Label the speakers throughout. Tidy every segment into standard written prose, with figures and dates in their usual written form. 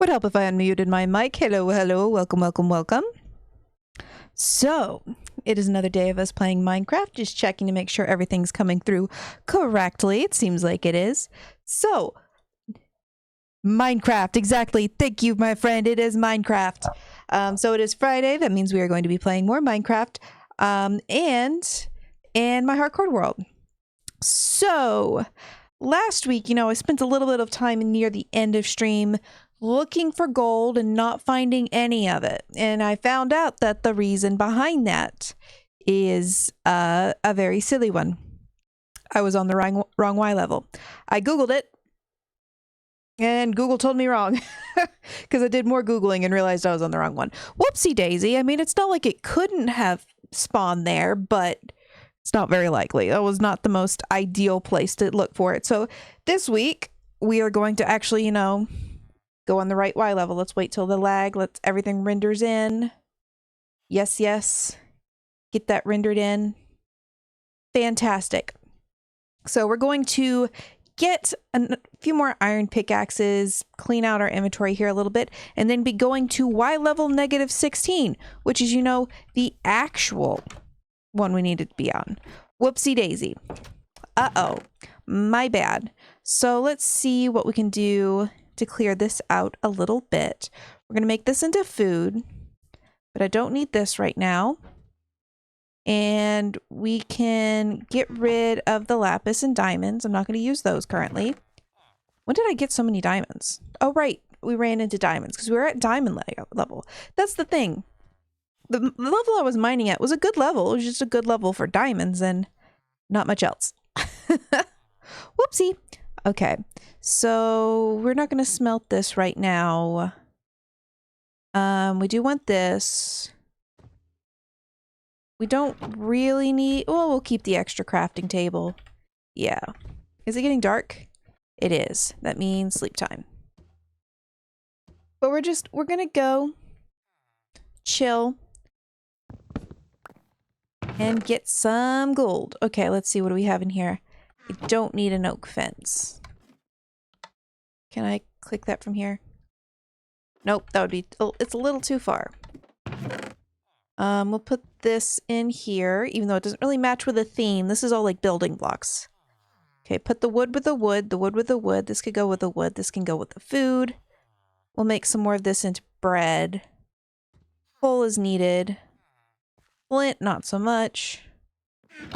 Speaker 1: Would help if I unmuted my mic. Hello, hello, welcome, welcome, welcome. So, it is another day of us playing Minecraft, just checking to make sure everything's coming through correctly. It seems like it is. So, Minecraft, exactly. Thank you, my friend. It is Minecraft. So it is Friday. That means we are going to be playing more Minecraft and my hardcore world. So, last week, I spent a little bit of time near the end of stream looking for gold and not finding any of it. And I found out that the reason behind that is a very silly one. I was on the wrong Y level. I Googled it, and Google told me wrong because I did more Googling and realized I was on the wrong one. Whoopsie daisy. I mean, it's not like it couldn't have spawned there, but it's not very likely. That was not the most ideal place to look for it. So this week, we are going to actually, go on the right Y level. Let's wait till the lag. Let's everything renders in. Yes, yes. Get that rendered in. Fantastic. So we're going to get a few more iron pickaxes, clean out our inventory here a little bit, and then be going to Y level -16, which is, the actual one we needed to be on. Whoopsie daisy. Uh-oh. My bad. So let's see what we can do to clear this out a little bit. We're going to make this into food, but I don't need this right now. And we can get rid of the lapis and diamonds. I'm not going to use those currently. When did I get so many diamonds? Oh, right. We ran into diamonds because we were at diamond level. That's the thing. The level I was mining at was a good level. It was just a good level for diamonds and not much else. Whoopsie. Okay. So we're not going to smelt this right now. We do want this. We don't really need... Well, we'll keep the extra crafting table. Yeah. Is it getting dark? It is. That means sleep time. But we're gonna go chill and get some gold. Okay, let's see. What do we have in here? I don't need an oak fence. Can I click that from here? Nope, that would be... It's a little too far. We'll put this in here, even though it doesn't really match with the theme. This is all like building blocks. Okay, put the wood with the wood, the wood with the wood. This could go with the wood. This can go with the food. We'll make some more of this into bread. Coal is needed. Flint, not so much.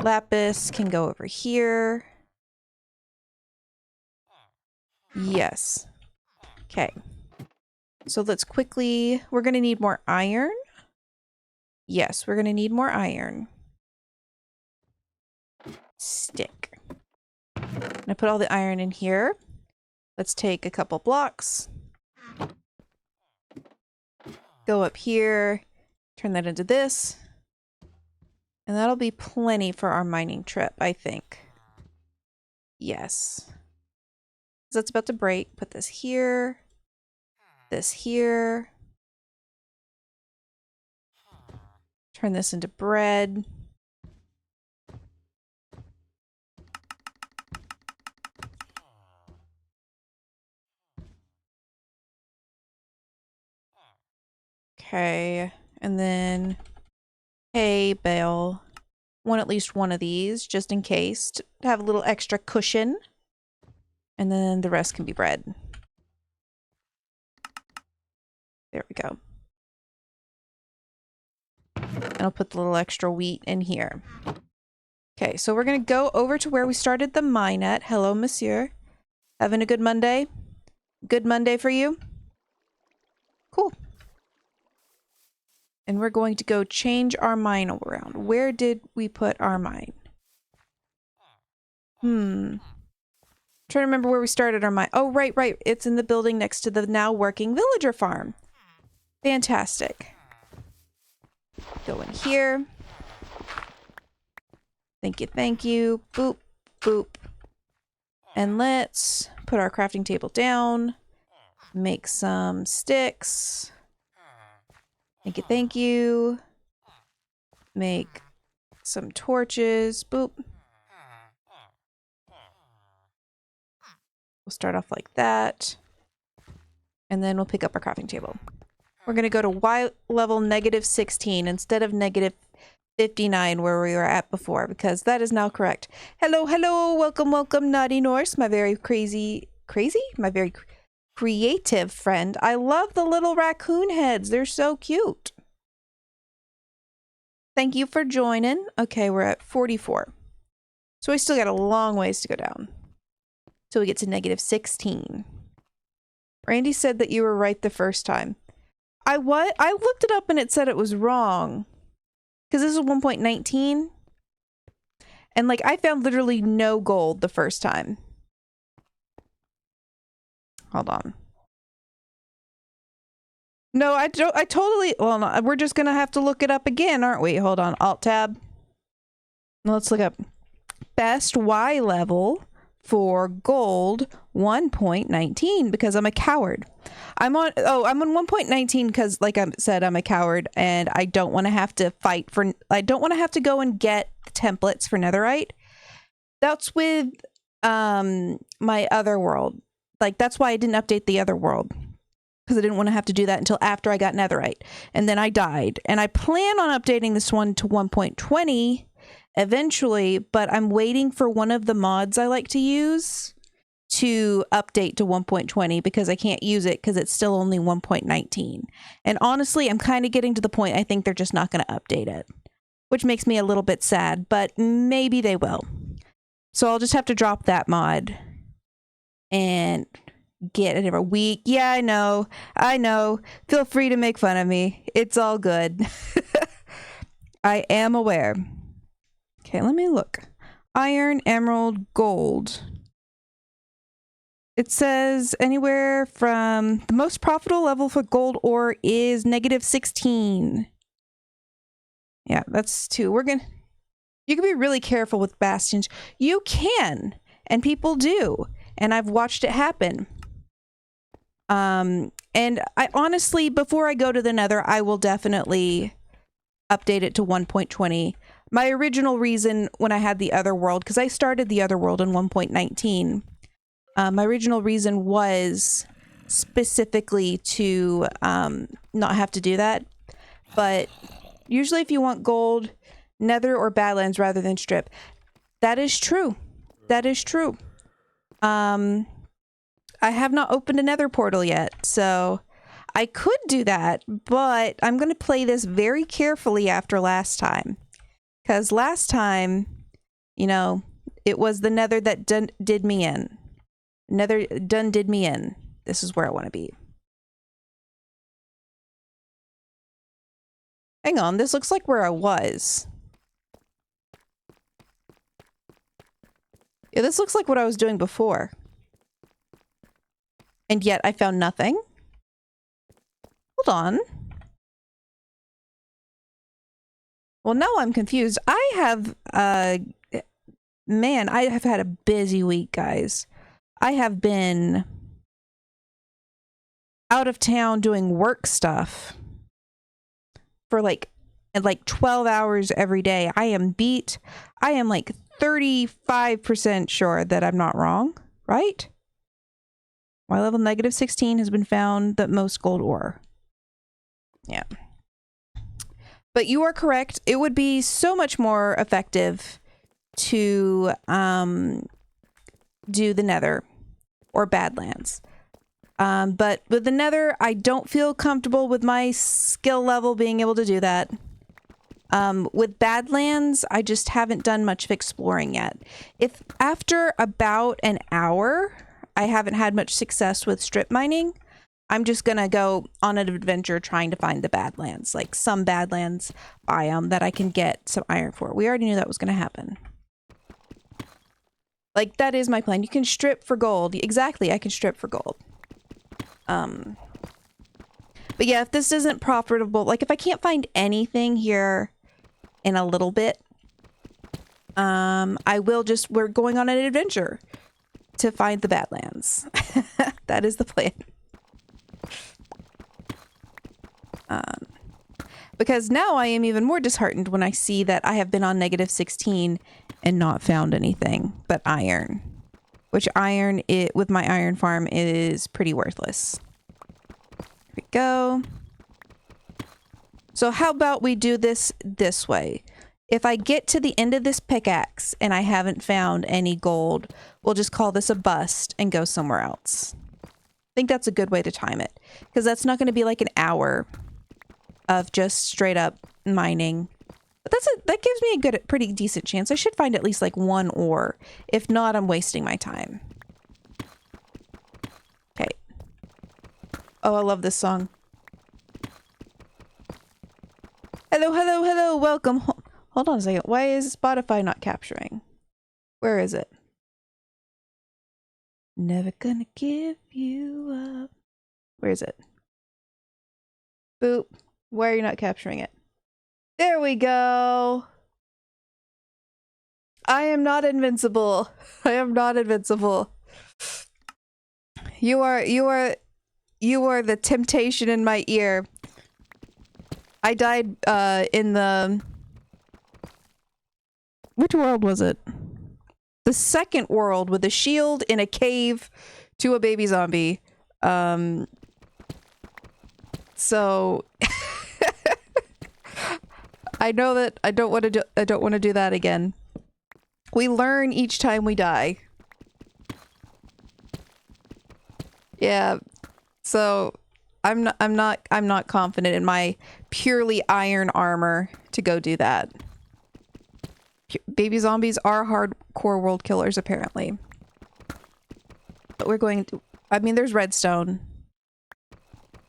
Speaker 1: Lapis can go over here. Yes. Okay. So let's quickly... We're going to need more iron. Yes, we're going to need more iron. Stick. I'm going to put all the iron in here. Let's take a couple blocks. Go up here. Turn that into this. And that'll be plenty for our mining trip, I think. Yes. That's about to break. Put this here. This here. Turn this into bread. Okay, and then hay bale. Want at least one of these, just in case, to have a little extra cushion. And then the rest can be bread. There we go. And I'll put the little extra wheat in here. Okay, so we're going to go over to where we started the mine at. Hello, monsieur. Having a good Monday? Good Monday for you? Cool. And we're going to go change our mine around. Where did we put our mine? Trying to remember where we started our mine. Oh, right. It's in the building next to the now working villager farm. Fantastic. Go in here. Thank you, thank you. Boop, boop. And let's put our crafting table down. Make some sticks. Thank you, thank you. Make some torches. Boop. We'll start off like that. And then we'll pick up our crafting table. We're going to go to Y level -16 instead of -59 where we were at before, because that is now correct. Hello, hello, welcome, welcome, Naughty Norse, my very my very creative friend. I love the little raccoon heads. They're so cute. Thank you for joining. Okay, we're at 44. So we still got a long ways to go down till we get to -16. Randy said that you were right the first time. I looked it up and it said it was wrong. Because this is 1.19. And like I found literally no gold the first time. Hold on. No, I totally, well, no, we're just going to have to look it up again, aren't we? Hold on, Alt Tab. Let's look up best Y level for gold 1.19 because I'm a coward. I'm on 1.19 because like I said, I'm a coward and I don't want to have to fight for, I don't want to have to go and get templates for netherite. That's with my other world. Like that's why I didn't update the other world, because I didn't want to have to do that until after I got netherite. And then I died. And I plan on updating this one to 1.20 eventually, but I'm waiting for one of the mods I like to use to update to 1.20 because I can't use it because it's still only 1.19. And honestly, I'm kind of getting to the point I think they're just not going to update it, which makes me a little bit sad, but maybe they will. So I'll just have to drop that mod and get it every week. Yeah, I know. Feel free to make fun of me. It's all good. I am aware. Okay, let me look. Iron, emerald, gold. It says anywhere from the most profitable level for gold ore is -16. Yeah, that's 2. You can be really careful with bastions. You can, and people do. And I've watched it happen. And I honestly, before I go to the nether, I will definitely update it to 1.20. My original reason when I had the other world, because I started the other world in 1.19, my original reason was specifically to not have to do that. But usually if you want gold, nether or badlands rather than strip. That is true. That is true. I have not opened a nether portal yet, so I could do that, but I'm going to play this very carefully after last time. Because last time, you know, it was the nether that did me in. Nether did me in. This is where I want to be. Hang on, this looks like where I was. Yeah, this looks like what I was doing before. And yet I found nothing. Hold on. Well, now I'm confused. I have, man, I have had a busy week, guys. I have been out of town doing work stuff for like 12 hours every day. I am beat. I am like 35% sure that I'm not wrong, right? Y level -16 has been found the most gold ore. Yeah. But you are correct. It would be so much more effective to do the nether or badlands. But with the nether, I don't feel comfortable with my skill level being able to do that. With badlands, I just haven't done much of exploring yet. If after about an hour, I haven't had much success with strip mining, I'm just gonna go on an adventure trying to find the badlands, like some badlands biome that I can get some iron for. We already knew that was gonna happen. Like, that is my plan. You can strip for gold. Exactly, I can strip for gold. But yeah, if this isn't profitable, like if I can't find anything here in a little bit, we're going on an adventure to find the badlands. That is the plan. Because now I am even more disheartened when I see that I have been on -16 and not found anything but iron. Which iron, with my iron farm, is pretty worthless. we go. So how about we do this way? If I get to the end of this pickaxe and I haven't found any gold, we'll just call this a bust and go somewhere else. I think that's a good way to time it, because that's not going to be like an hour of just straight up mining. But that gives me a pretty decent chance. I should find at least like one ore. If not, I'm wasting my time. Okay. Oh, I love this song. Hello, hello, hello, welcome. Hold on a second. Why is Spotify not capturing? Where is it? Never gonna give you up. Where is it? Boop. Why are you not capturing it? There we go. I am not invincible. I am not invincible. You are the temptation in my ear. I died in the... Which world was it? The second world with a shield in a cave to a baby zombie. So I know that I don't want to do that again. We learn each time we die. Yeah. So I'm not confident in my purely iron armor to go do that. Baby zombies are hardcore world killers, apparently. But we're going to... I mean, there's redstone.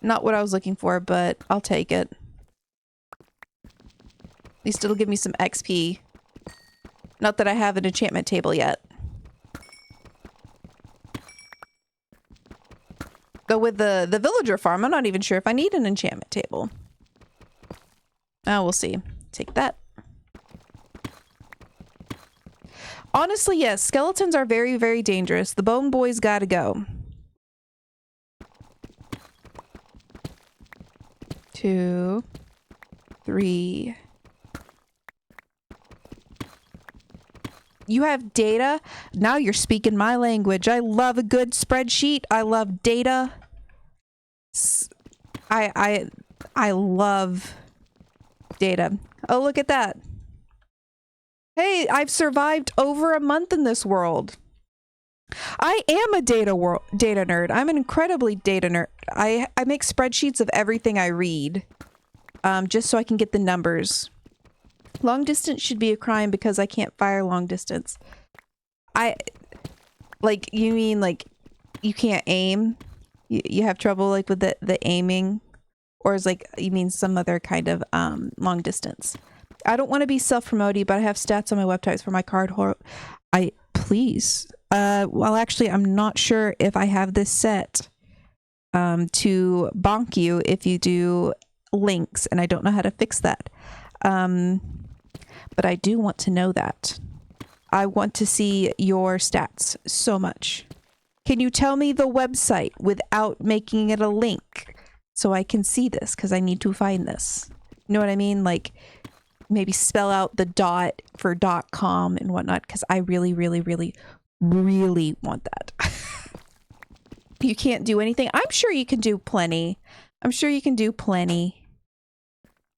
Speaker 1: Not what I was looking for, but I'll take it. At least it'll give me some XP. Not that I have an enchantment table yet. Though with the villager farm, I'm not even sure if I need an enchantment table. Oh, we'll see. Take that. Honestly, yes, skeletons are very, very dangerous. The bone boys gotta go. 2, 3. You have data? Now you're speaking my language. I love a good spreadsheet. I love data. I love data. Oh, look at that. Hey, I've survived over a month in this world. I am a data nerd. I'm an incredibly data nerd. I make spreadsheets of everything I read, just so I can get the numbers. Long distance should be a crime because I can't fire long distance. You mean like you can't aim? You have trouble like with the aiming? Or is like, you mean some other kind of long distance? I don't want to be self-promoting, but I have stats on my web types for my card horror. Please. Well, actually, I'm not sure if I have this set to bonk you if you do links, and I don't know how to fix that. But I do want to know that. I want to see your stats so much. Can you tell me the website without making it a link so I can see this? Because I need to find this. You know what I mean? Like, maybe spell out the dot for .com and whatnot, because I really, really, really, really want that. You can't do anything. I'm sure you can do plenty. I'm sure you can do plenty.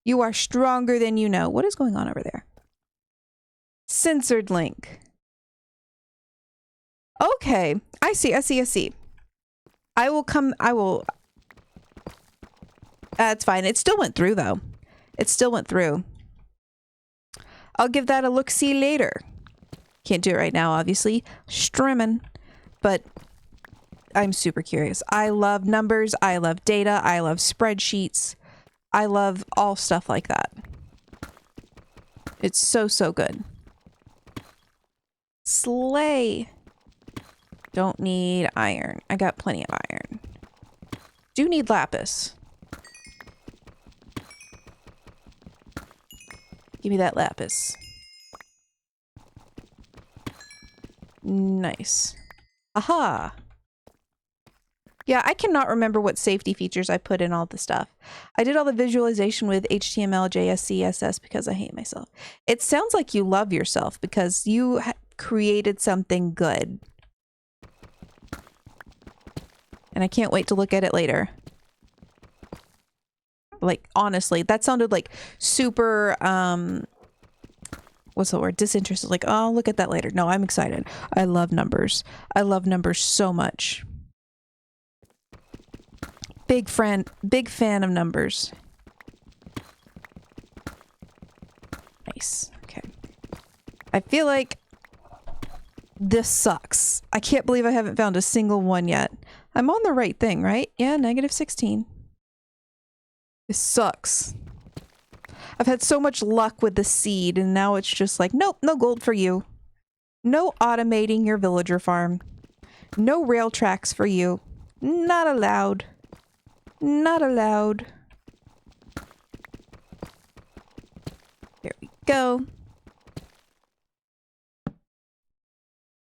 Speaker 1: You are stronger than you know. What is going on over there? Censored link. Okay. I see. I will... It's fine. It still went through, though. It still went through. I'll give that a look-see later. Can't do it right now, obviously. Streaming. But I'm super curious. I love numbers. I love data. I love spreadsheets. I love all stuff like that. It's so, so good. Slay. Don't need iron. I got plenty of iron. Do need lapis. Give me that lapis. Nice. Aha! Yeah, I cannot remember what safety features I put in all the stuff. I did all the visualization with HTML, JS, CSS because I hate myself. It sounds like you love yourself because you created something good. And I can't wait to look at it later. Like, honestly, that sounded like super, what's the word? Disinterested. Like, oh, I'll look at that later. No, I'm excited. I love numbers. I love numbers so much. Big fan of numbers. Nice. Okay. I feel like this sucks. I can't believe I haven't found a single one yet. I'm on the right thing, right? Yeah, -16. This sucks. I've had so much luck with the seed, and now it's just like, nope, no gold for you. No automating your villager farm. No rail tracks for you. Not allowed. Not allowed. There we go.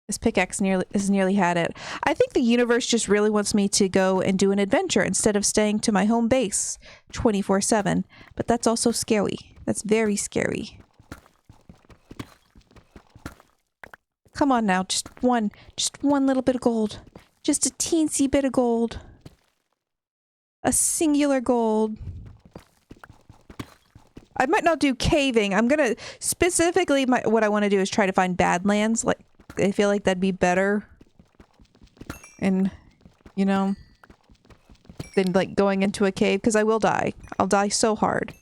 Speaker 1: This pickaxe has nearly had it. I think the universe just really wants me to go and do an adventure instead of staying to my home base 24/7. But that's also scary. That's very scary. Come on now, just one little bit of gold. Just a teensy bit of gold. A singular gold. I might not do caving. I'm gonna specifically what I want to do is try to find badlands. Like, I feel like that'd be better. And, you know, than like going into a cave, because I will die. I'll die so hard.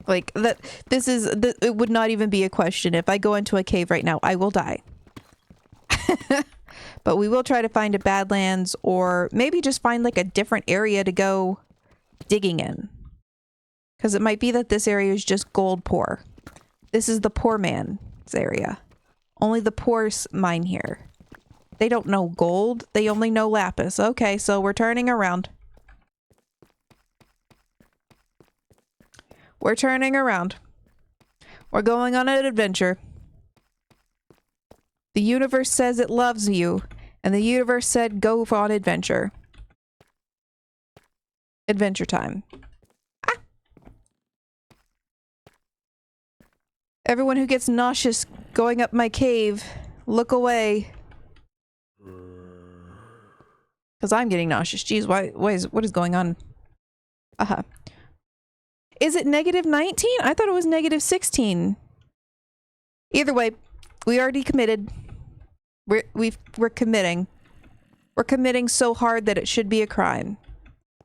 Speaker 1: Like, it would not even be a question. If I go into a cave right now, I will die. But we will try to find a badlands, or maybe just find like a different area to go digging in. Because it might be that this area is just gold poor. This is the poor man's area. Only the poor mine here. They don't know gold. They only know lapis. Okay, so we're turning around. We're turning around. We're going on an adventure. The universe says it loves you, and the universe said go on adventure. Adventure time. Ah! Everyone who gets nauseous going up my cave, look away. Because I'm getting nauseous. Jeez, what is going on? Is it -19? I thought it was -16. Either way, we already committed. We're committing. We're committing so hard that it should be a crime.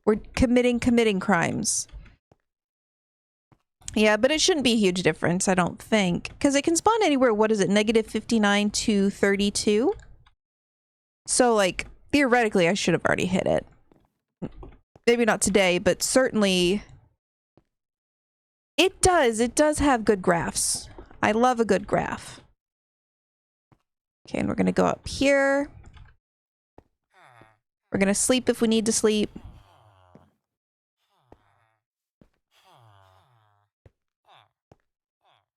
Speaker 1: We're committing crimes. Yeah, but it shouldn't be a huge difference, I don't think. Because it can spawn anywhere, what is it, -59 to 32? So, like, theoretically, I should have already hit it. Maybe not today, but certainly... It does have good graphs. I love a good graph. Okay, and we're gonna go up here. We're gonna sleep if we need to sleep.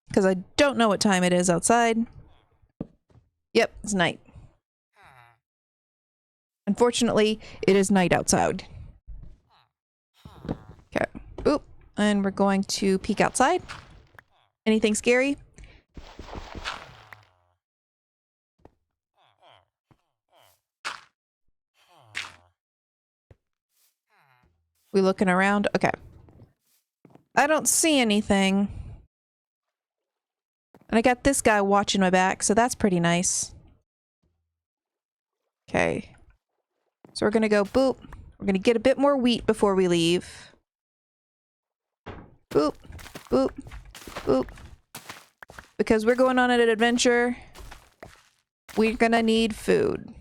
Speaker 1: Because I don't know what time it is outside. Yep, it's night. Unfortunately, it is night outside. Okay. Oop. And we're going to peek outside. Anything scary? We looking around? Okay. I don't see anything. And I got this guy watching my back, so that's pretty nice. Okay. So we're gonna go boop. We're gonna get a bit more wheat before we leave. Boop. Boop. Boop. Because we're going on an adventure. We're gonna need food.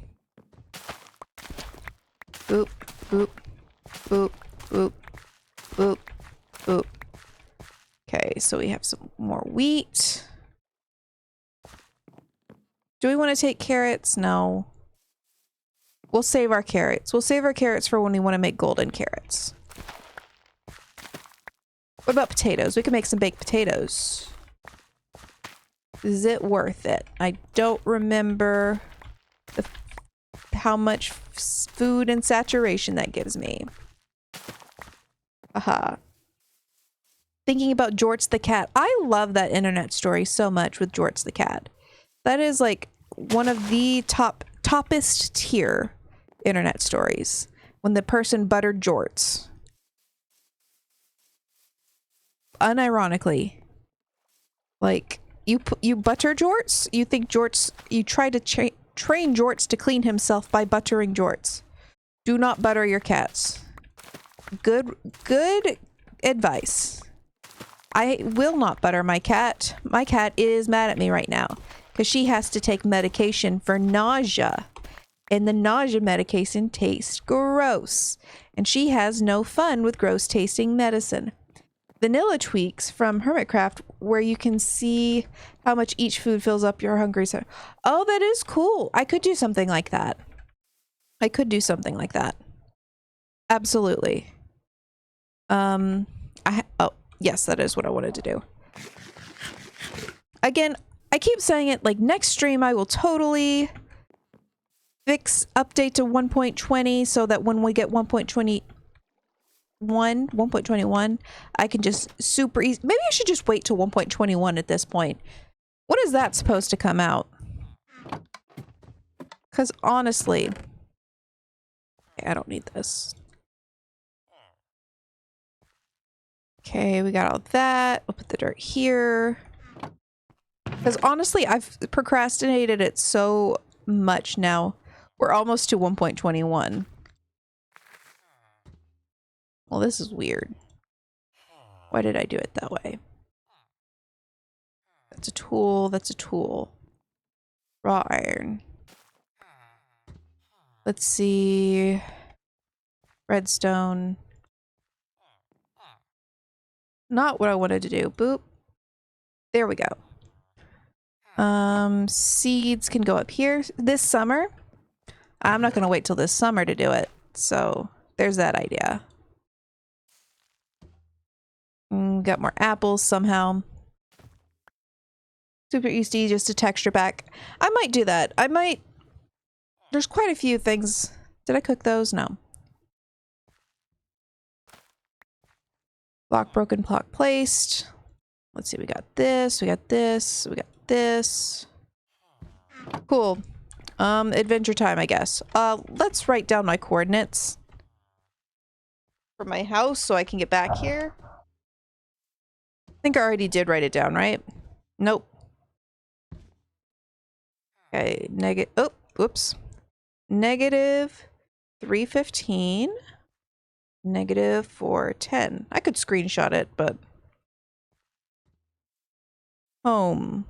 Speaker 1: Boop. Boop. Boop. Boop. Boop. Boop. Okay, so we have some more wheat. Do we want to take carrots? No. We'll save our carrots. We'll save our carrots for when we want to make golden carrots. What about potatoes? We can make some baked potatoes. Is it worth it? I don't remember how much food and saturation that gives me. Aha. Thinking about Jorts the cat. I love that internet story so much with Jorts the cat. That is like one of the toppest tier internet stories. when the person buttered jorts. Unironically. Like, you butter jorts? You think jorts... You try to train jorts to clean himself by buttering jorts. Do not butter your cats. Good advice. I will not butter my cat. My cat is mad at me right now because she has to take medication for nausea. And the nausea medication tastes gross. And she has no fun with gross tasting medicine. Vanilla Tweaks from Hermitcraft, where you can see how much each food fills up your hungry soul. Oh, that is cool. I could do something like that. I could do something like that. Absolutely. Oh, yes, that is what I wanted to do. Again, I keep saying it, like, next stream I will totally update to 1.20 so that when we get 1.21, I can just super easy. Maybe I should just wait till 1.21 at this point. When is that supposed to come out? Because honestly, I don't need this. Okay, we got all that. We'll put the dirt here. Because honestly, I've procrastinated it so much now. We're almost to 1.21. Well, this is weird. Why did I do it that way? That's a tool. That's a tool. Raw iron. Let's see. Redstone. Not what I wanted to do. Boop. There we go. Seeds can go up here this summer. I'm not going to wait till this summer to do it. So there's that idea. Got more apples somehow. Super easy just to texture pack. I might do that. I might. There's quite a few things. Did I cook those? No. Block broken, block placed. Let's see, we got this, we got this, we got this. Cool. Adventure time, I guess. Let's write down my coordinates for my house so I can get back here. I think I already did write it down, right? Nope. Okay, oh, whoops. Negative 315. Negative 410. I could screenshot it, but home.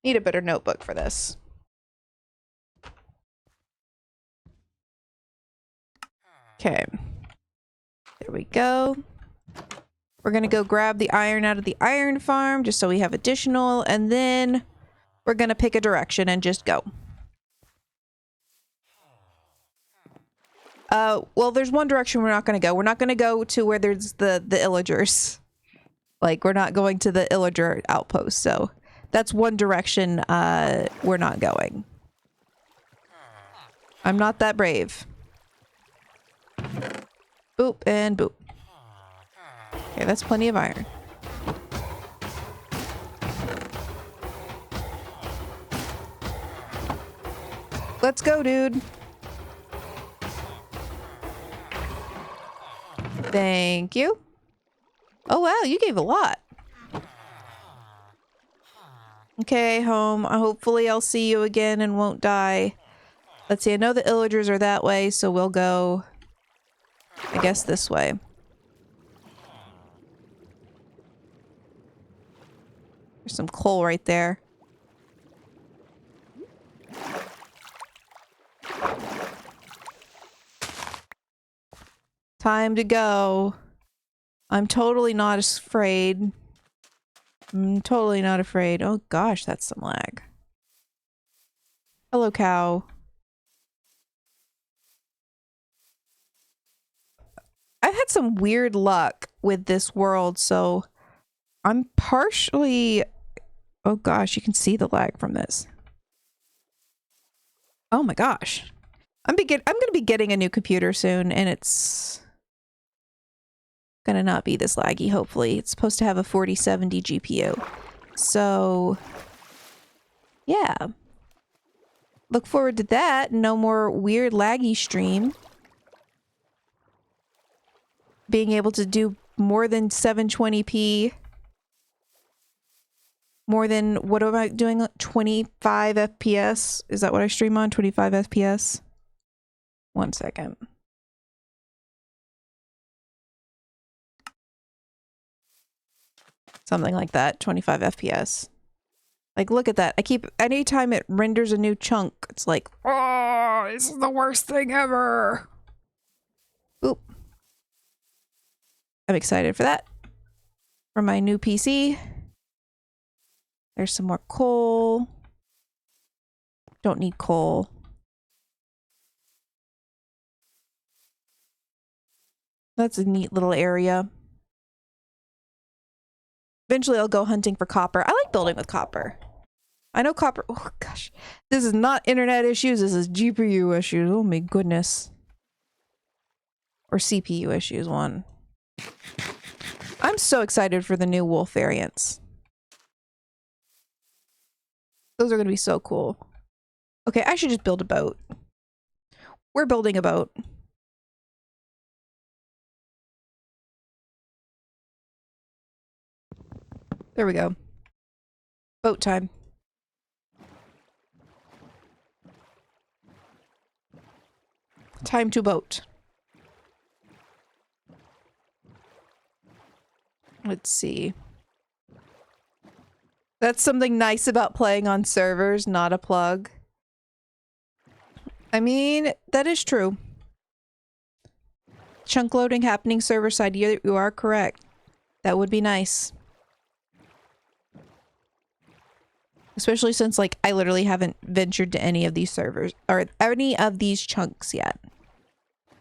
Speaker 1: Need a better notebook for this. Okay. There we go. We're gonna go grab the iron out of the iron farm just so we have additional, and then we're gonna pick a direction and just go. Well, there's one direction we're not gonna go. We're not gonna go to where there's the illagers. Like, we're not going to the illager outpost, so that's one direction we're not going. I'm not that brave. Boop and boop. Okay, that's plenty of iron. Let's go, dude. Thank you. Oh, wow, you gave a lot. Okay, home. Hopefully I'll see you again and won't die. Let's see, I know the illagers are that way, so we'll go, I guess, this way. There's some coal right there. Time to go. I'm totally not afraid. I'm totally not afraid. Oh gosh, that's some lag. Hello, cow. I've had some weird luck with this world, so I'm partially... Oh gosh, you can see the lag from this. Oh my gosh. I'm gonna be getting a new computer soon, and it's gonna not be this laggy, hopefully. It's supposed to have a 4070 GPU. So, yeah. Look forward to that. No more weird laggy stream. being able to do more than 720p. More than, what am I doing? 25 FPS? Is that what I stream on? 25 FPS? 1 second. Something like that, 25 FPS. Like, look at that. Anytime it renders a new chunk, it's like, oh, this is the worst thing ever. Oop. I'm excited for that. For my new PC. There's some more coal. Don't need coal. That's a neat little area. Eventually I'll go hunting for copper. I like building with copper. I know copper. Oh gosh. This is not internet issues. This is GPU issues. Oh my goodness. Or CPU issues, one. I'm so excited for the new wolf variants. Those are going to be so cool. Okay, I should just build a boat. We're building a boat. There we go. Boat time. Time to boat. Let's see. That's something nice about playing on servers, not a plug. I mean, that is true. Chunk loading happening server side. You are correct. That would be nice. Especially since, like, I literally haven't ventured to any of these servers or any of these chunks yet.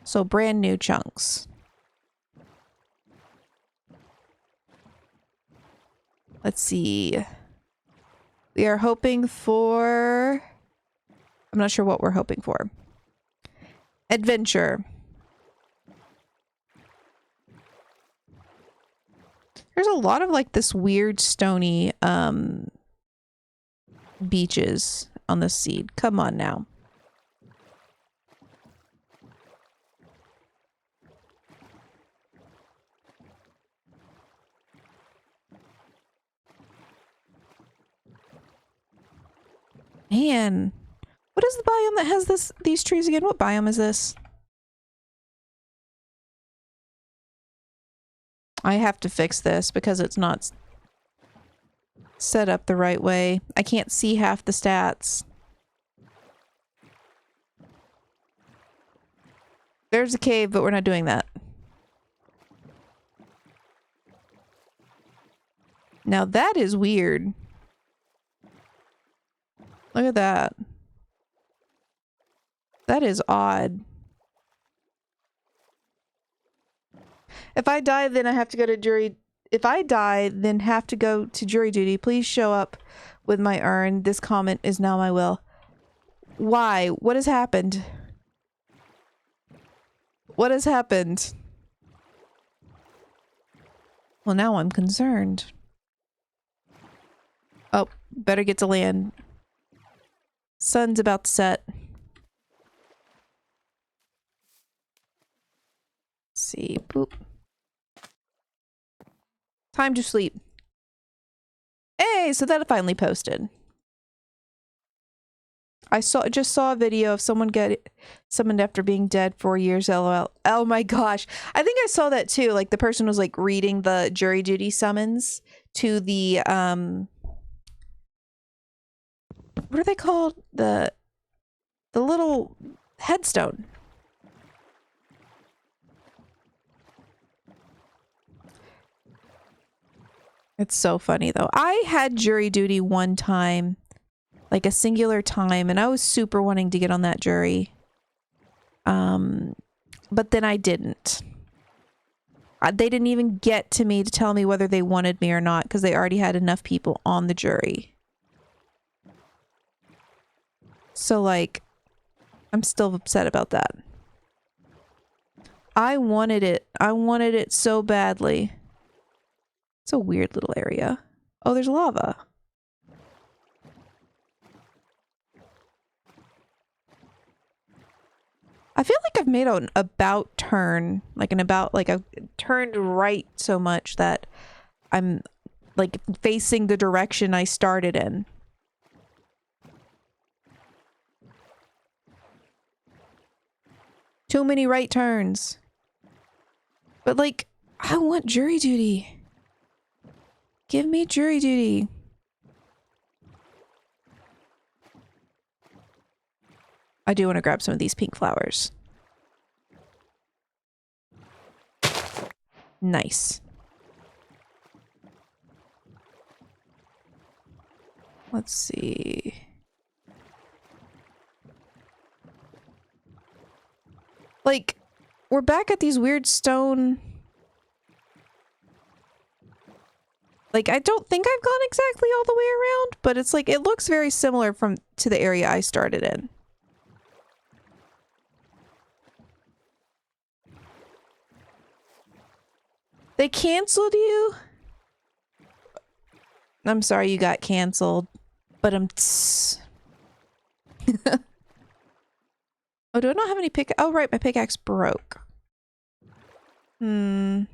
Speaker 1: So brand new chunks. Let's see. We are hoping for... I'm not sure what we're hoping for. Adventure. There's a lot of, like, this weird stony, beaches on the seed. Come on now. Man, what is the biome that has these trees again? What biome is this? I have to fix this because it's not set up the right way. I can't see half the stats. There's a cave, but we're not doing that. Now that is weird. Look at that. That is odd. If I die, then I have to go to jury. If I die, then have to go to jury duty. Please show up with my urn. This comment is now my will. Why? What has happened? What has happened? Well, now I'm concerned. Oh, better get to land. Sun's about to set. Let's see. Boop. Time to sleep. Hey, so that finally posted. I just saw a video of someone get summoned after being dead 4 years. LOL. Oh my gosh. I think I saw that too. Like the person was like reading the jury duty summons to the what are they called? The little headstone. It's so funny though. I had jury duty one time, like a singular time, and I was super wanting to get on that jury. But then I didn't. They didn't even get to me to tell me whether they wanted me or not because they already had enough people on the jury. So like, I'm still upset about that. I wanted it. I wanted it so badly. It's a weird little area. Oh, there's lava. I feel like I've made an about turn, like I've turned right so much that I'm like facing the direction I started in. Too many right turns. But like, I want jury duty. Give me jury duty. I do want to grab some of these pink flowers. Nice. Let's see. Like, we're back at these weird stone... Like, I don't think I've gone exactly all the way around, but it's like, it looks very similar to the area I started in. They canceled you? I'm sorry you got canceled, but I'm... Oh, do I not have any pick? Oh, right, my pickaxe broke. I mean,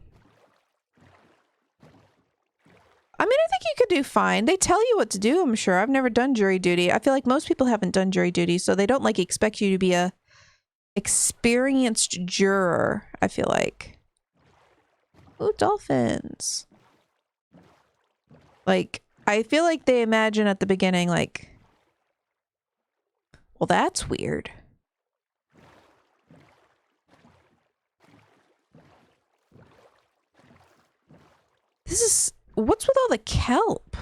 Speaker 1: I think you could do fine. They tell you what to do, I'm sure. I've never done jury duty. I feel like most people haven't done jury duty, so they don't, like, expect you to be a experienced juror, I feel like. Ooh, dolphins. Like, I feel like they imagine at the beginning, like, well, that's weird. This is... What's with all the kelp?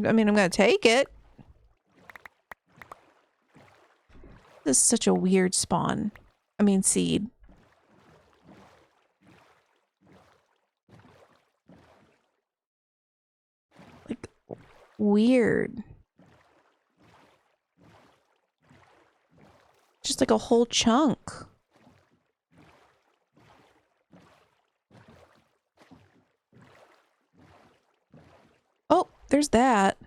Speaker 1: I mean, I'm gonna take it. This is such a weird spawn. I mean, seed. Like, weird. Just like a whole chunk. Oh, there's that.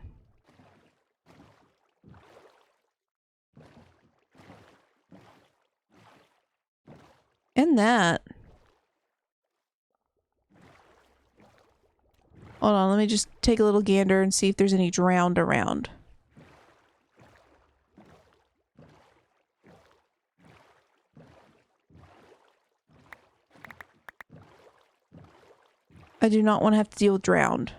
Speaker 1: And that. Hold on, let me just take a little gander and see if there's any drowned around. I do not want to have to deal with drowned.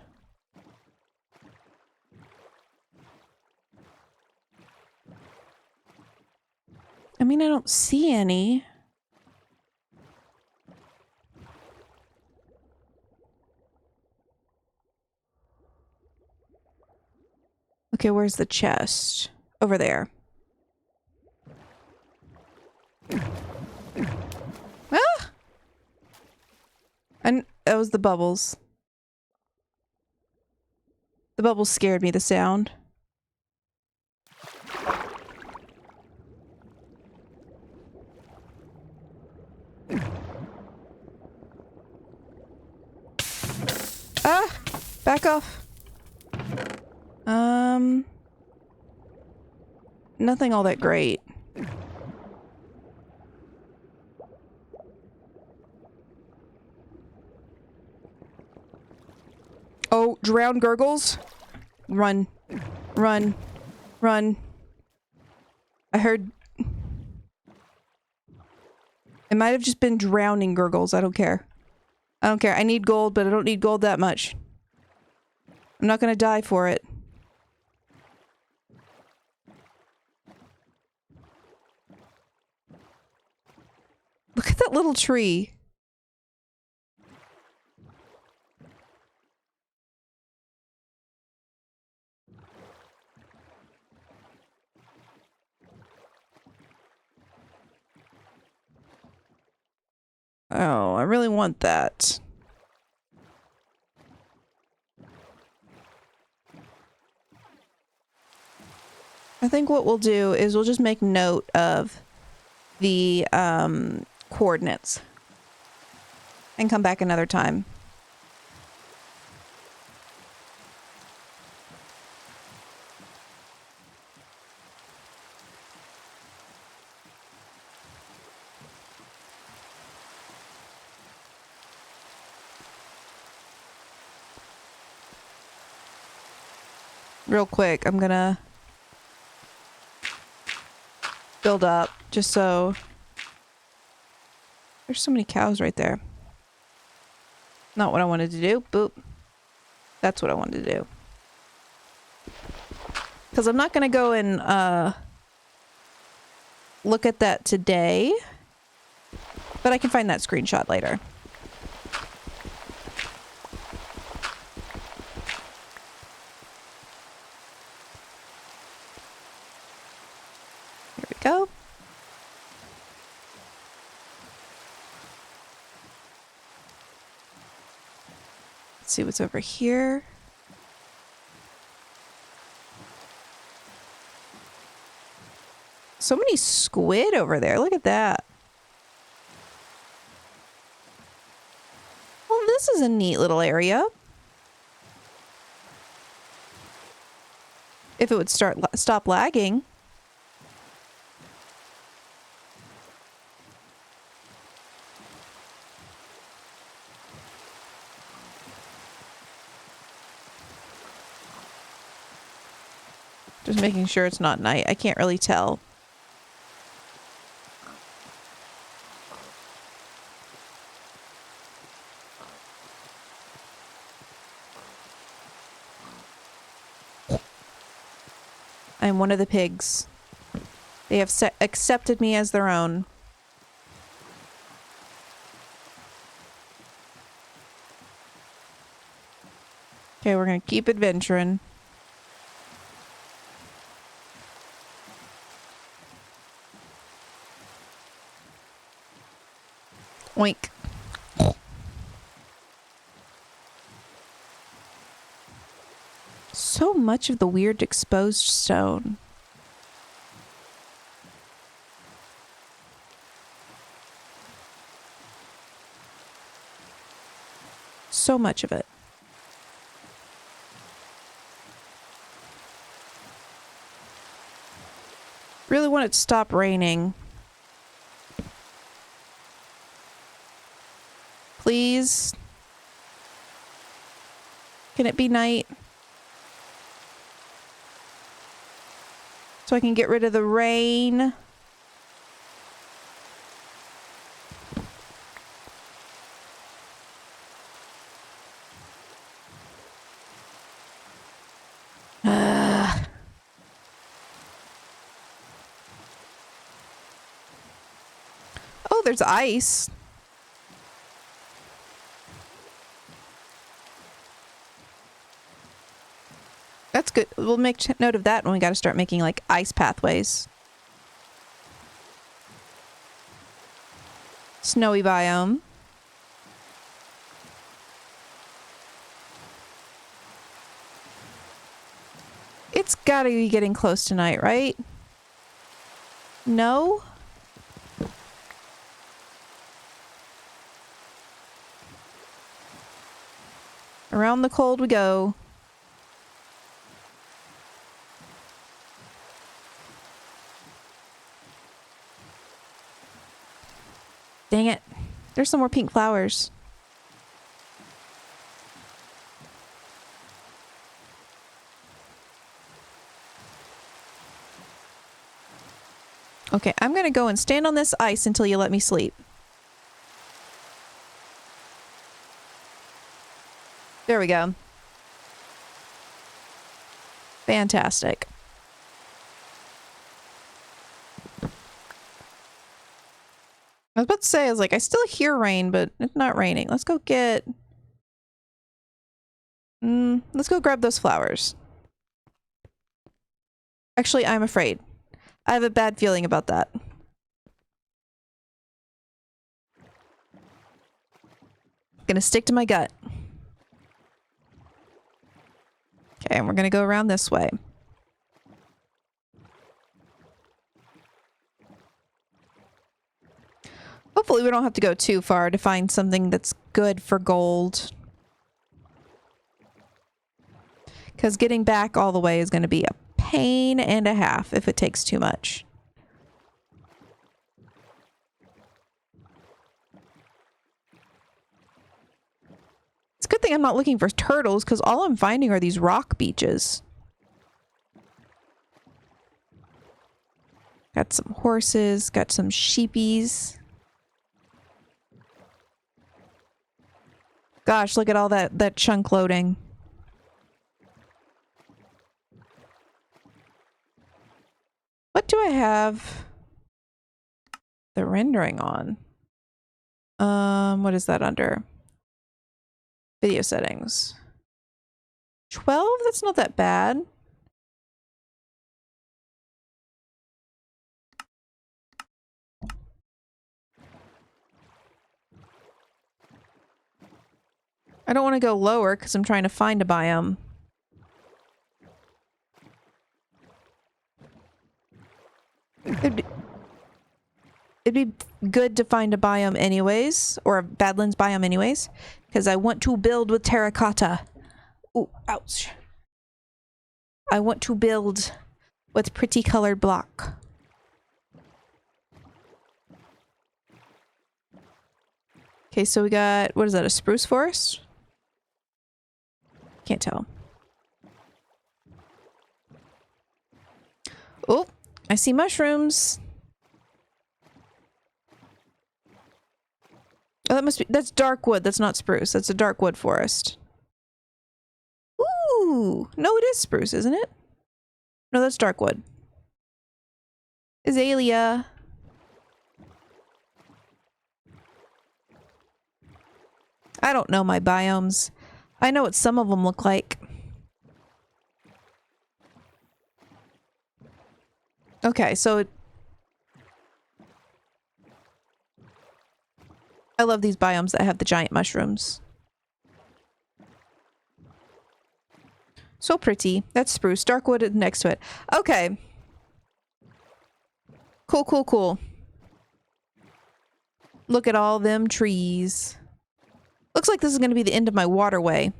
Speaker 1: I mean, I don't see any. Okay, where's the chest? Over there. Ah! And that was the bubbles. The bubbles scared me, the sound. Ah! Back off. Nothing all that great. Oh, drowned gurgles? Run. Run. Run. I heard... It might have just been drowning gurgles. I don't care. I don't care. I need gold, but I don't need gold that much. I'm not gonna die for it. Look at that little tree. Oh, I really want that. I think what we'll do is we'll just make note of the coordinates and come back another time. real quick, I'm gonna build up just so... There's so many cows right there. Not what I wanted to do. Boop. That's what I wanted to do. Because I'm not gonna go and look at that today. But I can find that screenshot later. Here we go. Let's see what's over here. So many squid over there. Look at that. Well, this is a neat little area. If it would stop lagging. Just making sure it's not night. I can't really tell. I'm one of the pigs. They have accepted me as their own. Okay, we're gonna keep adventuring. Oink. So much of the weird exposed stone. So much of it. Really want it to stop raining. Please. Can it be night? So I can get rid of the rain. Oh, there's ice. That's good. We'll make note of that when we got to start making like ice pathways. Snowy biome. It's gotta be getting close tonight, right? No? Around the cold we go. Dang it. There's some more pink flowers. Okay, I'm gonna go and stand on this ice until you let me sleep. There we go. Fantastic. I was about to say, I was like, I still hear rain, but it's not raining. Let's go get... let's go grab those flowers. Actually, I'm afraid. I have a bad feeling about that. Gonna stick to my gut. Okay, and we're gonna go around this way. Hopefully we don't have to go too far to find something that's good for gold. Because getting back all the way is going to be a pain and a half if it takes too much. It's a good thing I'm not looking for turtles because all I'm finding are these rock beaches. Got some horses, got some sheepies. Gosh, look at all that chunk loading. What do I have the rendering on? What is that under? Video settings. 12? That's not that bad. I don't want to go lower because I'm trying to find a biome. It'd be good to find a biome anyways, or a Badlands biome anyways, because I want to build with terracotta. Ooh, ouch. I want to build with pretty colored block. Okay, so we got, what is that, a spruce forest? Can't tell. Oh, I see mushrooms. Oh, that must be, that's dark wood. That's not spruce. That's a dark wood forest. Ooh, no, it is spruce, isn't it? No, that's dark wood. Azalea. I don't know my biomes. I know what some of them look like. Okay, so I love these biomes that have the giant mushrooms. So pretty. That's spruce. Dark wood next to it. Okay. Cool, cool, cool. Look at all them trees. Looks like this is going to be the end of my waterway.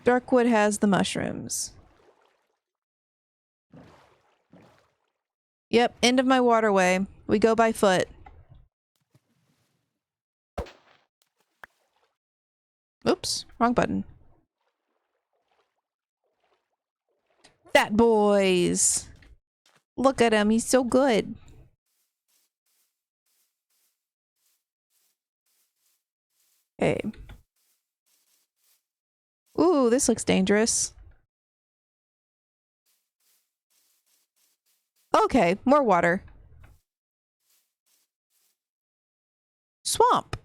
Speaker 1: Darkwood has the mushrooms. Yep, end of my waterway. We go by foot. Oops, wrong button. Fat boys. Look at him, he's so good. Okay. Ooh, this looks dangerous. Okay, more water. Swamp.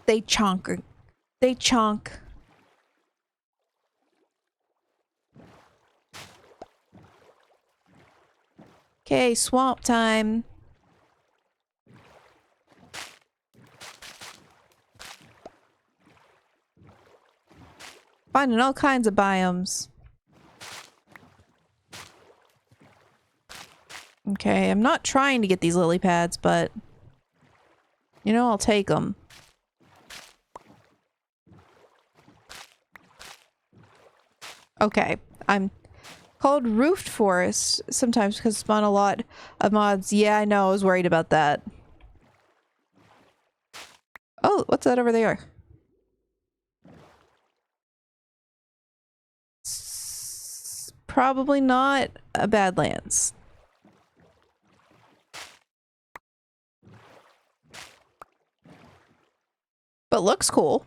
Speaker 1: They chonk. They chonk. Okay, swamp time. Finding all kinds of biomes. Okay, I'm not trying to get these lily pads, but you know, I'll take them. Okay, I'm called roofed forest sometimes because it spawn a lot of mods. Yeah, I know, I was worried about that. Oh, what's that over there? Probably not a Badlands. But looks cool.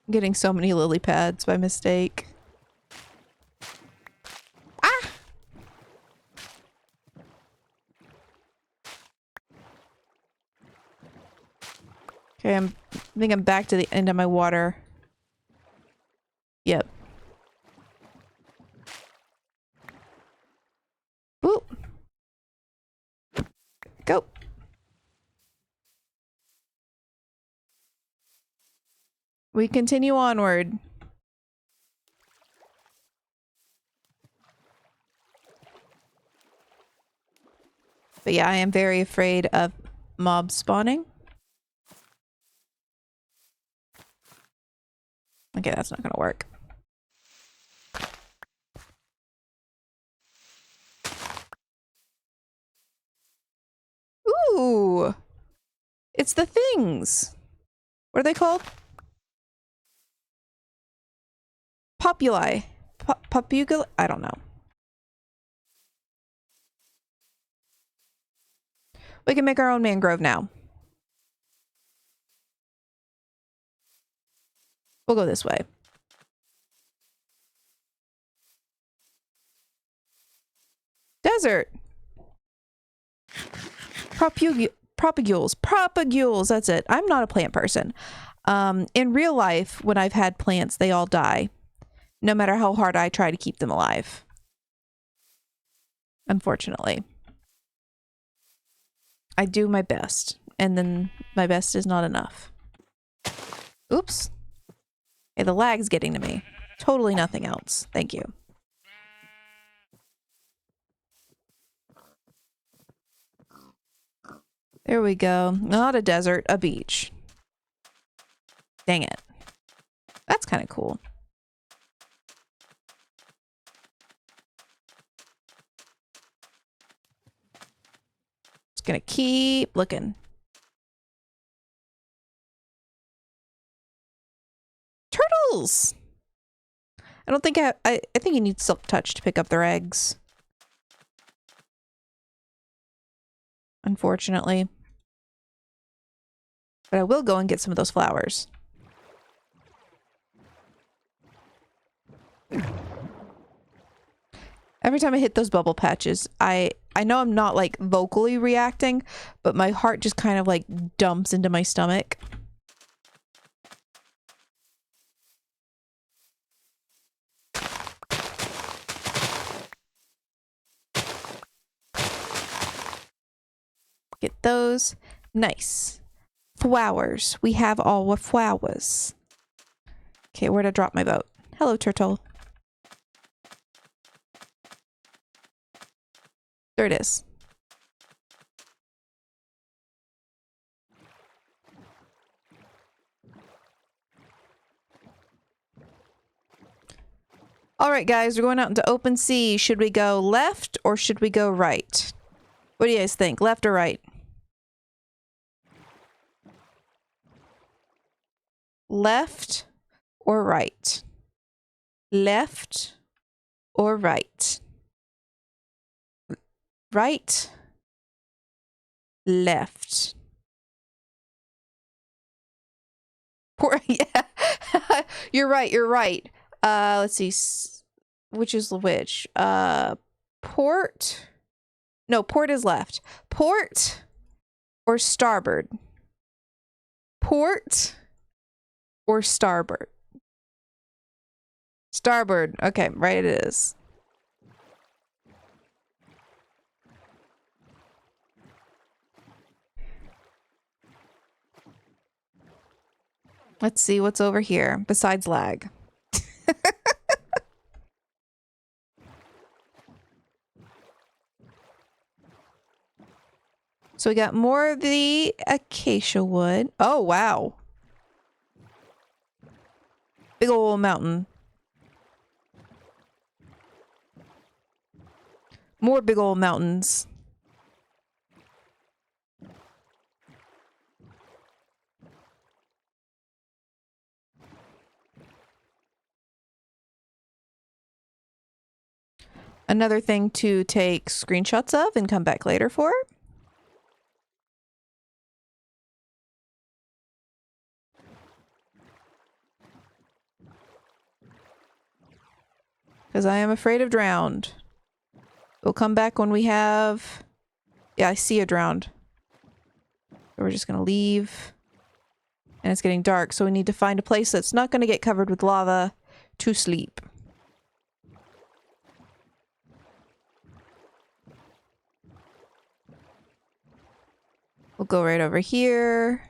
Speaker 1: I'm getting so many lily pads by mistake. Ah! Okay, I think I'm back to the end of my water. Yep. Ooh. Go. We continue onward. But yeah, I am very afraid of mob spawning. Okay, that's not gonna work. Ooh! It's the things! What are they called? Populi. Popugula? I don't know. We can make our own mangrove now. We'll go this way. Desert. Propagules. Propagules. That's it. I'm not a plant person. In real life, when I've had plants, they all die. No matter how hard I try to keep them alive. Unfortunately. I do my best. And then my best is not enough. Oops. Okay, the lag's getting to me. Totally nothing else. Thank you. There we go. Not a desert, a beach. Dang it. That's kind of cool. Just gonna keep looking. Turtles! I don't think I think you need Silk Touch to pick up their eggs. Unfortunately. But I will go and get some of those flowers. Every time I hit those bubble patches, I know I'm not like vocally reacting, but my heart just kind of like dumps into my stomach. Get those. Nice. Flowers. We have all the flowers. Okay, where'd I drop my boat? Hello, turtle. There it is. All right, guys, we're going out into open sea. Should we go left or should we go right? What do you guys think? Left or right? Left or right? Left or right? Right? Left. Poor, yeah. You're right, you're right. Let's see. Which is which? Port? No, port is left. Port or starboard? Port or starboard? Starboard. Okay, right it is. Let's see what's over here besides lag. So we got more of the acacia wood. Oh, wow. Big old mountain. More big old mountains. Another thing to take screenshots of and come back later for. Because I am afraid of drowned. We'll come back when we have... Yeah, I see a drowned. We're just going to leave. And it's getting dark, so we need to find a place that's not going to get covered with lava to sleep. We'll go right over here.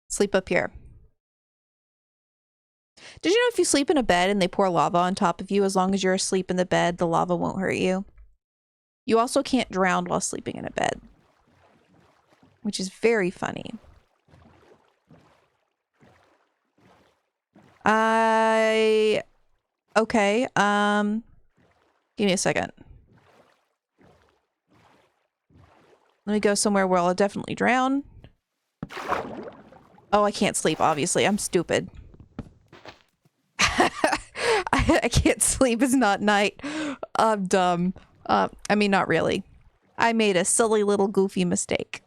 Speaker 1: Sleep up here. Did you know if you sleep in a bed and they pour lava on top of you, as long as you're asleep in the bed, the lava won't hurt you? You also can't drown while sleeping in a bed. which is very funny. Okay, give me a second. Let me go somewhere where I'll definitely drown. Oh, I can't sleep, obviously. I'm stupid. I can't sleep. It's not night. I'm dumb. I mean, not really. I made a silly little goofy mistake.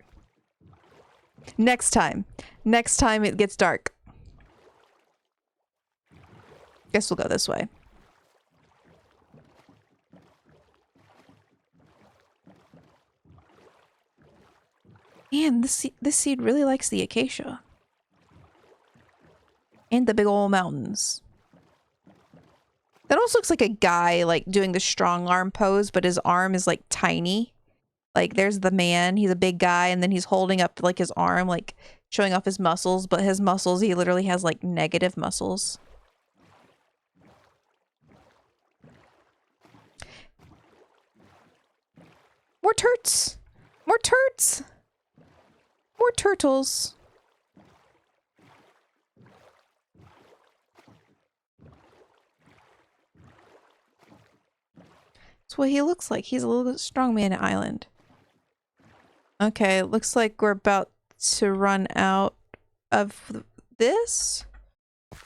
Speaker 1: Next time. Next time it gets dark. Guess we'll go this way. Man, this seed really likes the acacia. And the big old mountains. That also looks like a guy, like, doing the strong arm pose, but his arm is, like, tiny. Like, there's the man. He's a big guy, and then he's holding up, like, his arm, like, showing off his muscles. But his muscles, he literally has, like, negative muscles. More turts! More turts! More turtles. That's what he looks like. He's a little strongman island. Okay, it looks like we're about to run out of this.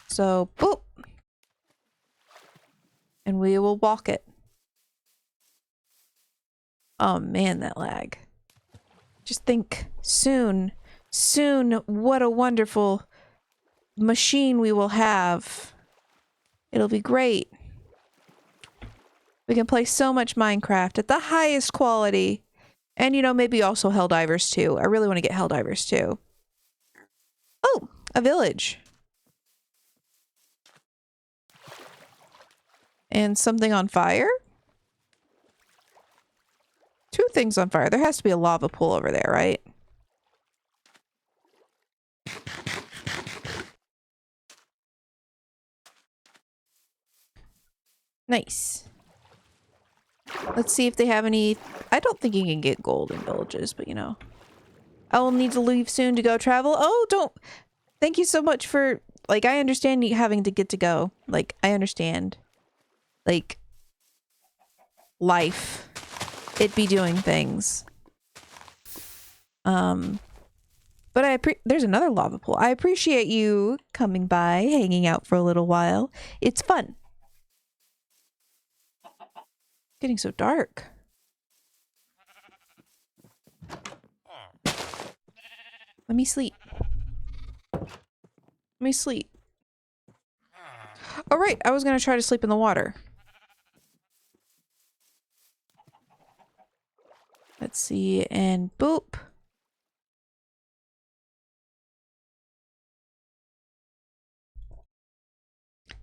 Speaker 1: So, boop. And we will walk it. Oh man, that lag. Just think, soon, what a wonderful machine we will have. It'll be great. We can play so much Minecraft at the highest quality. And, you know, maybe also Helldivers too. I really want to get Helldivers too. Oh, a village. And something on fire? Two things on fire. There has to be a lava pool over there, right? Nice. Let's see if they have any... I don't think you can get gold in villages, but you know. I will need to leave soon to go travel. Oh, don't... Thank you so much for... Like, I understand you having to get to go. Like, I understand. Like... Life. It be doing things. But there's another lava pool. I appreciate you coming by, hanging out for a little while. It's fun. Getting so dark. Let me sleep. Let me sleep. Oh, right. I was going to try to sleep in the water. Let's see. And boop.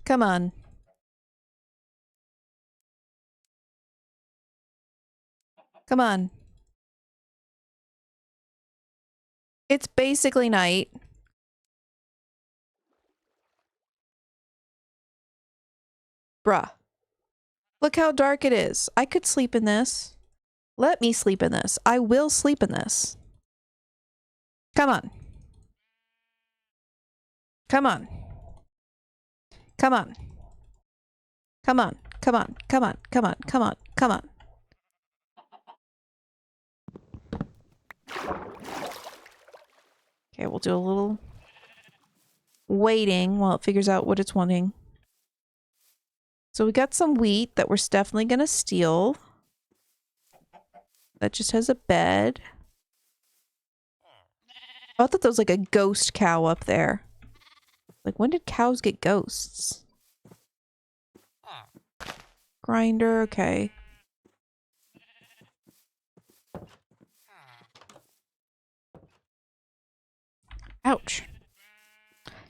Speaker 1: Come on. Come on. It's basically night. Bruh. Look how dark it is. I could sleep in this. Let me sleep in this. I will sleep in this. Come on. Come on. Come on. Come on. Come on. Come on. Come on. Come on. Come on. Okay, we'll do a little waiting while it figures out what it's wanting. So we got some wheat that we're definitely gonna steal. That just has a bed. I thought there was like a ghost cow up there. Like, when did cows get ghosts? Grinder, okay. Ouch.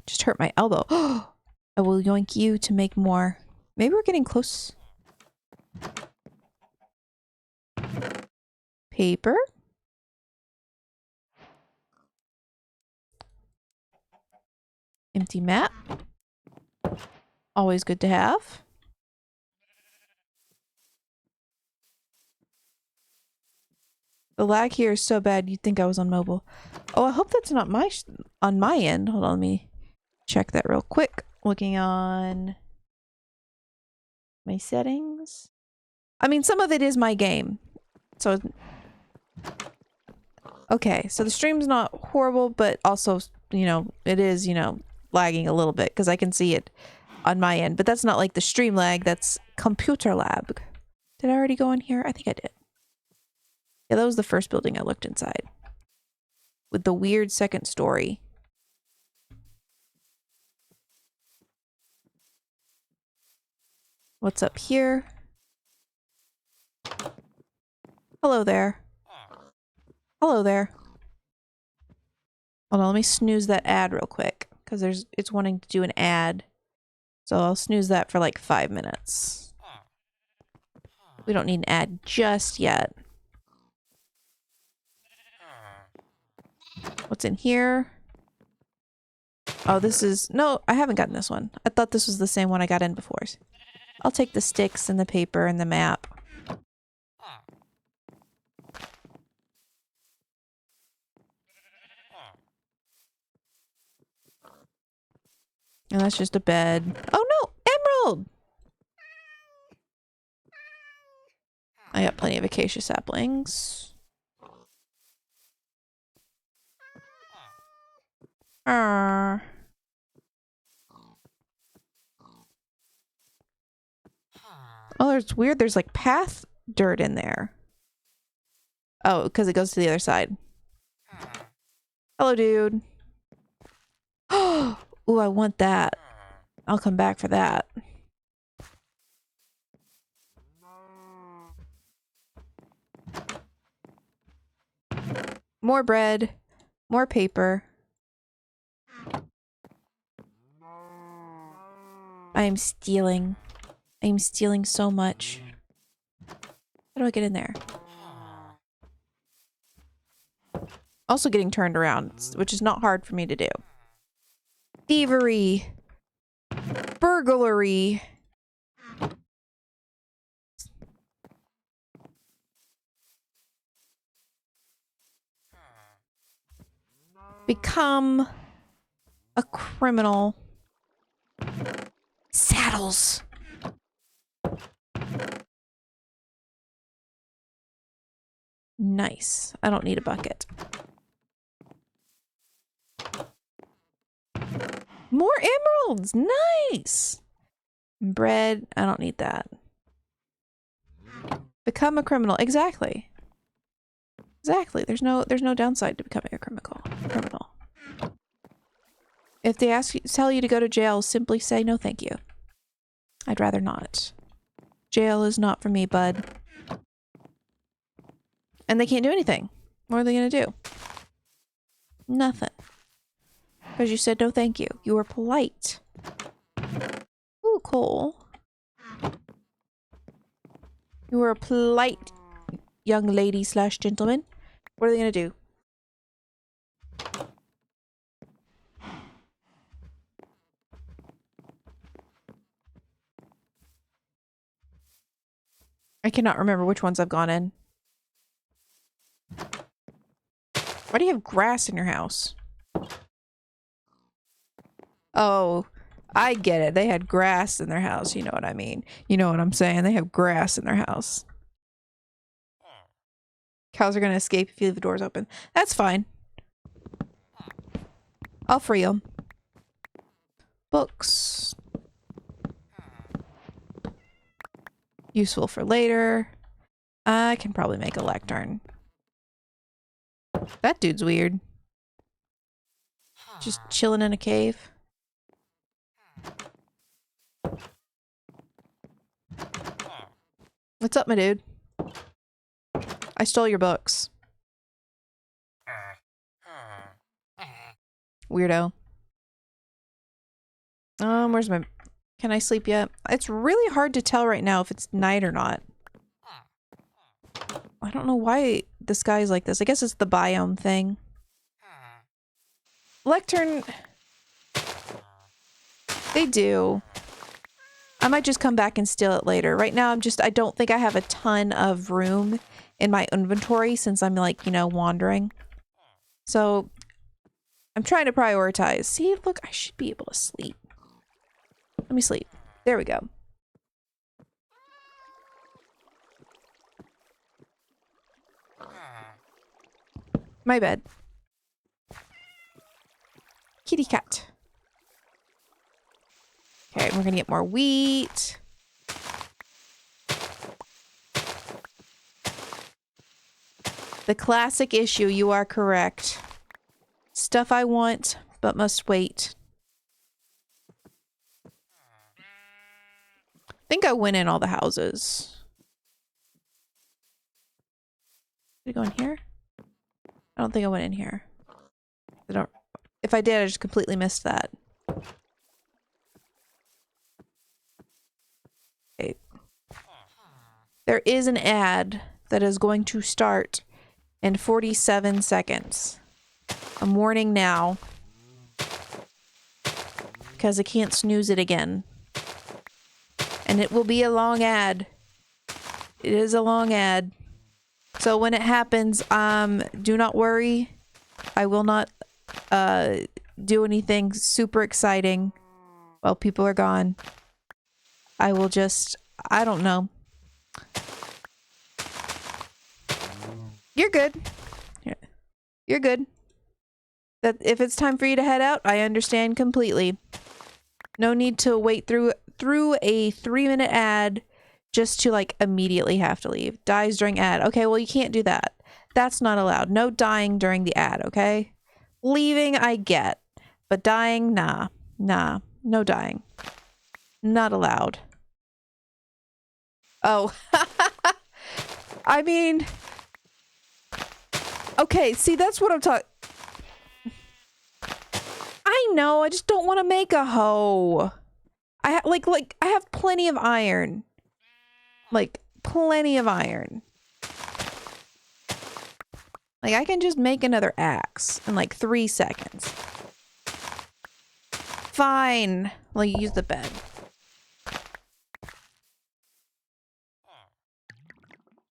Speaker 1: Just hurt my elbow. I will yoink you to make more. Maybe we're getting close. Paper. Empty map. Always good to have. The lag here is so bad you'd think I was on mobile. Oh, I hope that's not on my end. Hold on, let me check that real quick. Looking on my settings. I mean, some of it is my game. So, okay, so the stream's not horrible, but also, you know, it is, you know, lagging a little bit because I can see it on my end. But that's not like the stream lag, that's computer lag. Did I already go in here? I think I did. Yeah, that was the first building I looked inside. With the weird second story. What's up here? Hello there. Hello there. Hold on, let me snooze that ad real quick. Because it's wanting to do an ad. So I'll snooze that for like 5 minutes. We don't need an ad just yet. What's in here? Oh, this is... No, I haven't gotten this one. I thought this was the same one I got in before. I'll take the sticks and the paper and the map. And that's just a bed. Oh no! Emerald! I got plenty of acacia saplings. Oh, it's weird. There's like path dirt in there. Oh, because it goes to the other side. Hello, dude. Ooh, I want that. I'll come back for that. More bread. More paper. I am stealing. I am stealing so much. How do I get in there? Also getting turned around, which is not hard for me to do. Thievery. Burglary. Become a criminal. Saddles. Nice. I don't need a bucket. More emeralds. Nice. Bread. I don't need that. Become a criminal. Exactly. Exactly. There's no downside to becoming a criminal. If they tell you to go to jail, simply say no thank you. I'd rather not. Jail is not for me, bud. And they can't do anything. What are they gonna do? Nothing. Because you said no thank you. You were polite. Ooh, coal. You were a polite young lady slash gentleman. What are they gonna do? I cannot remember which ones I've gone in. Why do you have grass in your house? Oh, I get it. They had grass in their house. You know what I mean. You know what I'm saying. They have grass in their house. Cows are going to escape if you leave the doors open. That's fine. I'll free them. Books. Useful for later. I can probably make a lectern. That dude's weird. Just chilling in a cave. What's up, my dude? I stole your books. Weirdo. Where's my... Can I sleep yet? It's really hard to tell right now if it's night or not. I don't know why the sky is like this. I guess it's the biome thing. Lectern... They do. I might just come back and steal it later. Right now, I don't think I have a ton of room in my inventory since I'm like, you know, wandering. So I'm trying to prioritize. See, look, I should be able to sleep. Let me sleep. There we go. My bed. Kitty cat. Okay, we're gonna get more wheat. The classic issue, you are correct. Stuff I want, but must wait. I think I went in all the houses. Did I go in here? I don't think I went in here. If I did, I just completely missed that. Okay. There is an ad that is going to start in 47 seconds. I'm warning now. Because I can't snooze it again. And it will be a long ad. It is a long ad. So when it happens, do not worry. I will not do anything super exciting while people are gone. I will just, I don't know. You're good. You're good. That if it's time for you to head out, I understand completely. No need to wait through a 3-minute ad just to like immediately have to leave. Dies during ad. Okay, well you can't do that. That's not allowed. No dying during the ad, okay? Leaving, I get. But dying, nah. Nah. No dying. Not allowed. Oh. I mean... Okay, see, that's what I'm talking... I know, I just don't want to make a hoe. I have plenty of iron. Like, plenty of iron. Like, I can just make another axe in like 3 seconds. Fine. Like, use the bed.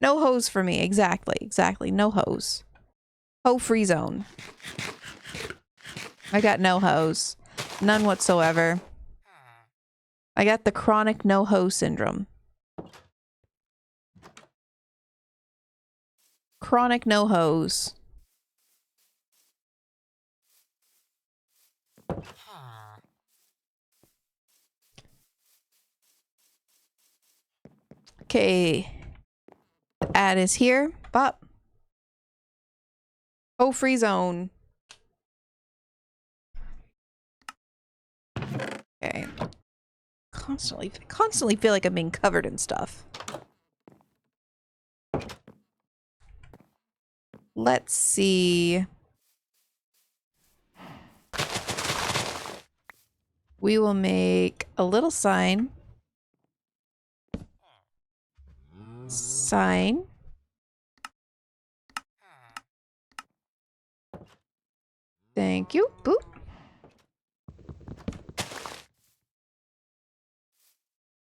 Speaker 1: No hose for me. Exactly. Exactly. No hose. Hoe free zone. I got no hose. None whatsoever. I got the chronic no hose syndrome. Chronic no hose. Okay. Ad is here. Bop. Oh, free zone. Okay. Constantly feel like I'm being covered in stuff. Let's see. We will make a little sign. Sign. Thank you. Boop.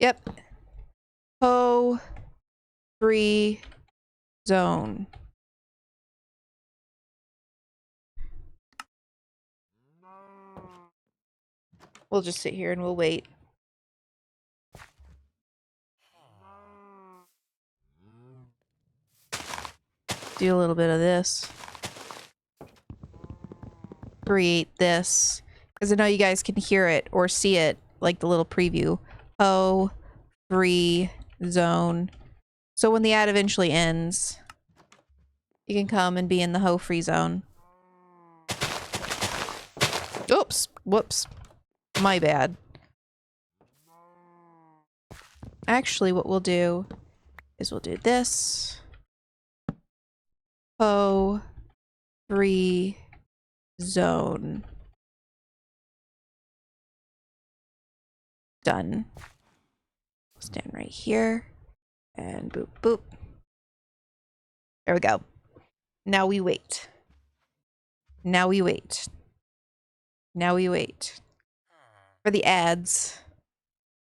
Speaker 1: Yep. Hoe free zone. We'll just sit here and we'll wait. Do a little bit of this. Create this. Because I know you guys can hear it or see it, like the little preview. Hoe free zone. So when the ad eventually ends, you can come and be in the hoe free zone. Oops. Whoops. My bad. Actually, what we'll do is we'll do this. Hoe free zone. Done. Stand right here. And boop, boop. There we go. Now we wait. Now we wait. Now we wait. For the ads.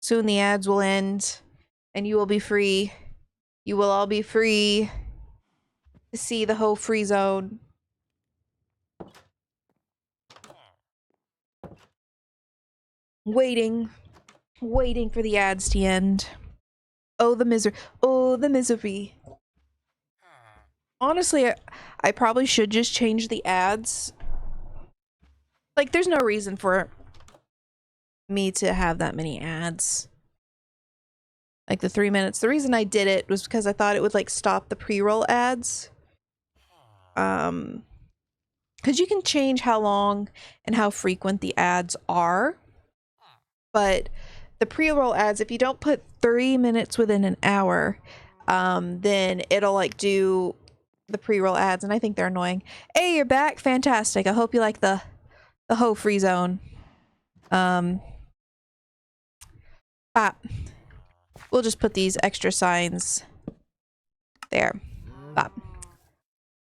Speaker 1: Soon the ads will end, and you will be free. You will all be free to see the whole free zone. Waiting for the ads to end. Oh, the misery. Oh, the misery. Honestly, I probably should just change the ads. Like, there's no reason for me to have that many ads. Like the 3 minutes. The reason I did it was because I thought it would like stop the pre-roll ads. Because you can change how long and how frequent the ads are. But the pre-roll ads, if you don't put 3 minutes within an hour, then it'll like do the pre-roll ads, and I think they're annoying. Hey, you're back. Fantastic. I hope you like the whole free zone. We'll just put these extra signs there.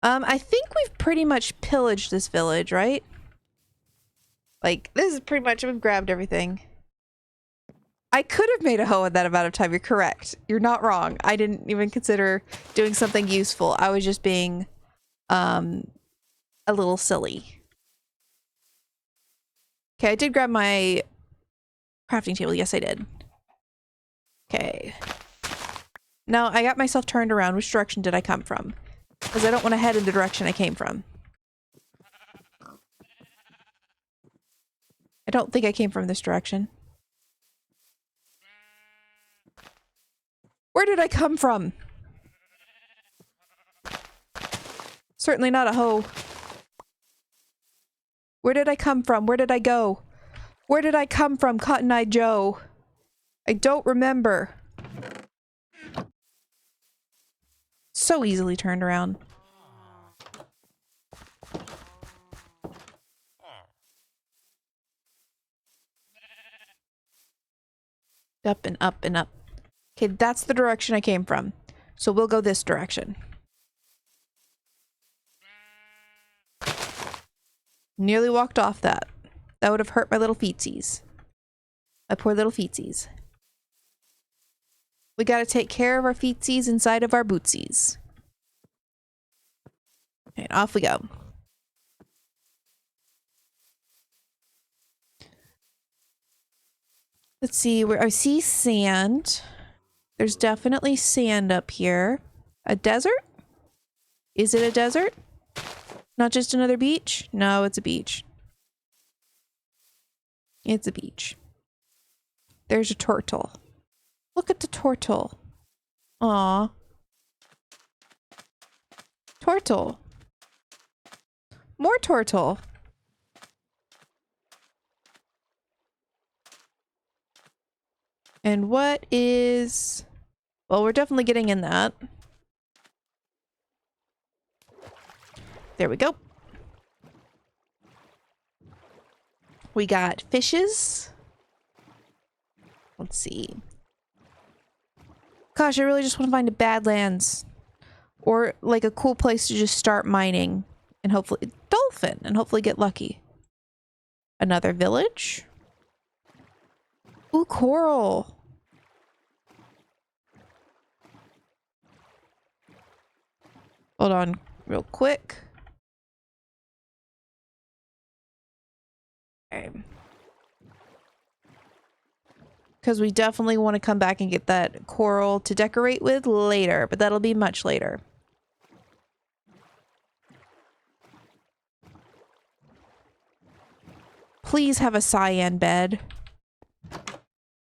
Speaker 1: I think we've pretty much pillaged this village, right? Like, this is pretty much, we've grabbed everything. I could have made a hoe in that amount of time. You're correct. You're not wrong. I didn't even consider doing something useful. I was just being a little silly. Okay, I did grab my crafting table. Yes, I did. Okay. Now I got myself turned around. Which direction did I come from? Because I don't want to head in the direction I came from. I don't think I came from this direction. Where did I come from? Certainly not a hoe. Where did I come from? Where did I go? Where did I come from, Cotton Eye Joe? I don't remember. So easily turned around. Up and up and up. Okay, that's the direction I came from. So we'll go this direction. Nearly walked off that. That would have hurt my little feetsies. My poor little feetsies. We gotta take care of our feetsies inside of our bootsies. Okay, and off we go. Let's see, where I see sand. There's definitely sand up here. A desert? Is it a desert? Not just another beach? No, it's a beach. It's a beach. There's a turtle. Look at the turtle. Aw. Turtle. More turtle. And what is... Well, we're definitely getting in that. There we go. We got fishes. Let's see. Gosh, I really just want to find a Badlands. Or like a cool place to just start mining. And hopefully... Dolphin! And hopefully get lucky. Another village. Ooh, coral. Hold on real quick. Okay. Because we definitely want to come back and get that coral to decorate with later, but that'll be much later. Please have a cyan bed.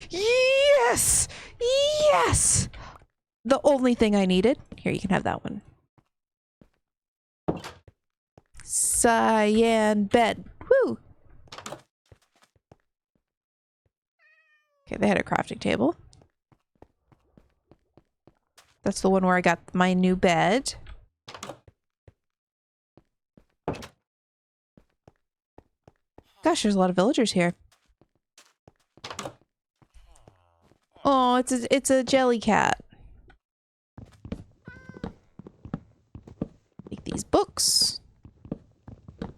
Speaker 1: Yes! Yes! The only thing I needed. Here, you can have that one. Cyan bed. Woo! Okay, they had a crafting table. That's the one where I got my new bed. Gosh, there's a lot of villagers here. Oh, it's a jelly cat. Take these books. There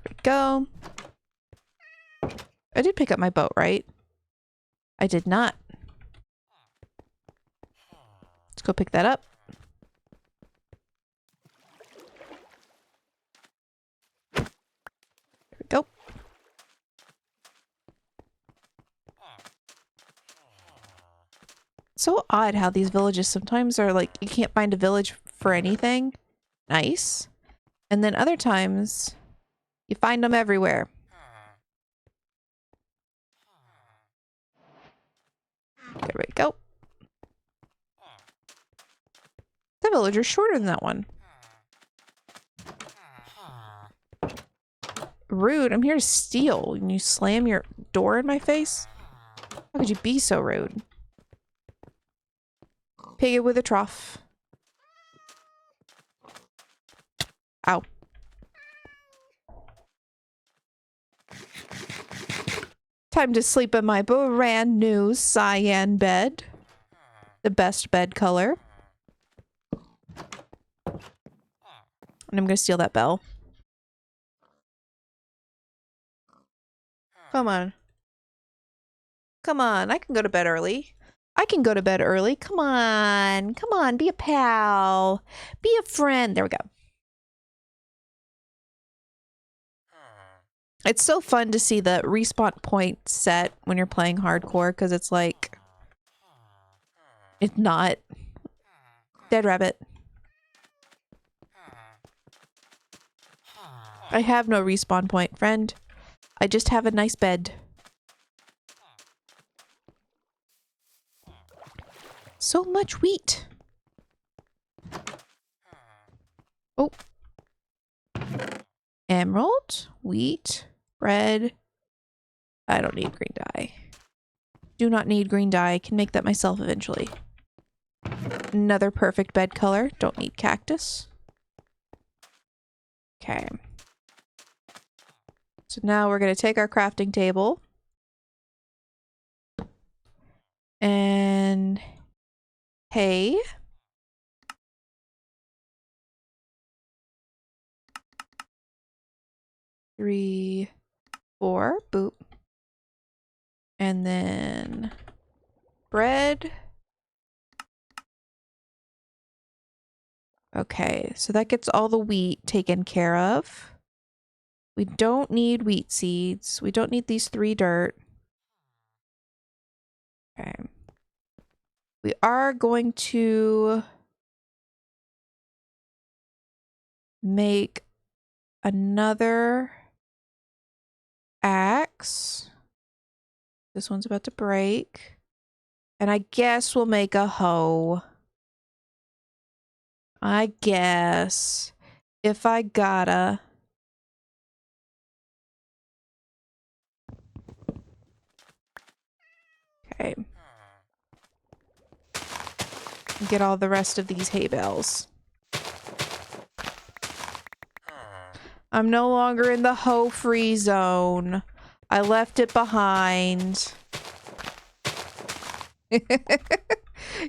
Speaker 1: we go. I did pick up my boat, right? I did not. Let's go pick that up. There we go. So odd how these villages sometimes are like, you can't find a village for anything. Nice. And then other times, you find them everywhere. There we go. That villager's shorter than that one. Rude. I'm here to steal. And you slam your door in my face? How could you be so rude? Pig it with a trough. Ow. Time to sleep in my brand new cyan bed. The best bed color. And I'm gonna steal that bell. Come on. Come on, I can go to bed early. I can go to bed early. Come on. Come on, be a pal. Be a friend. There we go. It's so fun to see the respawn point set when you're playing hardcore, because it's like... It's not. Dead rabbit. I have no respawn point, friend. I just have a nice bed. So much wheat. Oh. Emerald, wheat, bread. I don't need green dye. Do not need green dye. I can make that myself eventually. Another perfect bed color. Don't need cactus. Okay. So now we're going to take our crafting table. And hay. Three, four, boop. And then bread. Okay, so that gets all the wheat taken care of. We don't need wheat seeds. We don't need these 3 dirt. Okay. We are going to make another axe. This one's about to break. And I guess we'll make a hoe. I guess. If I gotta. Okay. Get all the rest of these hay bales. I'm no longer in the hoe free zone. I left it behind.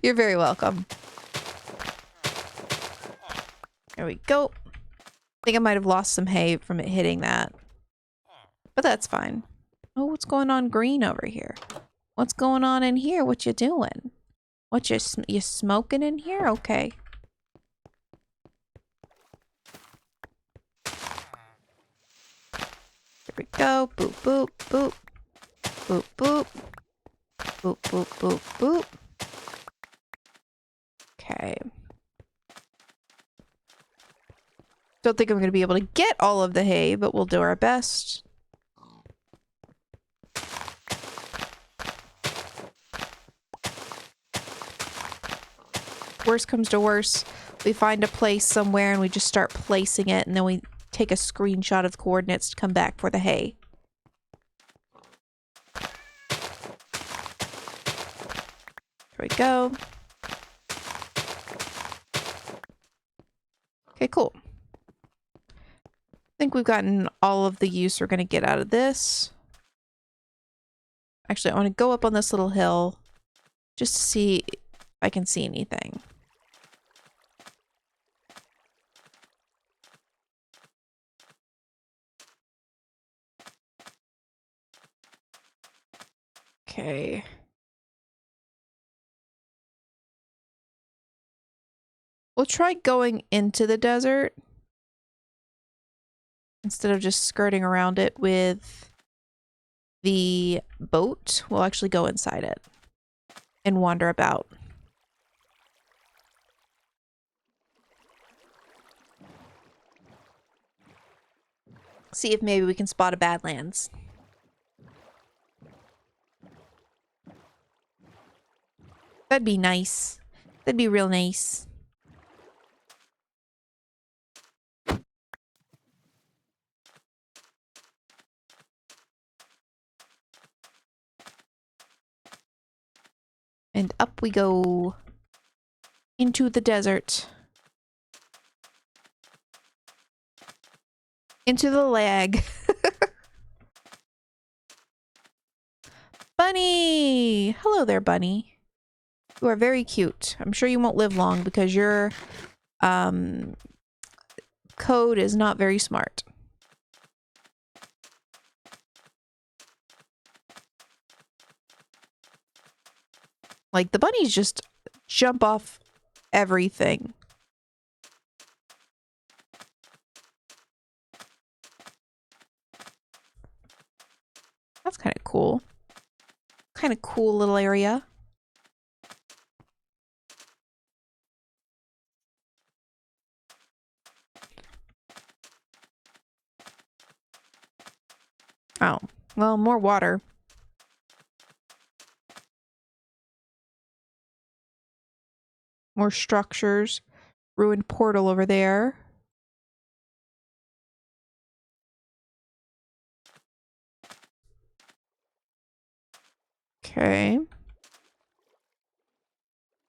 Speaker 1: You're very welcome. There we go. I think I might have lost some hay from it hitting that. But that's fine. Oh, what's going on green over here? What's going on in here? What you doing? What you smoking in here? Okay. There we go. Boop, boop, boop. Boop, boop. Boop, boop, boop, boop. Okay. Don't think I'm going to be able to get all of the hay, but we'll do our best. Worst comes to worst, we find a place somewhere and we just start placing it, and then we take a screenshot of the coordinates to come back for the hay. There we go. Okay, cool. I think we've gotten all of the use we're going to get out of this. Actually, I want to go up on this little hill just to see if I can see anything. Okay. We'll try going into the desert instead of just skirting around it with the boat. We'll actually go inside it and wander about. See if maybe we can spot a Badlands. That'd be nice. That'd be real nice. And up we go into the desert. Into the lag. Bunny! Hello there, Bunny. You are very cute. I'm sure you won't live long because your code is not very smart. Like, the bunnies just jump off everything. That's kind of cool. Kind of cool little area. Oh, well, more water. More structures. Ruined portal over there. Okay.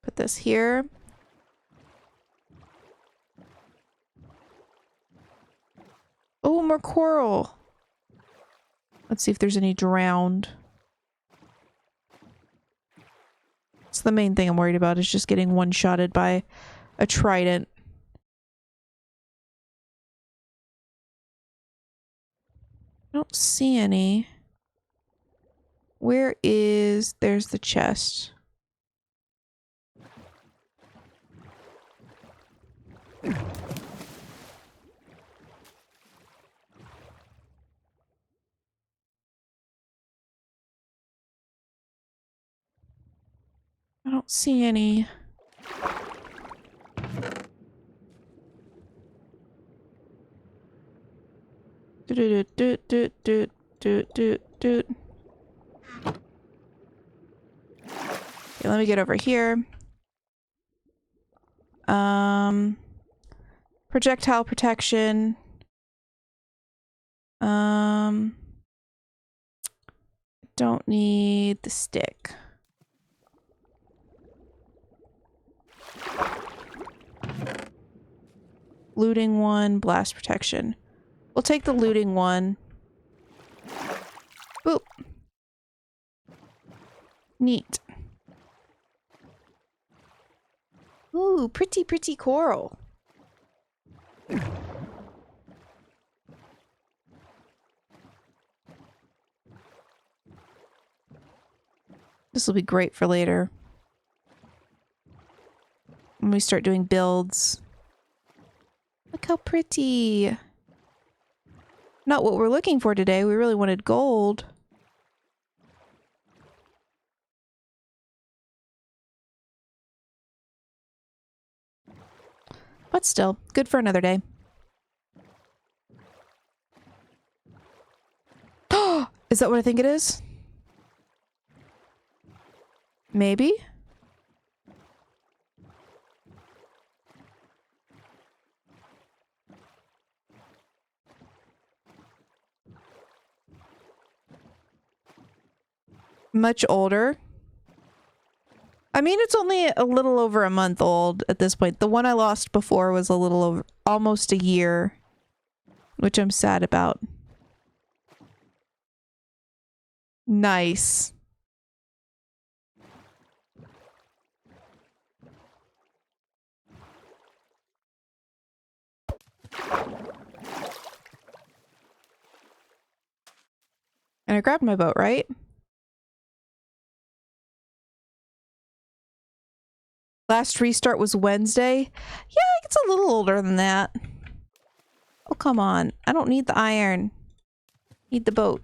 Speaker 1: Put this here. Oh, more coral. Let's see if there's any drowned. It's the main thing I'm worried about, is just getting one-shotted by a trident. I don't see any. Where is... There's the chest. I don't see any. Okay, let me get over here. Projectile protection. Don't need the stick. Looting one, blast protection. We'll take the looting one. Boop. Neat. Ooh, pretty, pretty coral. This will be great for later. When we start doing builds. Look how pretty. Not what we're looking for today. We really wanted gold. But still, good for another day. Is that what I think it is? Maybe? Much older. I mean, it's only a little over a month old at this point. The one I lost before was a little over, almost a year, which I'm sad about. Nice. And I grabbed my boat, right? Last restart was Wednesday. Yeah, it's a little older than that. Oh, come on. I don't need the iron. Need the boat.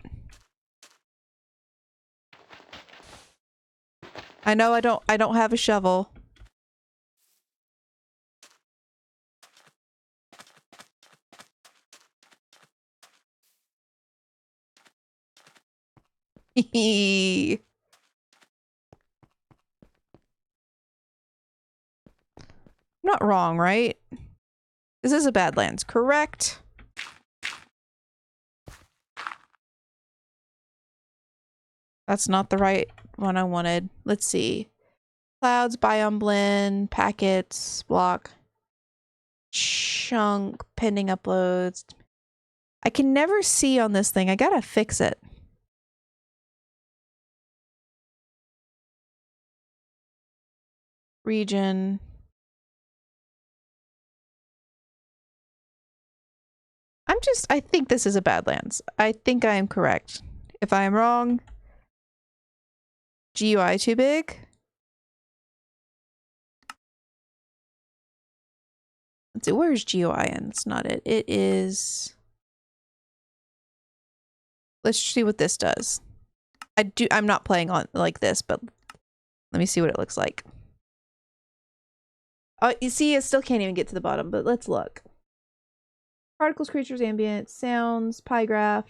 Speaker 1: I know I don't have a shovel. I'm not wrong, right? This is a Badlands, correct? That's not the right one I wanted. Let's see. Clouds, biome blend, packets, block, chunk, pending uploads. I can never see on this thing. I gotta fix it. Region. I think this is a Badlands. I think I am correct. If I am wrong, GUI too big? Let's see, where's GUIN? It's not it. It is... Let's see what this does. I'm not playing on like this, but let me see what it looks like. Oh, you see, I still can't even get to the bottom, but let's look. Particles, creatures, ambient, sounds, pie graph.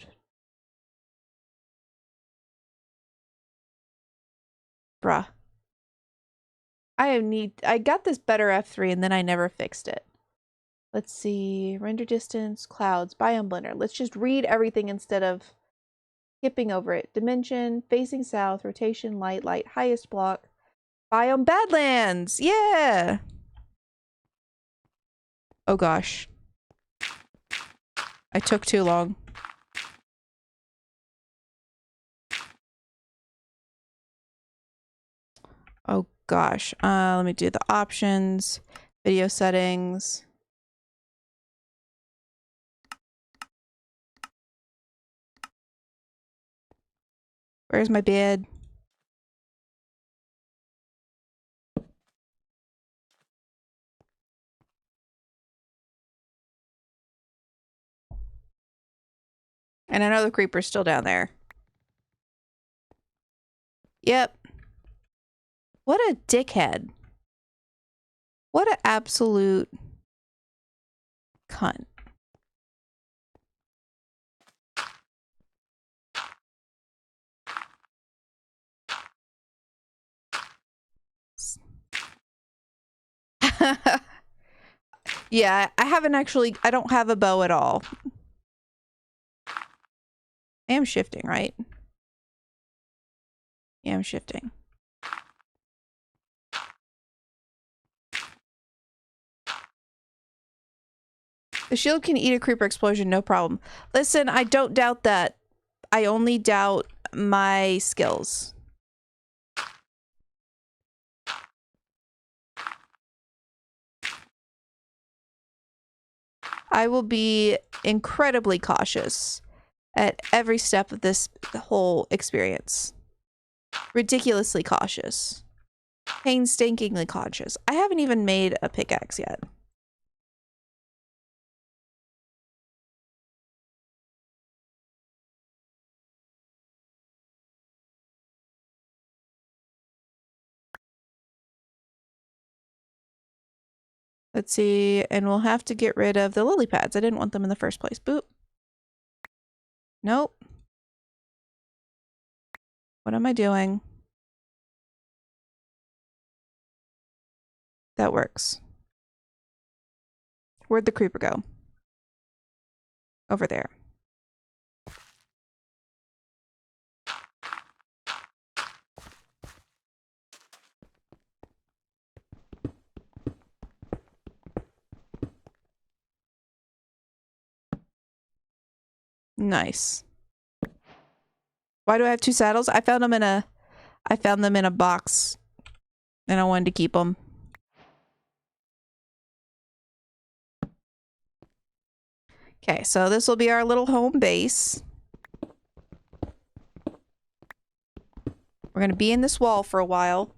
Speaker 1: Bruh. I got this better F3 and then I never fixed it. Let's see. Render distance, clouds, biome blender. Let's just read everything instead of skipping over it. Dimension, facing south, rotation, light, highest block. Biome Badlands! Yeah! Oh gosh. I took too long. Oh gosh. Let me do the options, video settings. Where's my bed? And I know the creeper's still down there. Yep. What a dickhead. What an absolute cunt. Yeah, I don't have a bow at all. I am shifting, right? Yeah, I'm shifting. The shield can eat a creeper explosion, no problem. Listen, I don't doubt that. I only doubt my skills. I will be incredibly cautious at every step of this whole experience. Ridiculously cautious. Painstakingly cautious. I haven't even made a pickaxe yet. Let's see, and we'll have to get rid of the lily pads. I didn't want them in the first place. Boop. Nope. What am I doing? That works. Where'd the creeper go? Over there. Nice. Why do I have two saddles? I found them in a box and I wanted to keep them. Okay, so this will be our little home base. We're going to be in this wall for a while.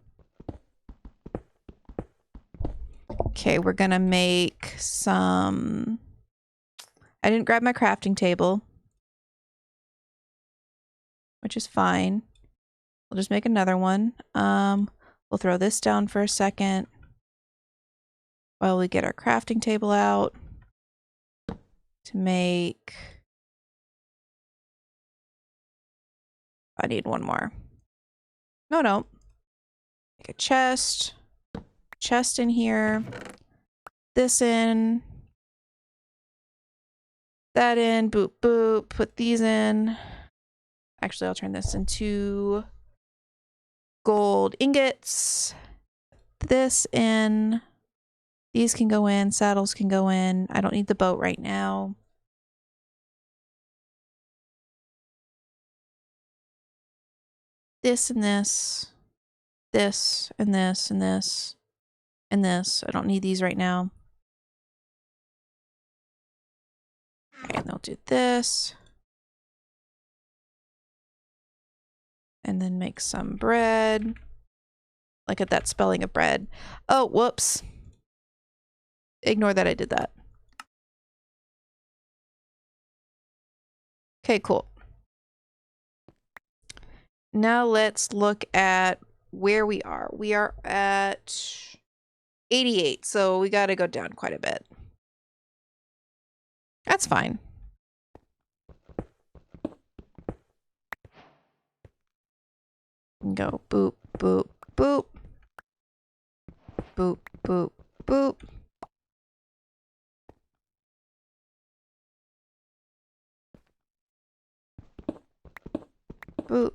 Speaker 1: Okay, we're gonna make some... I didn't grab my crafting table, which is fine. We'll just make another one. We'll throw this down for a second while we get our crafting table out to make... I need one more. No, no. Make a chest. Chest in here. This in. That in. Boop, boop. Put these in. Actually, I'll turn this into gold ingots. This in. These can go in. Saddles can go in. I don't need the boat right now. This and this. This and this and this. And this. I don't need these right now. Okay, and they'll do this. And then make some bread. Look at that spelling of bread. Oh, whoops. Ignore that I did that. Okay, cool. Now let's look at where we are. We are at 88, so we got to go down quite a bit. That's fine. Go boop, boop, boop. Boop, boop, boop. Boop.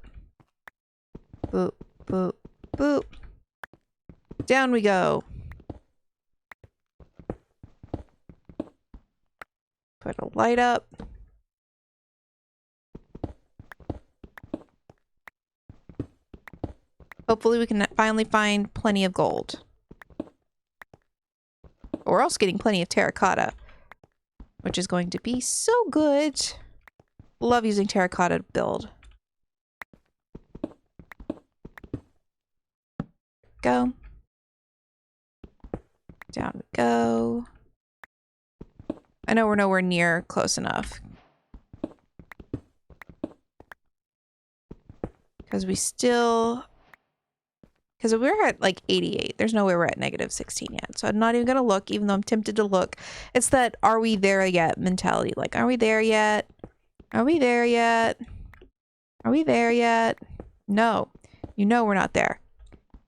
Speaker 1: Boop, boop, boop. Down we go. Put a light up. Hopefully we can finally find plenty of gold. We're also getting plenty of terracotta, which is going to be so good. Love using terracotta to build. Go. Down we go. I know we're nowhere near close enough. Because we're at like 88. There's no way we're at -16 yet. So I'm not even going to look, even though I'm tempted to look. It's that are we there yet mentality. Like, are we there yet? Are we there yet? Are we there yet? No. You know we're not there.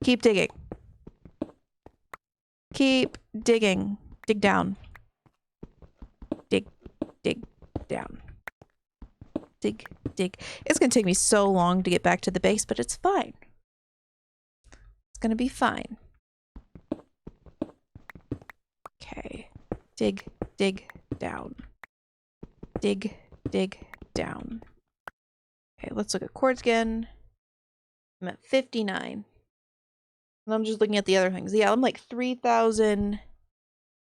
Speaker 1: Keep digging. Keep digging. Dig down. Dig. Dig down. Dig. Dig. It's going to take me so long to get back to the base, but it's fine. It's going to be fine. Okay. Dig. Dig down. Dig. Dig down. Okay, let's look at quartz again. I'm at 59. And I'm just looking at the other things. Yeah, I'm like 3,000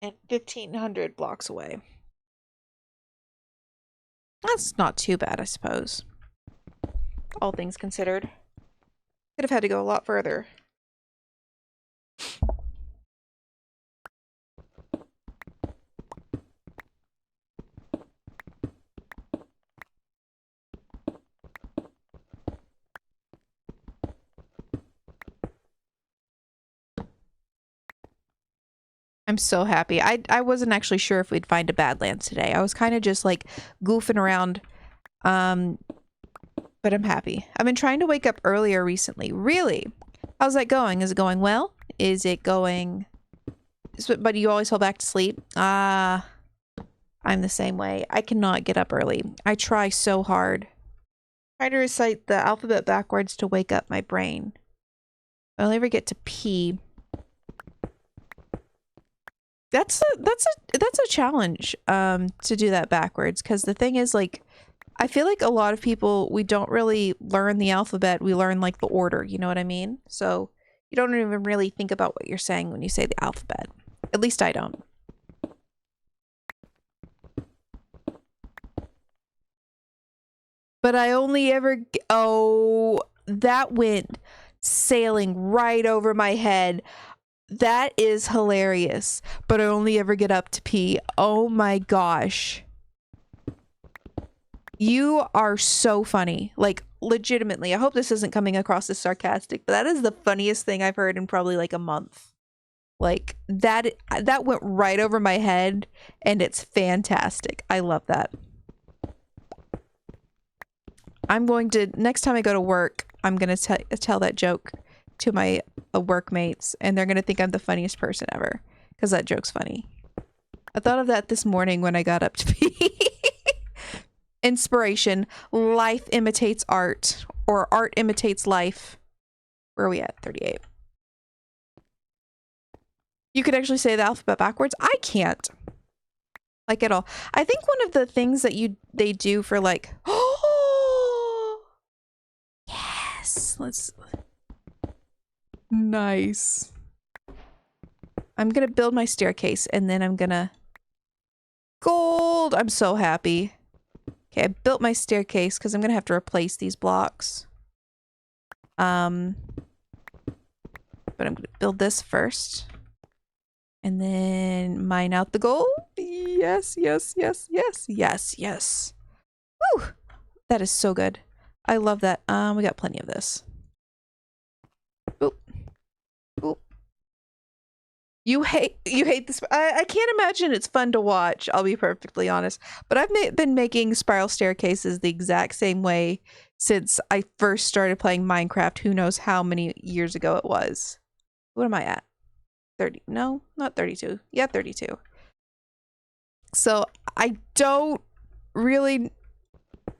Speaker 1: and 1,500 blocks away. That's not too bad, I suppose. All things considered. Could have had to go a lot further. I'm so happy. I wasn't actually sure if we'd find a Badlands today. I was kind of just like goofing around. But I'm happy. I've been trying to wake up earlier recently. Really? How's that going? Is it going well? Is it going... But you always fall back to sleep? I'm the same way. I cannot get up early. I try so hard. I try to recite the alphabet backwards to wake up my brain. I only ever get to P. That's a challenge to do that backwards, because the thing is, like, I feel like a lot of people, we don't really learn the alphabet, we learn like the order, you know what I mean? So you don't even really think about what you're saying when you say the alphabet. At least I don't. But I only ever... Oh, that went sailing right over my head. That is hilarious. But I only ever get up to pee. Oh my gosh. You are so funny. Like, legitimately. I hope this isn't coming across as sarcastic, but that is the funniest thing I've heard in probably like a month. Like, that went right over my head, and it's fantastic. I love that. I'm going to, next time I go to work, I'm going to tell that joke to my workmates, and they're going to think I'm the funniest person ever, because that joke's funny. I thought of that this morning when I got up to pee. Inspiration. Life imitates art, or art imitates life. Where are we at? 38. You could actually say the alphabet backwards. I can't. Like at all. I think one of the things that they do for like, oh yes, let's, nice. I'm gonna build my staircase, and then I'm gonna gold. I'm so happy. Okay, I built my staircase because I'm gonna have to replace these blocks. But I'm gonna build this first, and then mine out the gold. Yes, yes, yes, yes, yes, yes. Woo! That is so good. I love that. We got plenty of this. Boop. Boop. You hate this. I can't imagine it's fun to watch. I'll be perfectly honest. But I've been making spiral staircases the exact same way since I first started playing Minecraft. Who knows how many years ago it was? What am I at? 30? No, not 32. Yeah, 32. So I don't really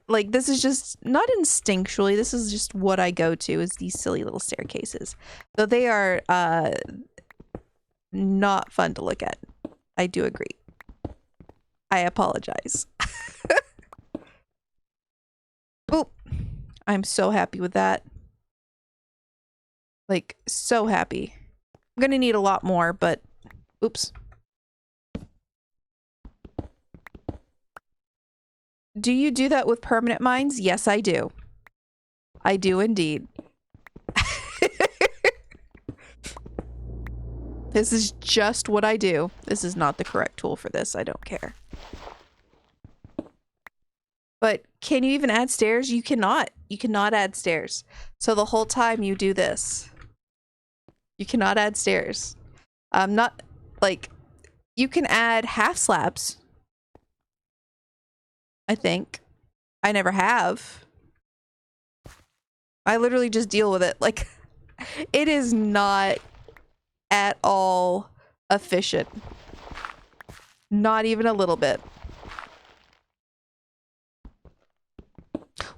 Speaker 1: like. This is just not instinctually. This is just what I go to, is these silly little staircases. Though they are not fun to look at. I do agree. I apologize. Boop. I'm so happy with that. Like, so happy. I'm gonna need a lot more, but oops. Do you do that with permanent mines? Yes, I do. I do indeed. This is just what I do. This is not the correct tool for this. I don't care. But can you even add stairs? You cannot. You cannot add stairs. So the whole time you do this, you cannot add stairs. Not like, you can add half slabs. I think. I never have. I literally just deal with it. Like, it is not at all efficient. Not even a little bit.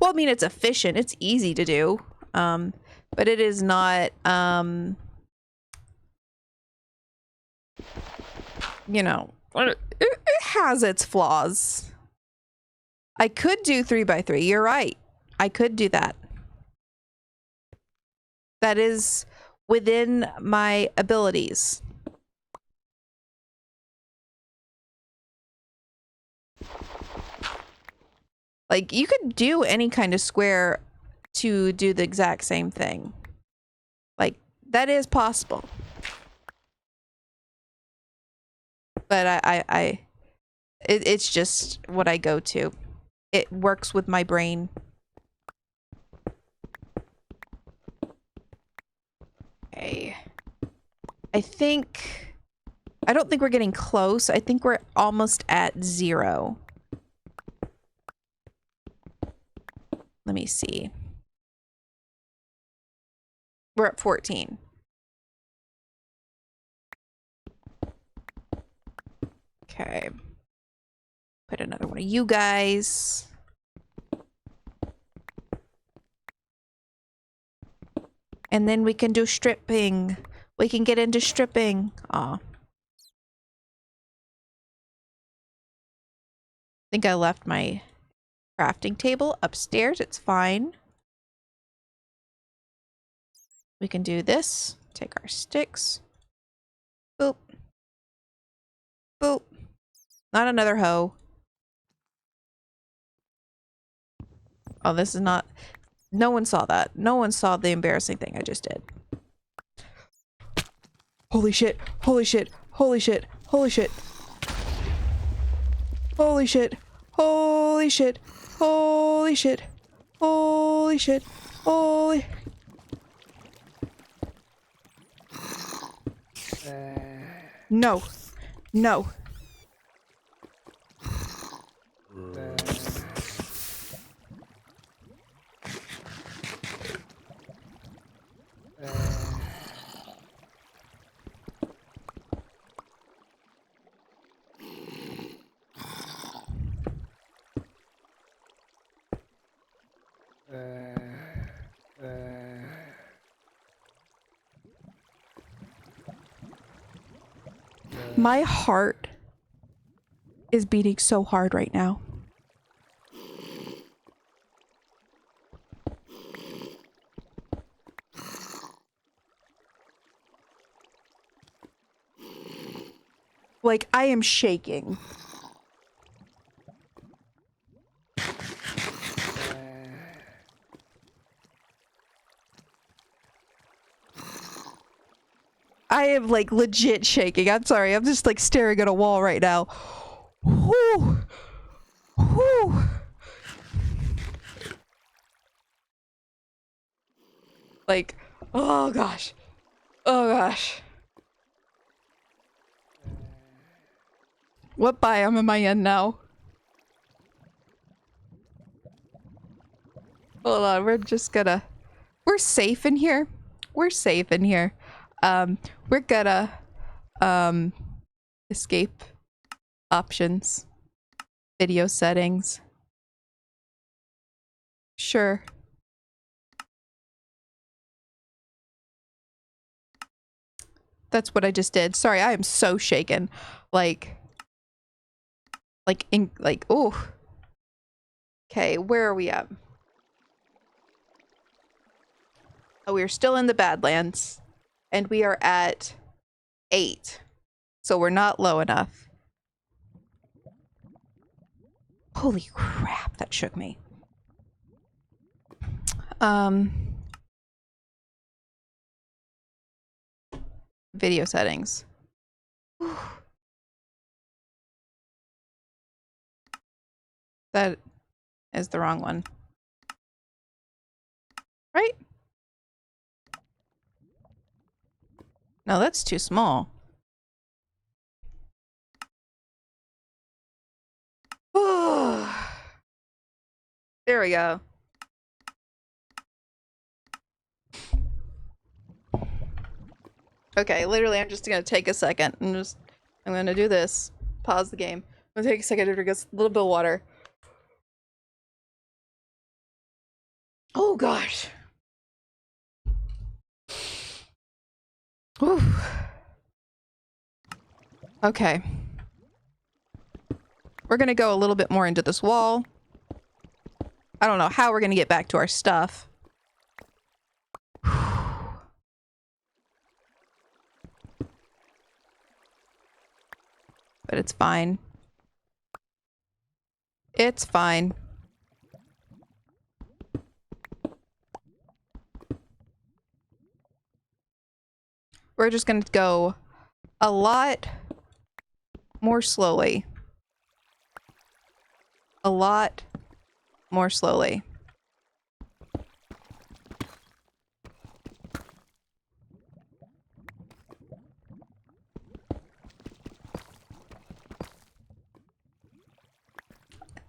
Speaker 1: Well, I mean, it's efficient. It's easy to do. But it is not, you know, it has its flaws. I could do 3x3. You're right. I could do that. That is within my abilities. Like, you could do any kind of square to do the exact same thing. Like, that is possible. But it's just what I go to. It works with my brain. Okay. I don't think we're getting close. I think we're almost at 0. Let me see. We're at 14. Okay. Put another one of you guys. And then we can do stripping. We can get into stripping. Aw. I think I left my crafting table upstairs. It's fine. We can do this. Take our sticks. Boop. Boop. Not another hoe. Oh, this is not... No one saw that. No one saw the embarrassing thing I just did. Holy shit. Holy shit. Holy shit. Holy shit. Holy shit. Holy shit. Holy shit. Holy shit. Holy. No. No. My heart is beating so hard right now. Like, I am shaking. I am like legit shaking. I'm sorry. I'm just like staring at a wall right now. Whew. Whew. Like, oh gosh. Oh gosh. What biome am I in now? Hold on, we're safe in here. We're safe in here. We're gonna, escape options, video settings. Sure. That's what I just did. Sorry, I am so shaken. Oh. Okay, where are we at? Oh, we're still in the Badlands. And we are at 8. So we're not low enough. Holy crap, that shook me. Video settings. Whew. That is the wrong one. Right? No, that's too small. There we go. Okay, literally, I'm just gonna take a second and I'm gonna do this. Pause the game. I'm gonna take a second to drink a little bit of water. Oh gosh. Whew. Okay. We're gonna go a little bit more into this wall. I don't know how we're gonna get back to our stuff. But it's fine. It's fine. We're just gonna go a lot more slowly. A lot more slowly.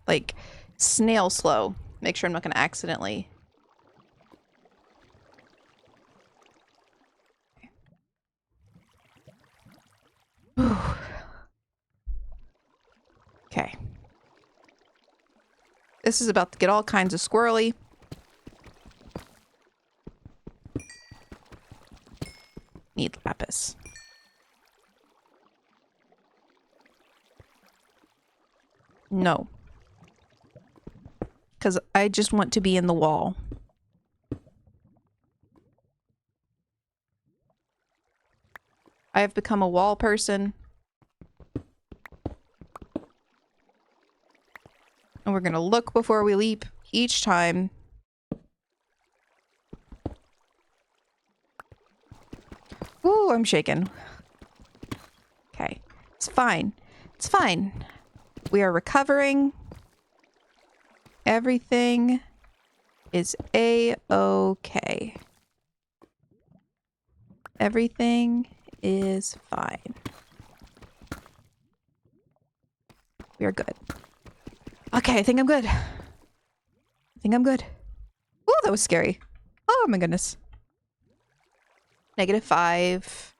Speaker 1: Like, snail slow. Make sure I'm not gonna accidentally. Okay. This is about to get all kinds of squirrely. Need lapis. No. Because I just want to be in the wall. I have become a wall person. And we're gonna look before we leap each time. Ooh, I'm shaking. fine. It's fine. We are recovering. Everything is a-okay. Everything is fine. We are good. Okay, I think I'm good. I think I'm good. Oh, that was scary. Oh my goodness. -5.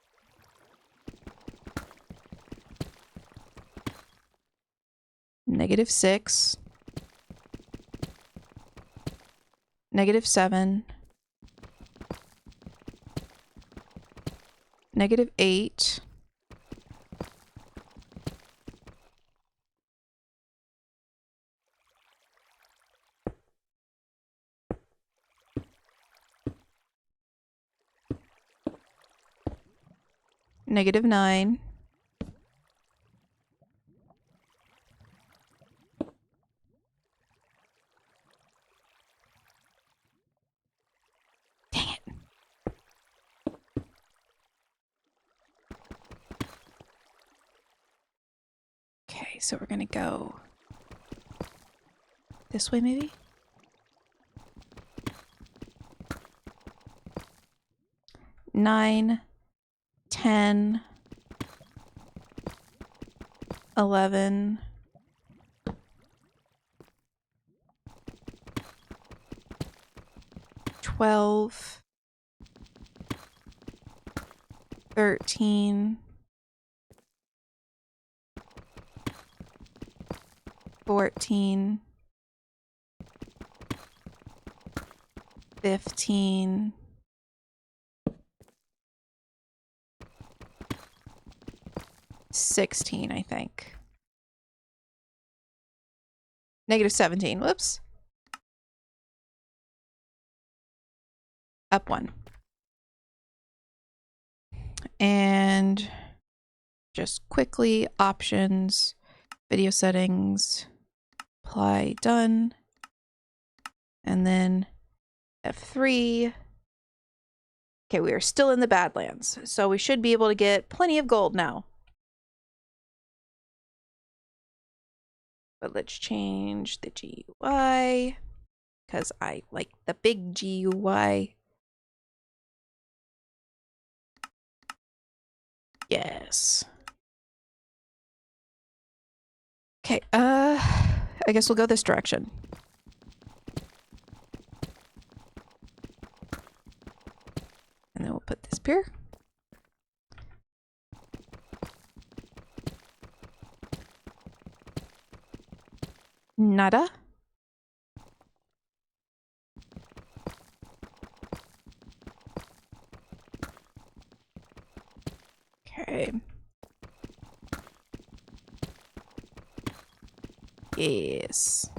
Speaker 1: -6. -7. -8. -9. Dang it. Okay, so we're gonna go this way maybe? Nine, 10, 11, 12, 13, 14, 15, 16, I think. -17. Whoops. Up 1. And just quickly, options, video settings, apply, done. And then F3. Okay, we are still in the Badlands, so we should be able to get plenty of gold now. But let's change the GUI, because I like the big GUI. Yes. Okay, I guess we'll go this direction. And then we'll put this here. Nada. Okay. Yes.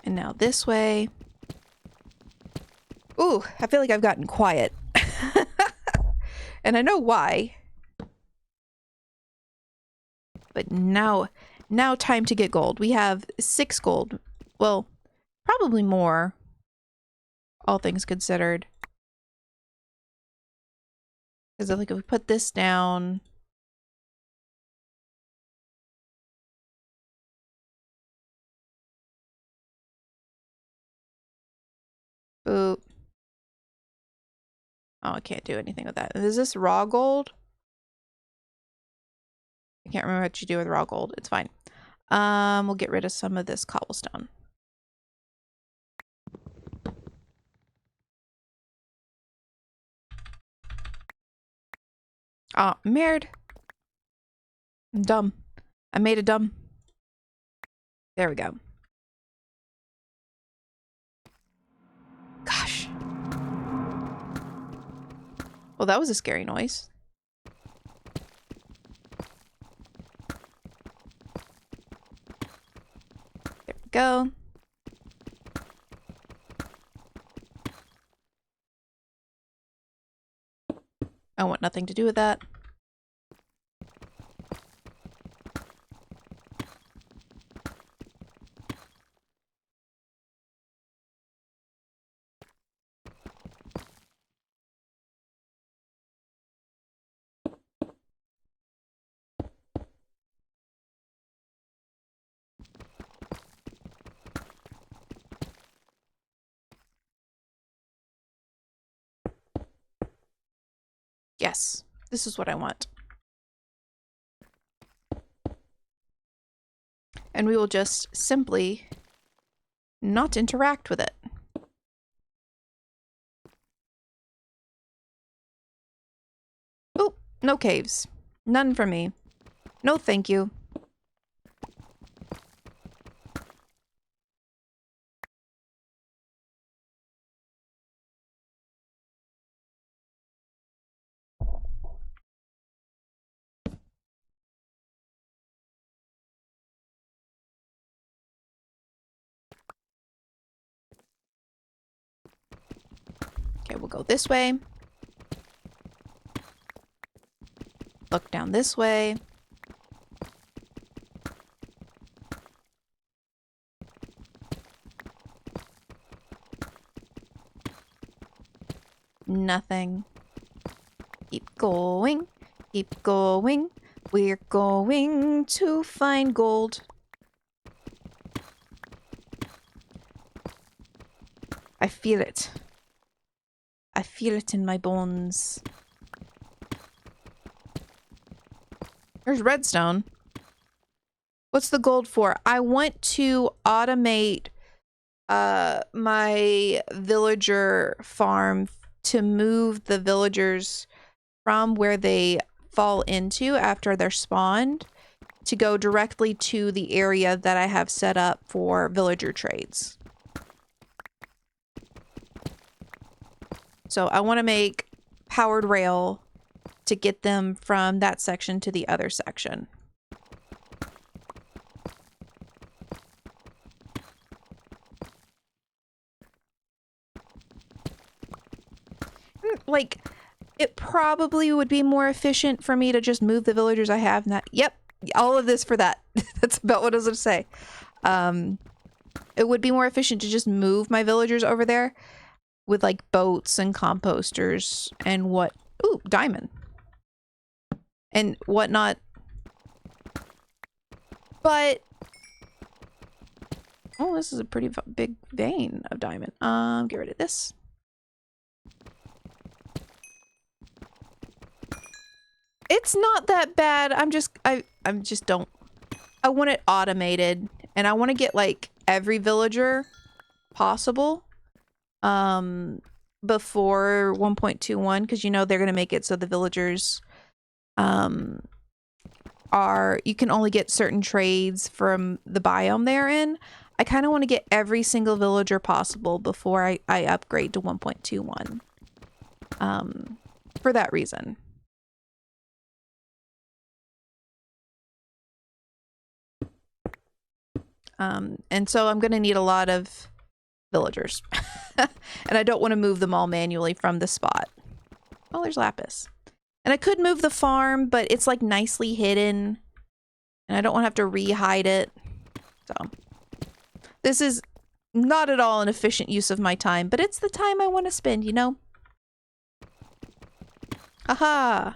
Speaker 1: And now this way. Ooh, I feel like I've gotten quiet. And I know why. But now time to get gold. We have 6 gold. Well, probably more, all things considered. Because if we put this down... Boop. Oh, I can't do anything with that. Is this raw gold? I can't remember what you do with raw gold. It's fine. We'll get rid of some of this cobblestone. Oh, merde. I'm dumb. I made a dumb. There we go. Gosh. Well, that was a scary noise. There we go. I want nothing to do with that. Yes, this is what I want. And we will just simply not interact with it. Oh, no caves. None for me. No, thank you. Okay, we'll go this way. Look down this way. Nothing. Keep going. Keep going. We're going to find gold. I feel it. I feel it in my bones. There's redstone. What's the gold for? I want to automate my villager farm to move the villagers from where they fall into after they're spawned to go directly to the area that I have set up for villager trades. So I want to make powered rail to get them from that section to the other section. Like, it probably would be more efficient for me to just move the villagers I have. Not, yep, all of this for that. That's about what I was going to say. It would be more efficient to just move my villagers over there with like boats and composters and what. Ooh, diamond. And whatnot. But oh, this is a pretty big vein of diamond. Get rid of this. It's not that bad. I want it automated, and I want to get like every villager possible before 1.21, because you know they're going to make it so the villagers you can only get certain trades from the biome they're in. I kind of want to get every single villager possible before I upgrade to 1.21 for that reason. And so I'm going to need a lot of villagers. And I don't want to move them all manually from the spot. Oh, there's lapis. And I could move the farm, but it's like nicely hidden. And I don't want to have to re-hide it. So this is not at all an efficient use of my time, but it's the time I want to spend, you know? Aha!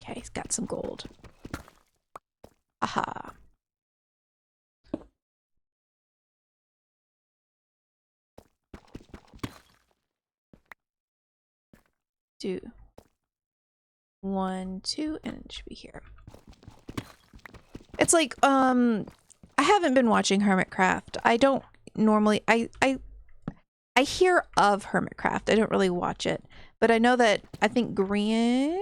Speaker 1: Okay, he's got some gold. Aha. Two. 1, 2, and it should be here. It's like, I haven't been watching Hermitcraft. I don't normally, I hear of Hermitcraft. I don't really watch it, but I know that I think Grian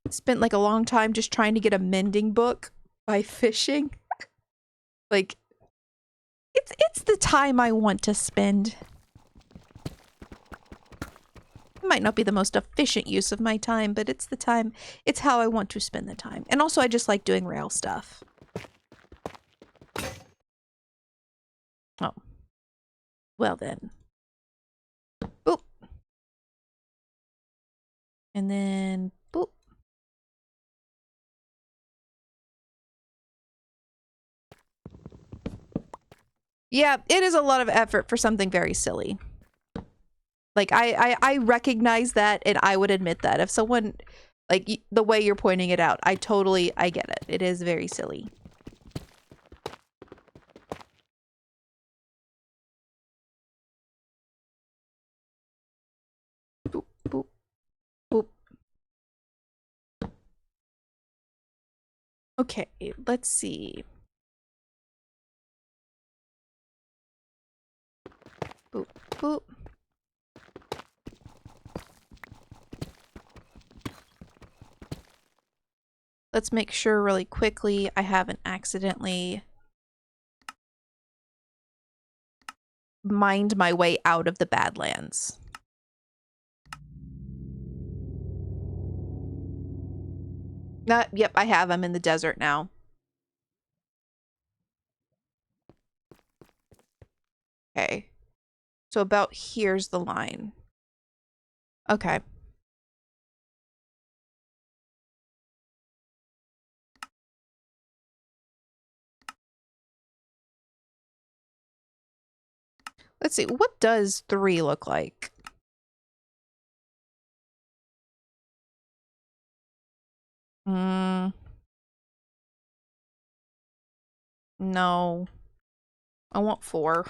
Speaker 1: spent like a long time just trying to get a mending book by fishing. Like, it's the time I want to spend. It might not be the most efficient use of my time, but it's the time. It's how I want to spend the time. And also, I just like doing rail stuff. Oh. Well then. Boop. And then boop. Yeah, it is a lot of effort for something very silly. Like, I recognize that, and I would admit that. If someone, like, the way you're pointing it out, I get it. It is very silly. Boop, boop, boop. Okay, let's see. Boop, boop. Let's make sure really quickly I haven't accidentally mined my way out of the Badlands. Yep, I have. I'm in the desert now. Okay. So about here's the line. Okay. Let's see. What does 3 look like? No. I want 4.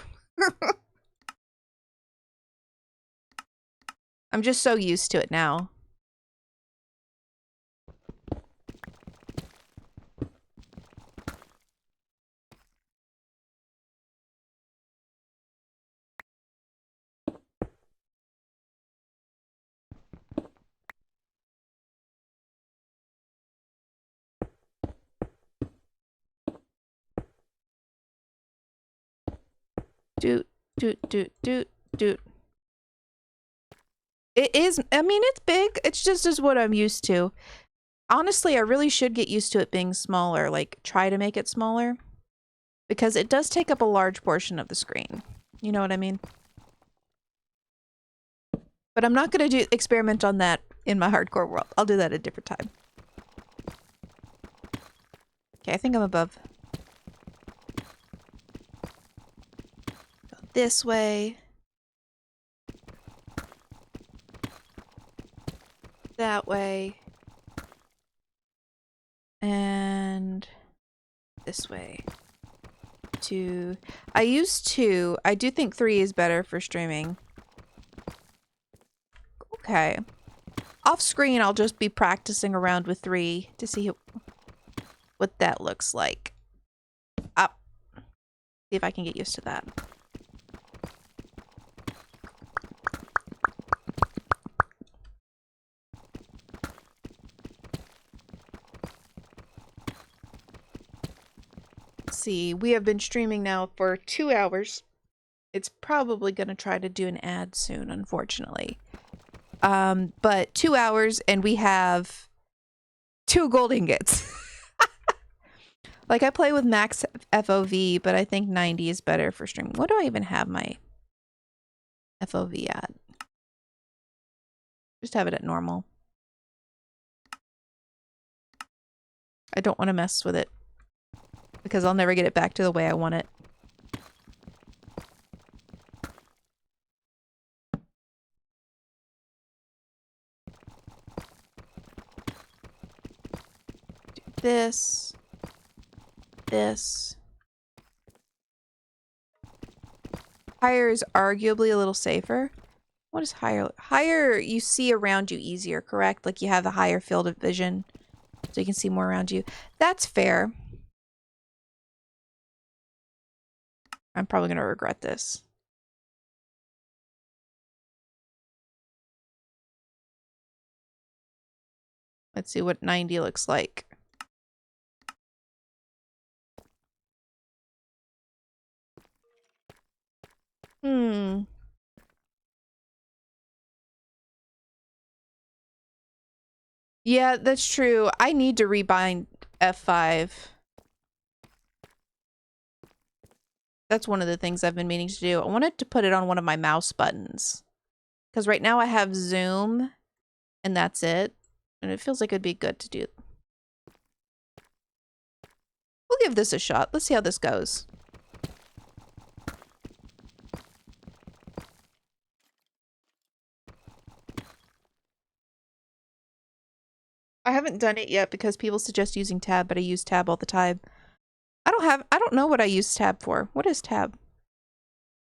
Speaker 1: I'm just so used to it now. Doot, doot, doot, doot, doot. It is, I mean, it's big. It's just as what I'm used to. Honestly, I really should get used to it being smaller. Like, try to make it smaller. Because it does take up a large portion of the screen. You know what I mean? But I'm not going to experiment on that in my hardcore world. I'll do that at a different time. Okay, I think I'm above. Go this way. That way. And this way. 2. I use 2. I do think 3 is better for streaming. Okay. Off screen, I'll just be practicing around with 3 to see what that looks like. Up. See if I can get used to that. Let's see. We have been streaming now for 2 hours. It's probably going to try to do an ad soon, unfortunately. But 2 hours and we have 2 gold ingots. Like, I play with max FOV, but I think 90 is better for streaming. What do I even have my FOV at? Just have it at normal. I don't want to mess with it because I'll never get it back to the way I want it. Do this. This. Higher is arguably a little safer. What is higher? Higher, you see around you easier, correct? Like, you have a higher field of vision, so you can see more around you. That's fair. I'm probably going to regret this. Let's see what 90 looks like. Yeah, that's true. I need to rebind F5. That's one of the things I've been meaning to do. I wanted to put it on one of my mouse buttons. Because right now I have zoom, and that's it. And it feels like it'd be good to do. We'll give this a shot. Let's see how this goes. I haven't done it yet because people suggest using tab, but I use tab all the time. I don't know what I use tab for. What is tab? I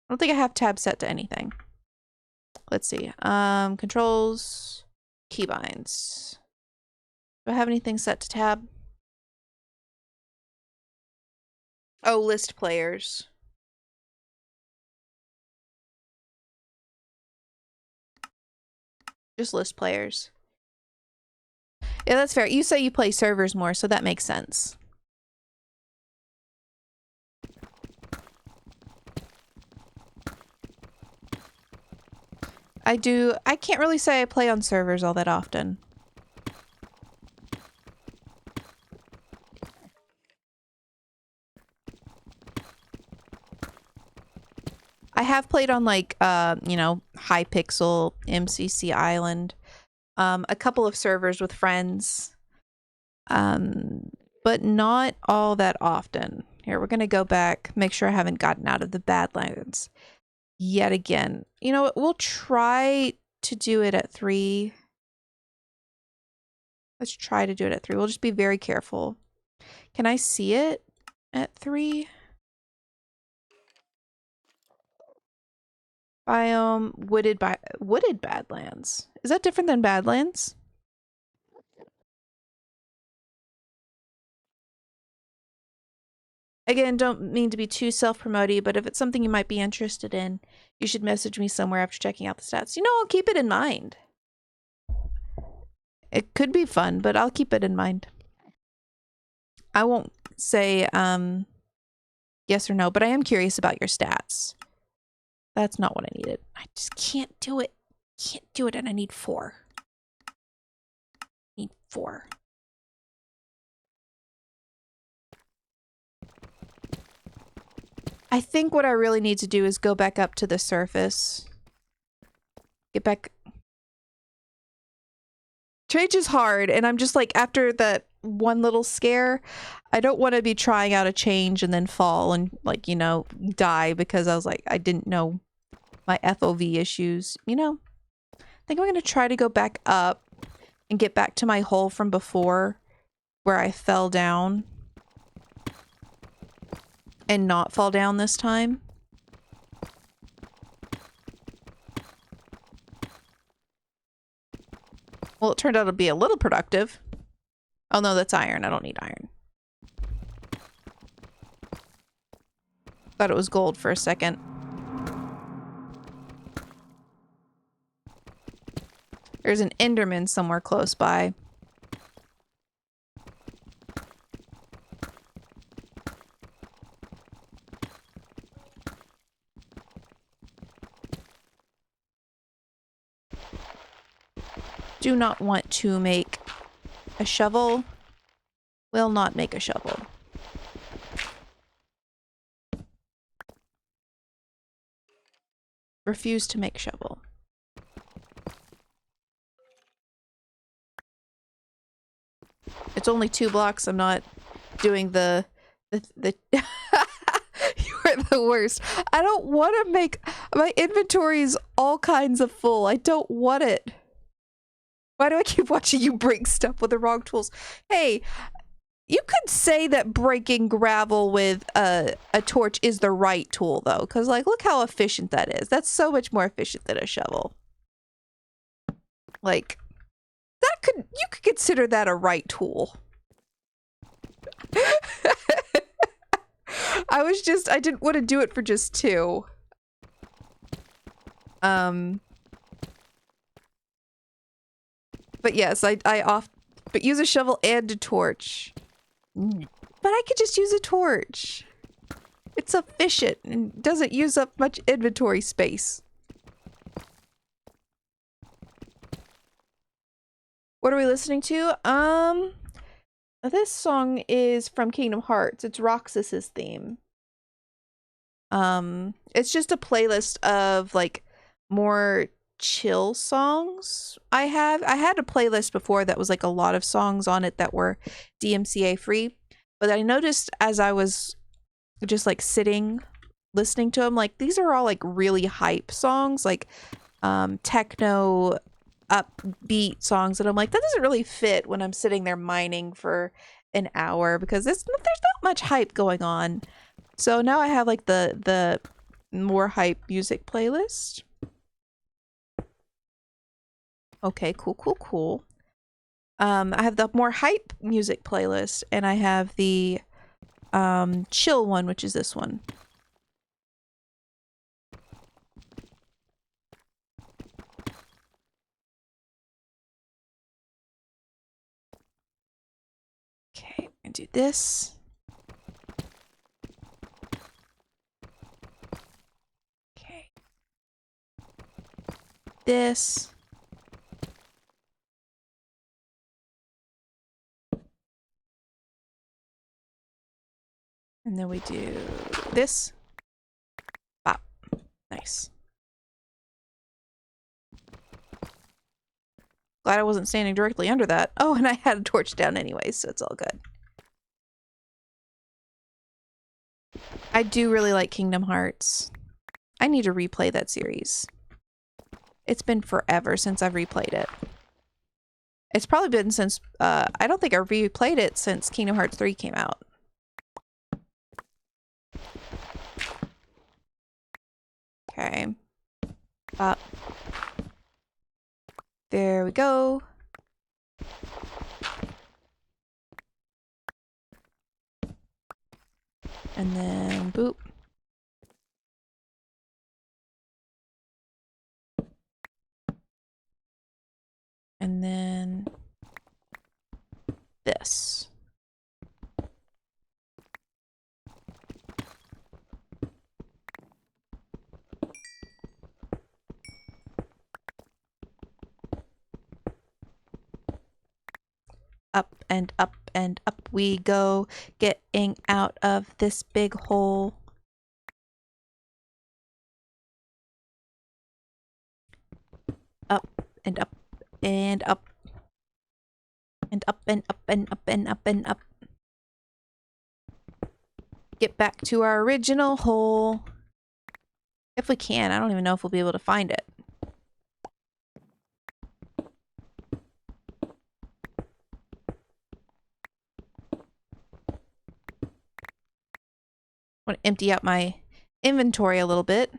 Speaker 1: don't think I have tab set to anything. let's see. Controls, keybinds. Do I have anything set to tab? Oh, list players. Just list players. Yeah, that's fair. You say you play servers more, so that makes sense. I can't really say I play on servers all that often. I have played on like, you know, Hypixel, MCC Island, a couple of servers with friends, but not all that often. Here, we're gonna go back, make sure I haven't gotten out of the Badlands yet again. You know what? We'll try to do it at 3. Let's try to do it at 3. We'll just be very careful. Can I see it at 3? Biome, wooded Badlands. Is that different than Badlands? Again, don't mean to be too self-promoting, but if it's something you might be interested in, you should message me somewhere after checking out the stats. You know, I'll keep it in mind. It could be fun, but I'll keep it in mind. I won't say yes or no, but I am curious about your stats. That's not what I needed. I just can't do it. Can't do it, and I need 4. Need 4. I think what I really need to do is go back up to the surface. Get back. Change is hard, and I'm just like, after that one little scare, I don't want to be trying out a change and then fall and, like, you know, die because I was like, I didn't know my FOV issues, you know? I think I'm going to try to go back up and get back to my hole from before where I fell down and not fall down this time. Well, it turned out to be a little productive. Oh no, that's iron. I don't need iron. Thought it was gold for a second. There's an Enderman somewhere close by. Do not want to make a shovel. Will not make a shovel. Refuse to make shovel. It's only 2 blocks. I'm not doing the you are the worst. I don't want to make my inventory's all kinds of full. I don't want it. Why do I keep watching you break stuff with the wrong tools? Hey, you could say that breaking gravel with a torch is the right tool, though, because, like, look how efficient that is. That's so much more efficient than a shovel. Like, you could consider that a right tool. I didn't want to do it for just 2. But yes, but use a shovel and a torch. But I could just use a torch. It's efficient and doesn't use up much inventory space. What are we listening to? This song is from Kingdom Hearts. It's Roxas's theme. It's just a playlist of, like, more chill songs. I had a playlist before that was like a lot of songs on it that were DMCA free, but I noticed as I was just like sitting listening to them, like, these are all like really hype songs, like techno upbeat songs, and I'm like, that doesn't really fit when I'm sitting there mining for an hour because there's not much hype going on. So now I have like the more hype music playlist. Okay, cool, cool, cool. I have the more hype music playlist, and I have the chill one, which is this one. Okay, I'm gonna do this. Okay. This. And then we do this. Bop. Nice. Glad I wasn't standing directly under that. Oh, and I had a torch down anyway, so it's all good. I do really like Kingdom Hearts. I need to replay that series. It's been forever since I've replayed it. It's probably been since, I don't think I replayed it since Kingdom Hearts 3 came out. Okay. Up. There we go. And then boop. And then this. Up and up and up we go, getting out of this big hole. Up and up and up. And up and up and up and up and up. Get back to our original hole. If we can, I don't even know if we'll be able to find it. I want to empty out my inventory a little bit.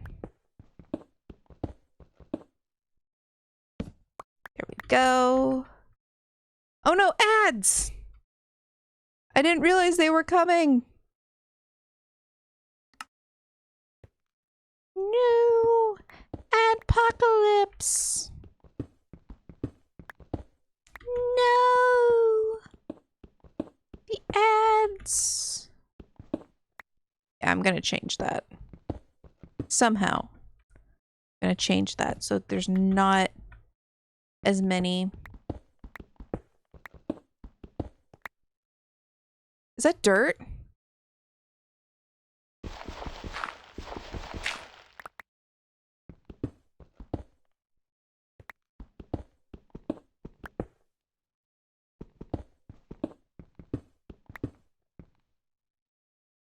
Speaker 1: There we go. Oh no, ads! I didn't realize they were coming. No! Adpocalypse! No! The ads! Yeah, I'm gonna change that. Somehow. I'm gonna change that so there's not as many. Is that dirt?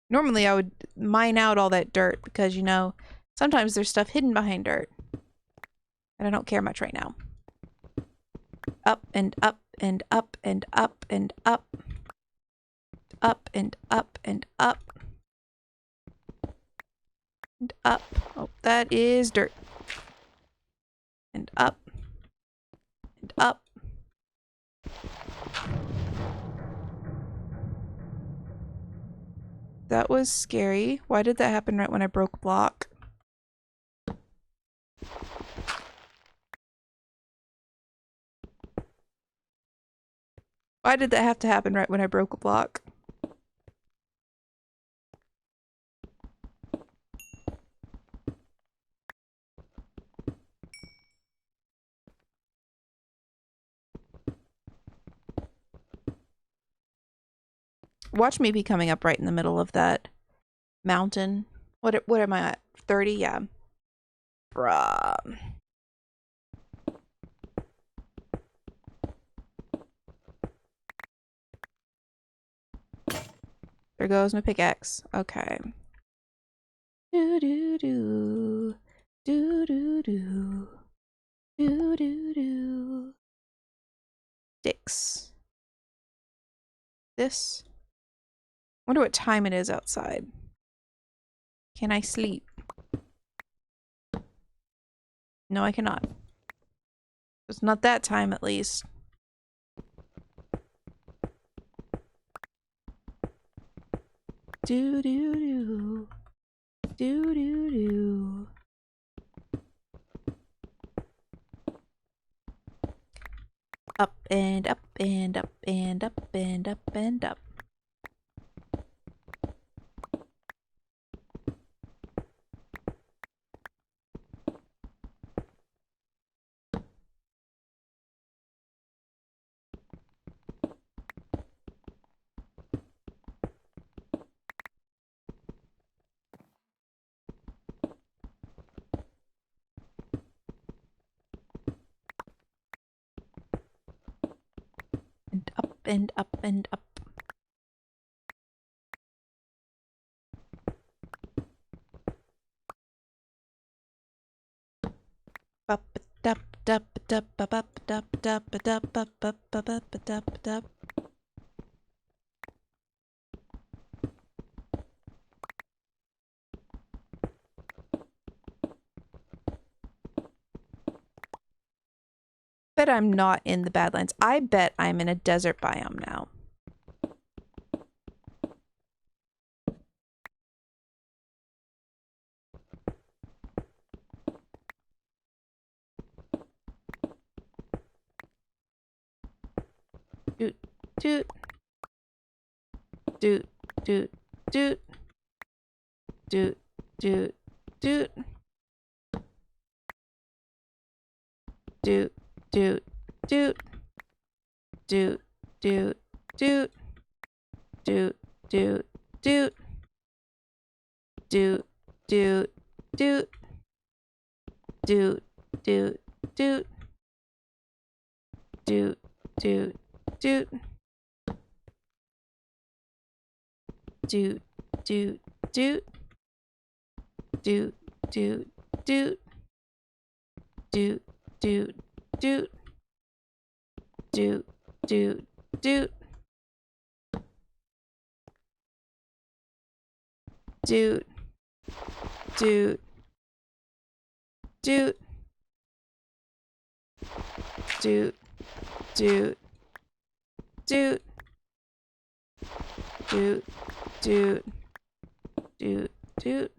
Speaker 1: Normally I would mine out all that dirt because, you know, sometimes there's stuff hidden behind dirt. And I don't care much right now. Up and up and up and up and up. Up and up and up. And up. Oh, that is dirt. And up. And up. That was scary. Why did that happen right when I broke a block? Why did that have to happen right when I broke a block? Watch me be coming up right in the middle of that mountain. What am I at? 30? Yeah. Bruh. There goes my pickaxe. Okay. Do do do. Do do do. Do do do. Sticks. This. Wonder what time it is outside. Can I sleep? No, I cannot. It's not that time, at least. Do do do. Do do do. Up and up and up and up and up and up. And up and up and up. Up dup dup dup up up dup dup dup up up up up dup dup. Bet I'm not in the Badlands. I bet I'm in a desert biome now. Doot, doot. Doot, doot, doot. Doot, doot, doot. Doot, doot, doot. Doot, doot, doot. Doot, doot, doot. Doot, doot, doot. Doot, doot, doot. Doot, doot, doot. Doot, doot, doot. Doot, doot, doot. Doot, doot, doot. Doot, doot, doot. Doot, doot, doot. Doot, doot, doot. Doot, doot, doot, doot.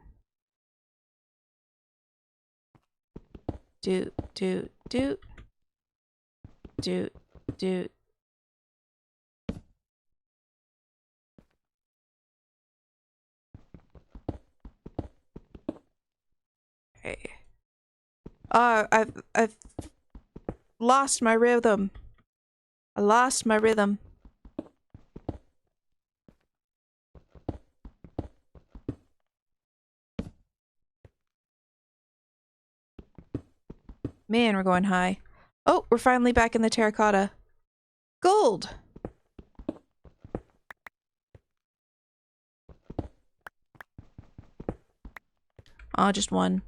Speaker 1: Doot, doot, doot. Doot, doot. Okay. I've lost my rhythm. I lost my rhythm. Man, we're going high. Oh, we're finally back in the terracotta. Gold! Oh, just one.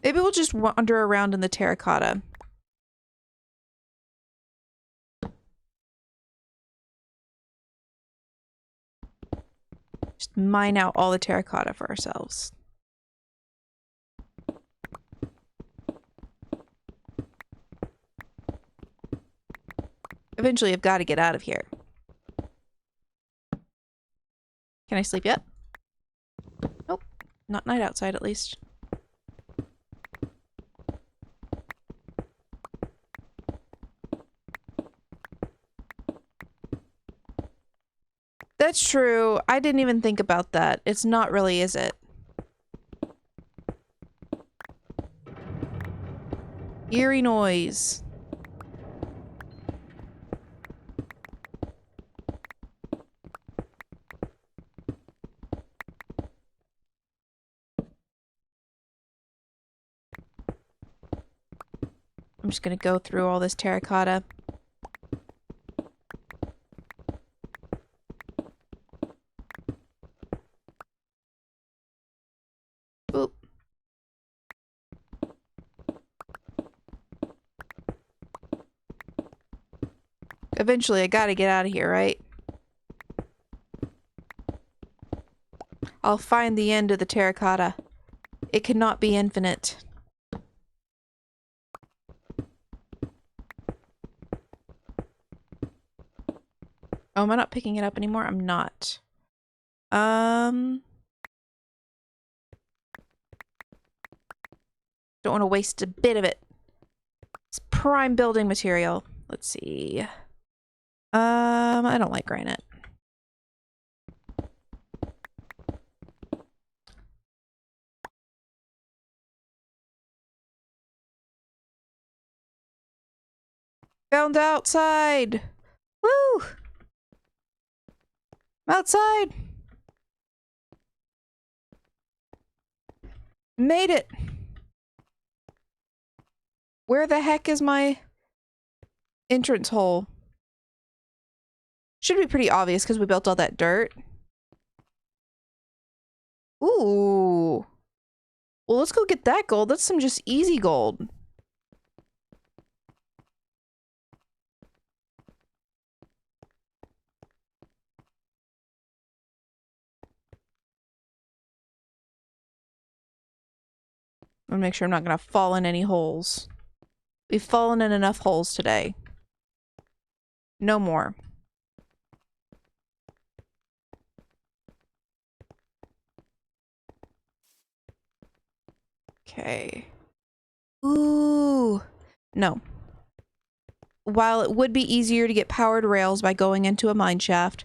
Speaker 1: Maybe we'll just wander around in the terracotta. Just mine out all the terracotta for ourselves. Eventually, I've got to get out of here. Can I sleep yet? Nope. Not night outside, at least. That's true. I didn't even think about that. It's not really, is it? Eerie noise. I'm just gonna go through all this terracotta. Boop. Eventually, I gotta get out of here, right? I'll find the end of the terracotta. It cannot be infinite. Oh, am I not picking it up anymore? I'm not. Don't want to waste a bit of it. It's prime building material. Let's see. I don't like granite. Found outside. Woo! I'm outside. Made it. Where the heck is my entrance hole? Should be pretty obvious because we built all that dirt. Ooh. Well, let's go get that gold. That's some just easy gold. I'm gonna make sure I'm not gonna fall in any holes. We've fallen in enough holes today. No more. Okay. Ooh. No. While it would be easier to get powered rails by going into a mine shaft,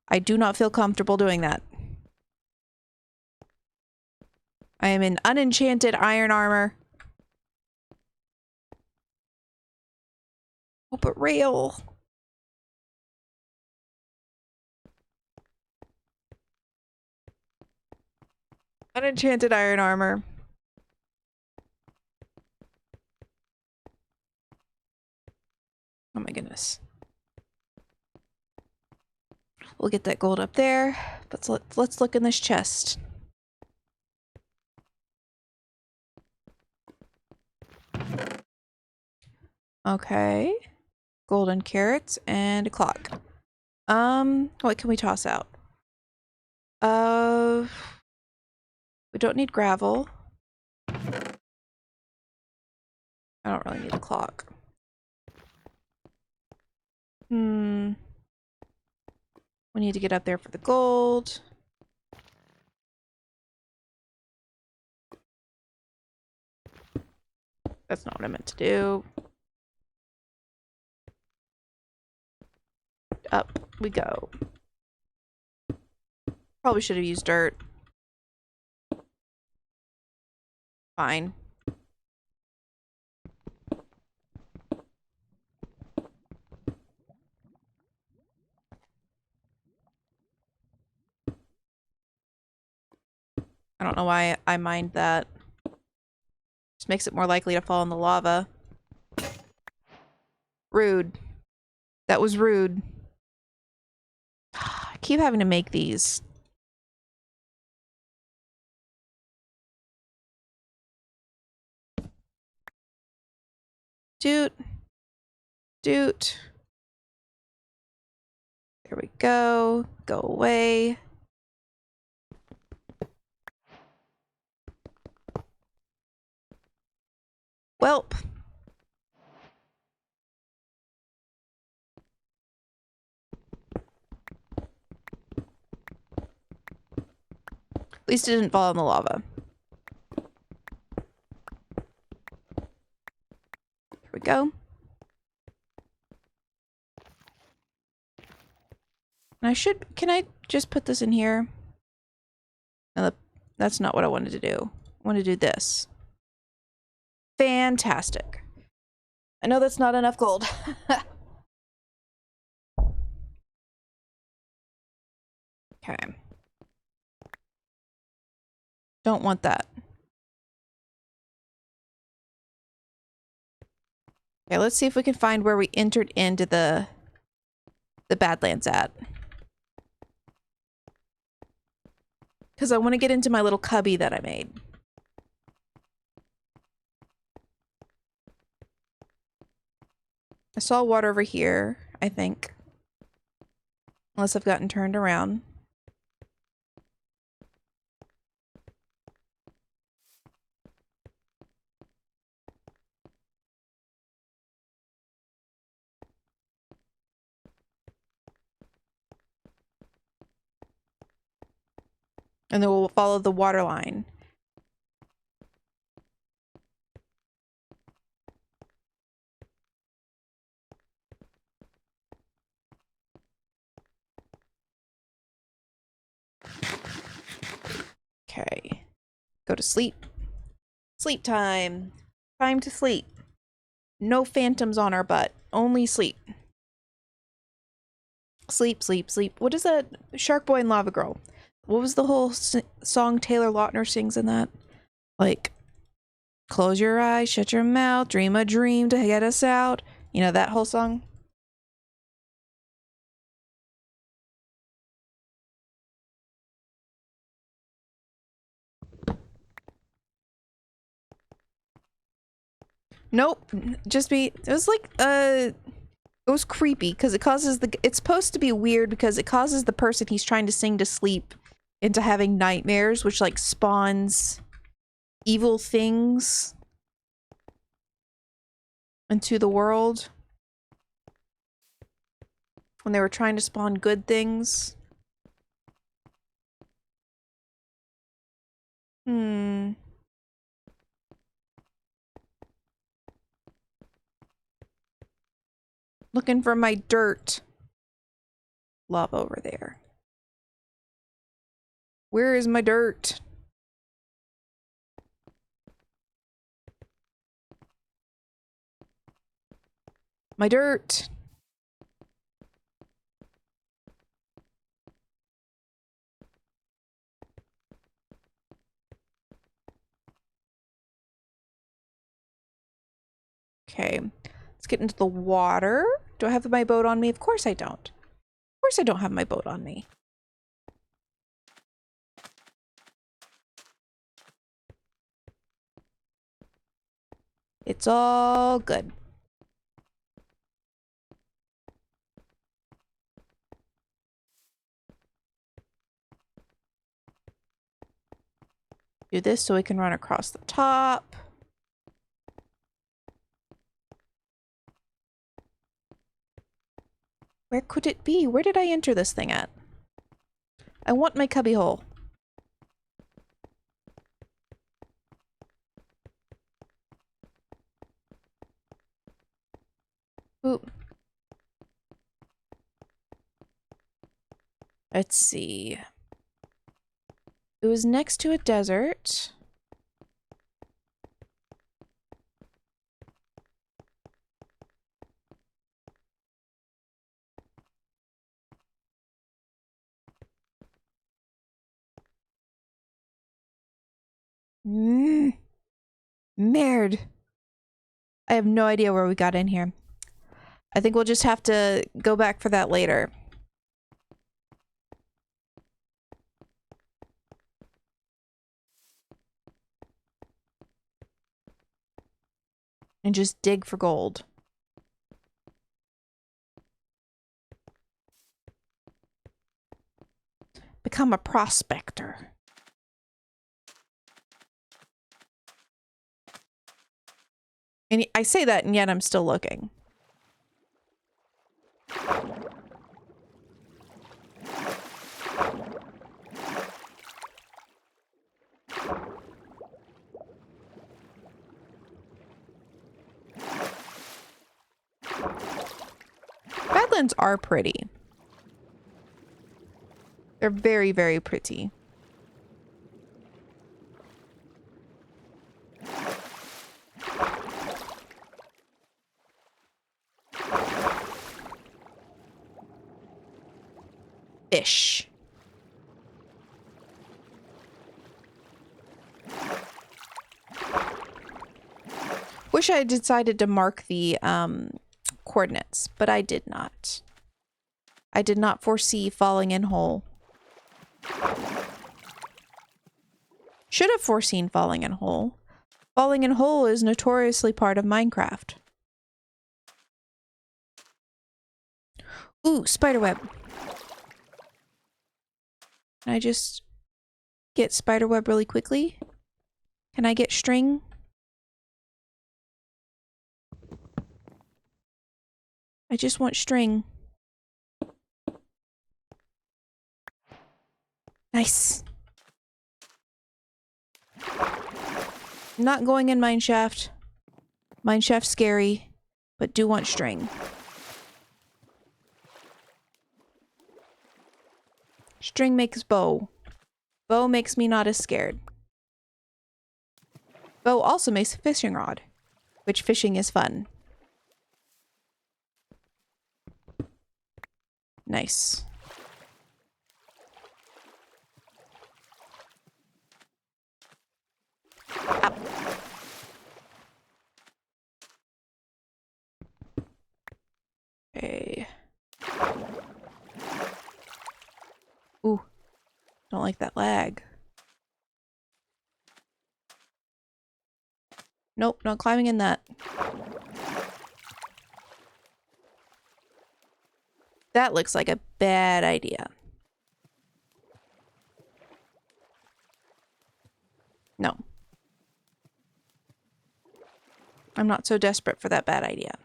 Speaker 1: I do not feel comfortable doing that. I am in unenchanted iron armor. Oh, but rail. Unenchanted iron armor. Oh my goodness. We'll get that gold up there. But let's look in this chest. Okay. Golden carrots and a clock. What can we toss out? We don't need gravel. I don't really need a clock. We need to get up there for the gold. That's not what I meant to do. Up we go. Probably should have used dirt. Fine. I don't know why I mind that. Just makes it more likely to fall in the lava. Rude. That was rude. I keep having to make these. Doot. Doot. There we go. Go away. Welp. At least it didn't fall in the lava. Here we go. And can I just put this in here? No, that's not what I wanted to do. I want to do this. Fantastic. I know that's not enough gold. Okay. Don't want that. Okay, let's see if we can find where we entered into the Badlands at. Because I want to get into my little cubby that I made. I saw water over here, I think. Unless I've gotten turned around. And then we'll follow the water line. Okay. Go to sleep. Sleep time. Time to sleep. No phantoms on our butt. Only sleep. Sleep, sleep, sleep. What is that? Shark Boy and Lava Girl. What was the whole song Taylor Lautner sings in that? Like, close your eyes, shut your mouth, dream a dream to get us out. You know that whole song? Nope. Just be. It was like, it was creepy because it causes the. It's supposed to be weird because it causes the person he's trying to sing to sleep into having nightmares, which like spawns evil things into the world when they were trying to spawn good things. Looking for my dirt. Lava over there. Where is my dirt? My dirt. Okay, let's get into the water. Do I have my boat on me? Of course I don't. Of course I don't have my boat on me. It's all good. Do this so we can run across the top. Where could it be? Where did I enter this thing at? I want my cubby hole. Ooh. Let's see. It was next to a desert. Merde. I have no idea where we got in here. I think we'll just have to go back for that later. And just dig for gold. Become a prospector. And I say that, and yet I'm still looking. Badlands are pretty. They're very, very pretty. Fish. Wish I had decided to mark the coordinates, but I did not. I did not foresee falling in hole. Should have foreseen falling in hole. Falling in hole is notoriously part of Minecraft. Ooh, spiderweb. Can I just get spiderweb really quickly? Can I get string? I just want string. Nice. Not going in mine shaft. Mine shaft scary, but do want string. String makes bow. Bow makes me not as scared. Bow also makes a fishing rod, which fishing is fun. Nice. Up. Okay. Ooh. Don't like that lag. Nope, not climbing in that. That looks like a bad idea. No. I'm not so desperate for that bad idea.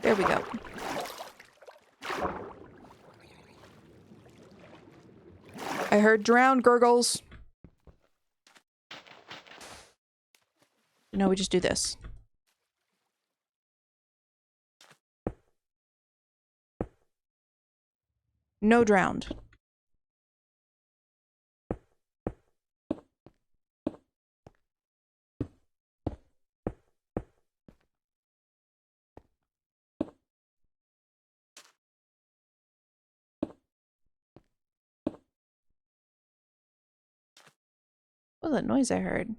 Speaker 1: There we go. I heard drown gurgles. No, we just do this. No drowned. What was that noise I heard?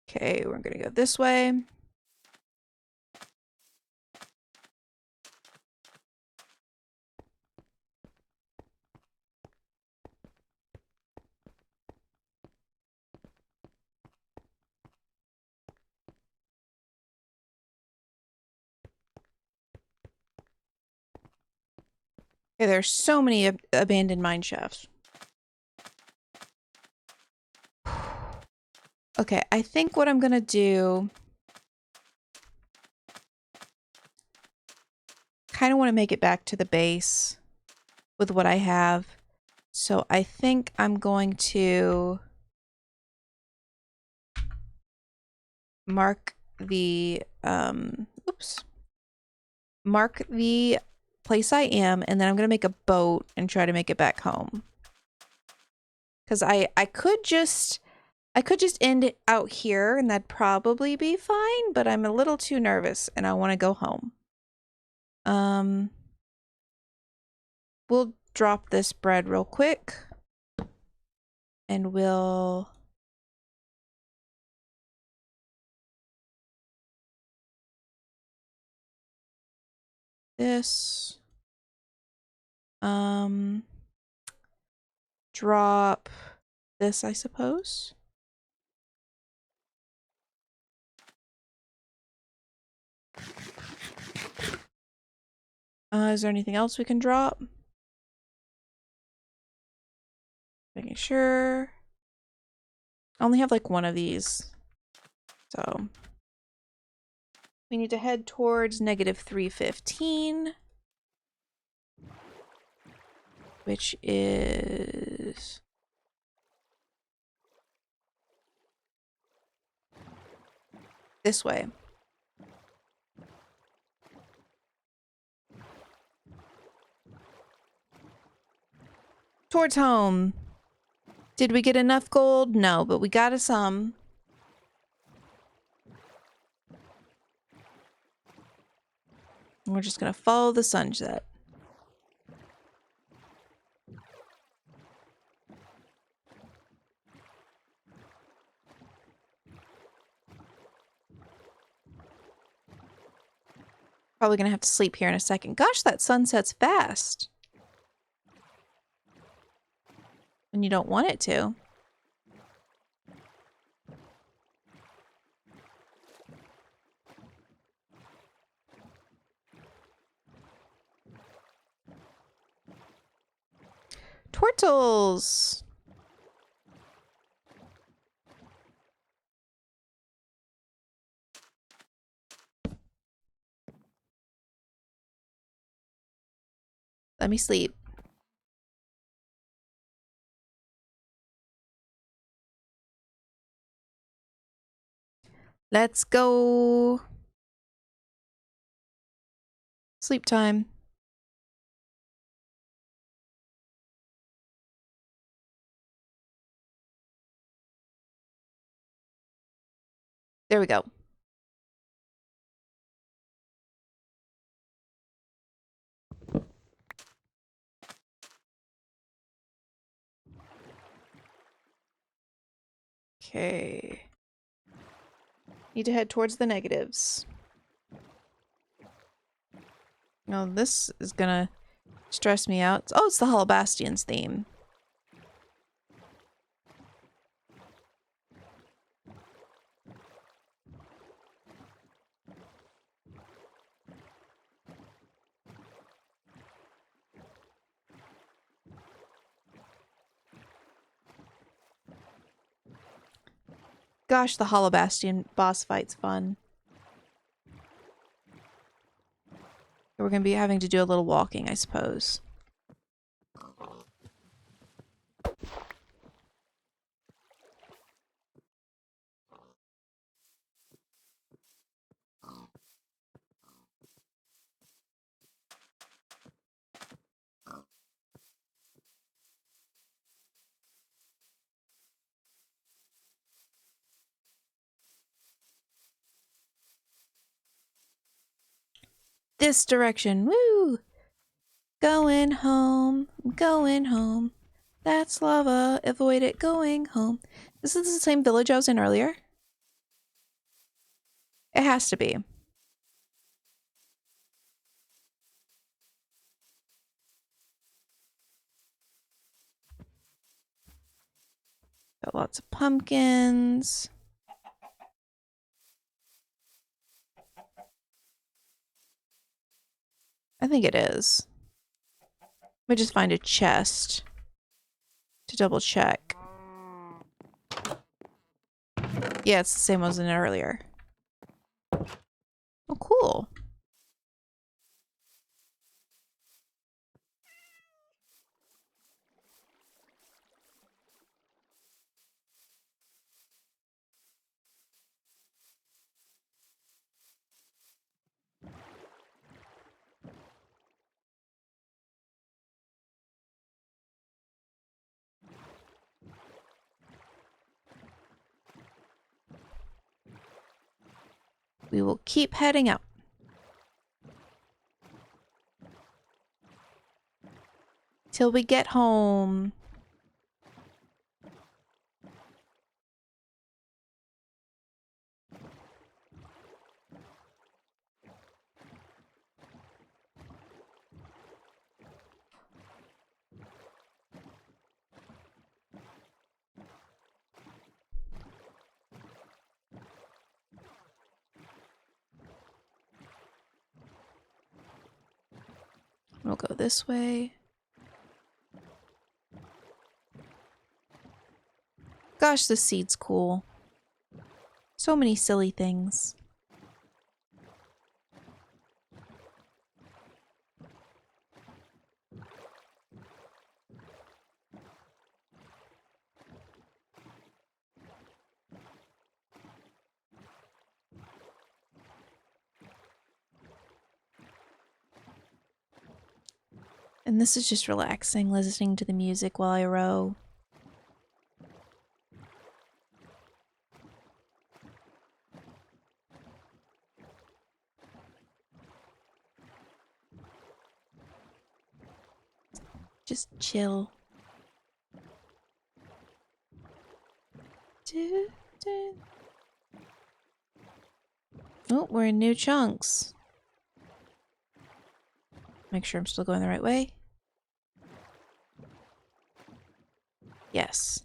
Speaker 1: Okay, we're gonna go this way. Okay, there's so many abandoned mine shafts. Okay, I think what I'm gonna do... kind of want to make it back to the base with what I have. So I think I'm going to mark the mark the place I am, and then I'm gonna make a boat and try to make it back home. Because I could just end it out here and that'd probably be fine, but I'm a little too nervous and I want to go home. We'll drop this bread real quick and we'll this drop this, I suppose. Is there anything else we can drop? Making sure. I only have like one of these. So we need to head towards -315. Which is this way. Towards home. Did we get enough gold? No, but we got us some. And we're just gonna follow the sunset. Probably gonna have to sleep here in a second. Gosh, that sun sets fast. When you don't want it to. Turtles! Let me sleep. Let's go. Sleep time. There we go. Okay. Need to head towards the negatives. No, this is gonna stress me out. Oh, it's the Hollow Bastions theme. Gosh, the Hollow Bastion boss fight's fun. We're gonna be having to do a little walking, I suppose. This direction. Woo! Going home. Going home. That's lava. Avoid it. Going home. This is the same village I was in earlier. It has to be. Got lots of pumpkins. I think it is. Let me just find a chest to double check. Yeah, it's the same one as in earlier. Oh, cool. We will keep heading out. Till we get home. We'll go this way. Gosh, this seed's cool. So many silly things. And this is just relaxing, listening to the music while I row. Just chill. Oh, we're in new chunks. Make sure I'm still going the right way. Yes.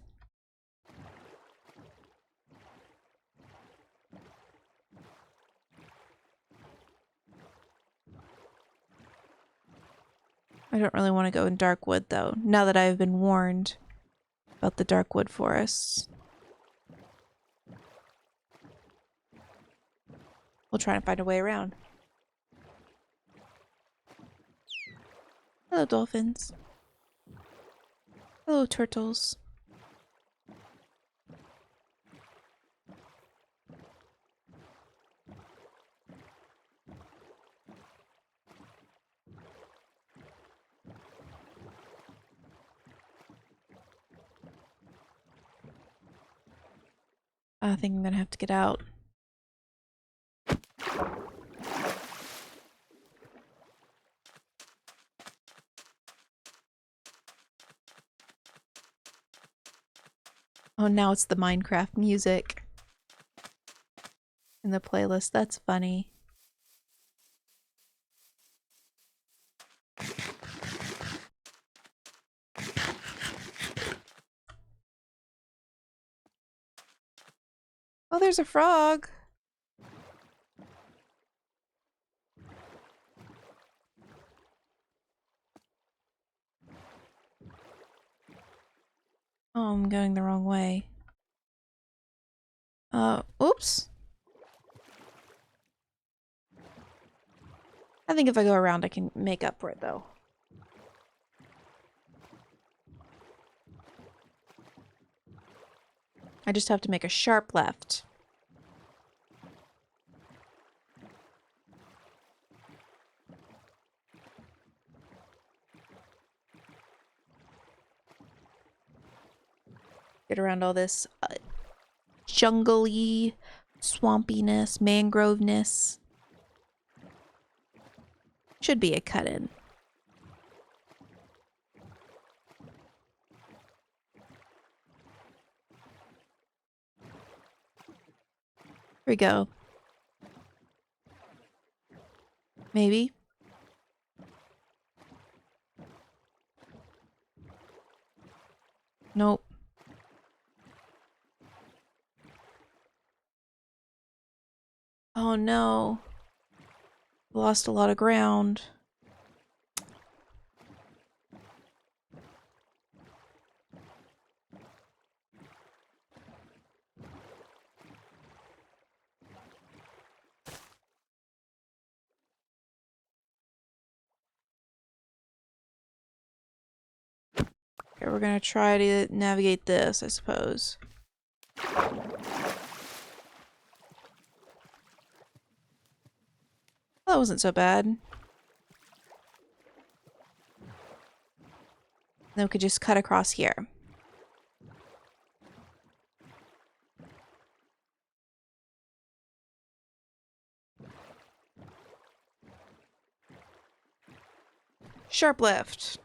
Speaker 1: I don't really want to go in Darkwood, though, now that I've been warned about the Darkwood forests. We'll try and find a way around. Hello, dolphins. Hello, turtles. I think I'm gonna have to get out. Oh, now it's the Minecraft music in the playlist. That's funny. Oh, there's a frog. Oh, I'm going the wrong way. Oops. I think if I go around, I can make up for it, though. I just have to make a sharp left. Get around all this jungly, swampiness, mangroveness. Should be a cut-in. Here we go. Maybe. Nope. Oh no. Lost a lot of ground. Okay, we're gonna try to navigate this, I suppose. Well, that wasn't so bad. Then we could just cut across here. Sharp left.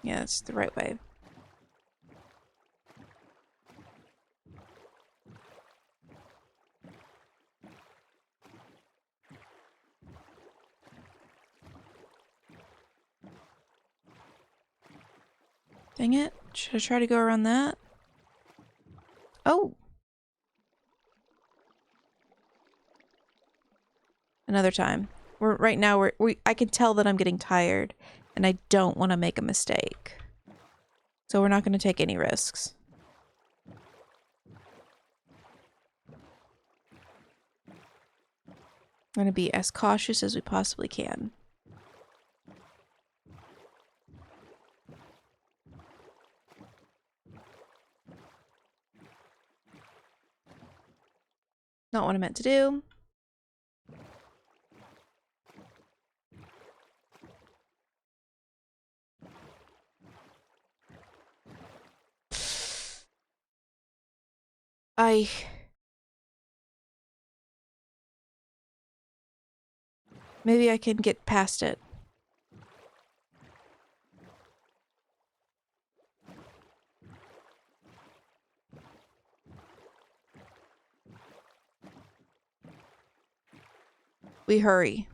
Speaker 1: Yeah, that's the right way. Dang it. Should I try to go around that? Oh! Another time. Right now I can tell that I'm getting tired and I don't want to make a mistake. So we're not going to take any risks. I'm going to be as cautious as we possibly can. Not what I meant to do. Maybe I can get past it. We hurry.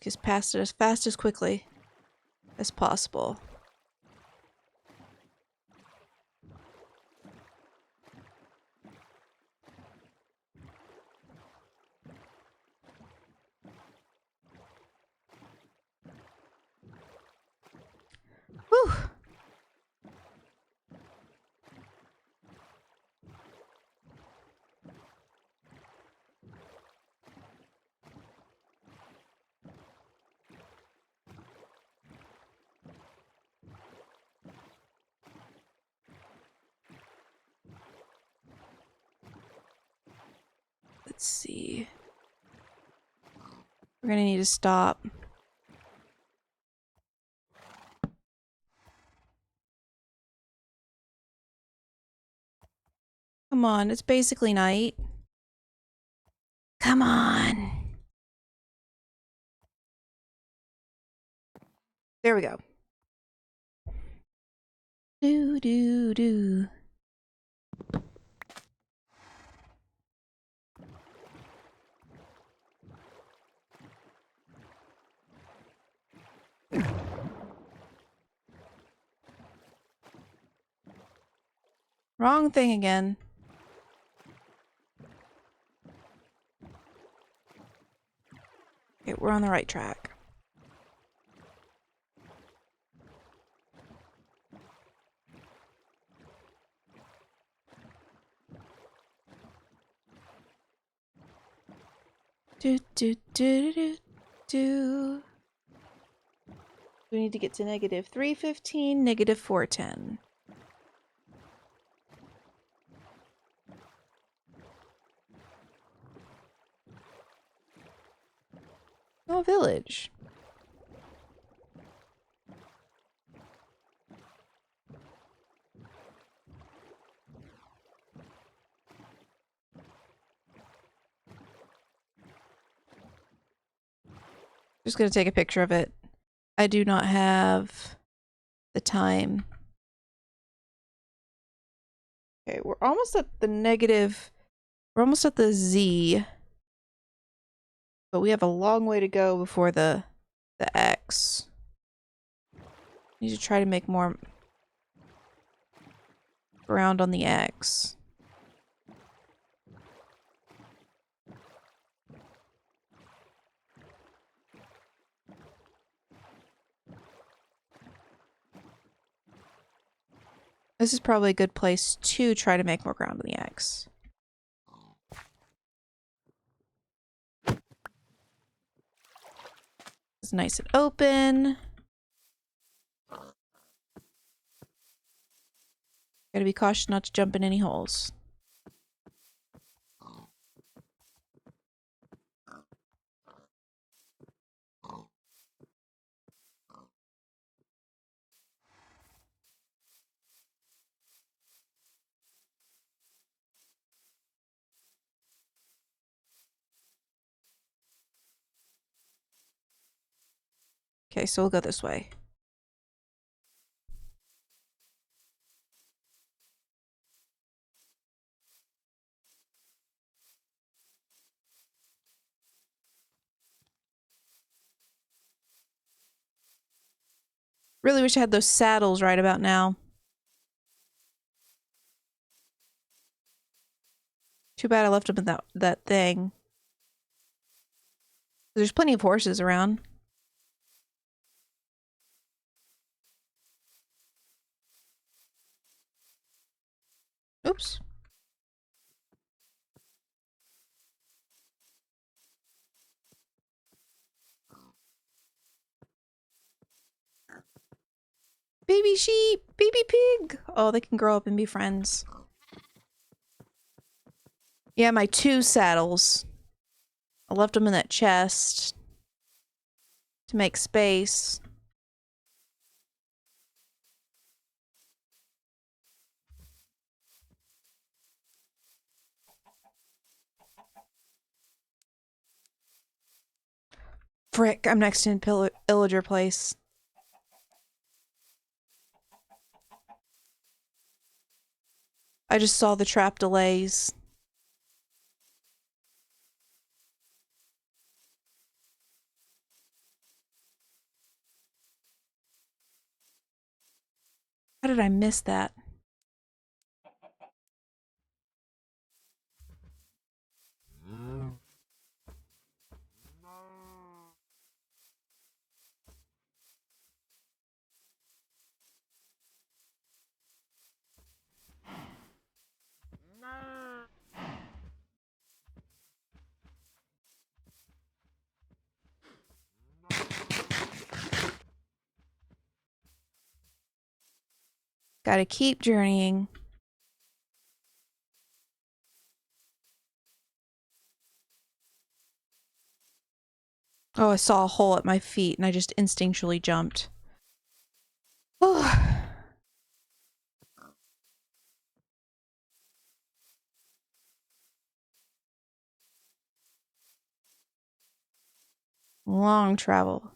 Speaker 1: Get past it as fast as quickly as possible. Whew. Let's see. We're gonna need to stop. Come on, it's basically night. Come on. There we go. Do do do. Wrong thing again. Okay, we're on the right track. Do do do do do. We need to get to negative 315, negative 410. Oh, village. Just gonna take a picture of it. I do not have the time. Okay, we're almost at the negative. We're almost at the Z. But we have a long way to go before the X. Need to try to make more ground on the X. This is probably a good place to try to make more ground on the X. It's nice and open. Gotta be cautious not to jump in any holes. Okay, so we'll go this way. Really wish I had those saddles right about now. Too bad I left them in that thing. There's plenty of horses around. Oops. Baby sheep, baby pig. Oh, they can grow up and be friends. Yeah, my 2 saddles. I left them in that chest. to make space. Frick, I'm next in Illager Place. I just saw the trap delays. How did I miss that? Gotta keep journeying. Oh, I saw a hole at my feet and I just instinctually jumped. Oh. Long travel.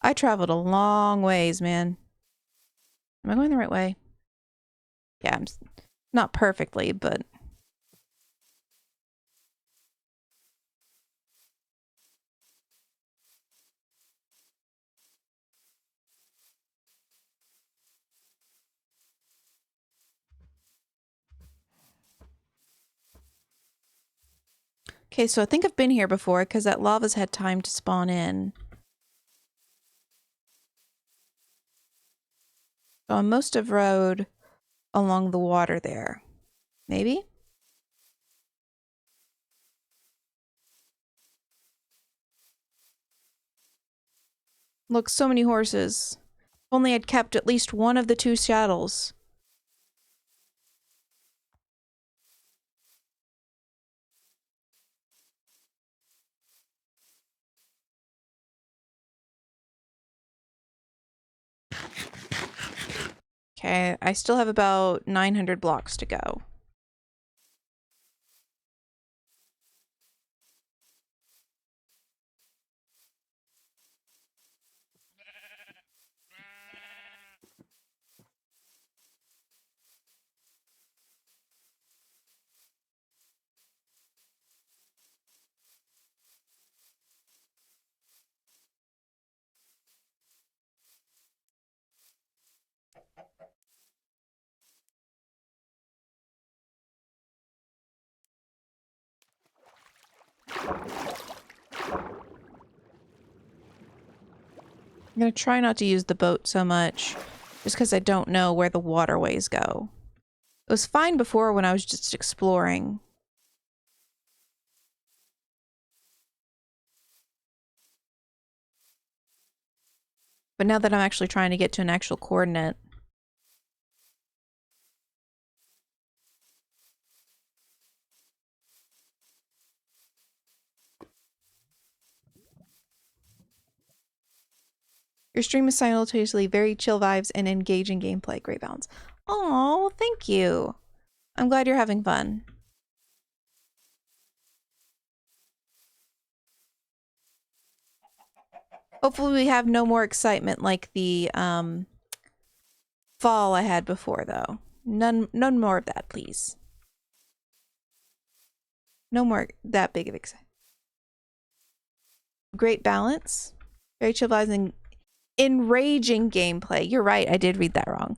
Speaker 1: I traveled a long ways, man. Am I going the right way? Yeah, I'm not perfectly, but... Okay, so I think I've been here before because that lava's had time to spawn in. So I must have rode along the water there. Maybe? Look, so many horses. If only I'd kept at least one of the two saddles. Okay, I still have about 900 blocks to go. I'm gonna try not to use the boat so much, just because I don't know where the waterways go. It was fine before when I was just exploring. But now that I'm actually trying to get to an actual coordinate... Your stream is simultaneously very chill vibes and engaging gameplay. Great balance. Oh, thank you. I'm glad you're having fun. Hopefully we have no more excitement like the fall I had before, though. None more of that, please. No more that big of excitement. Great balance. Very chill vibes and enraging gameplay. You're right, I did read that wrong.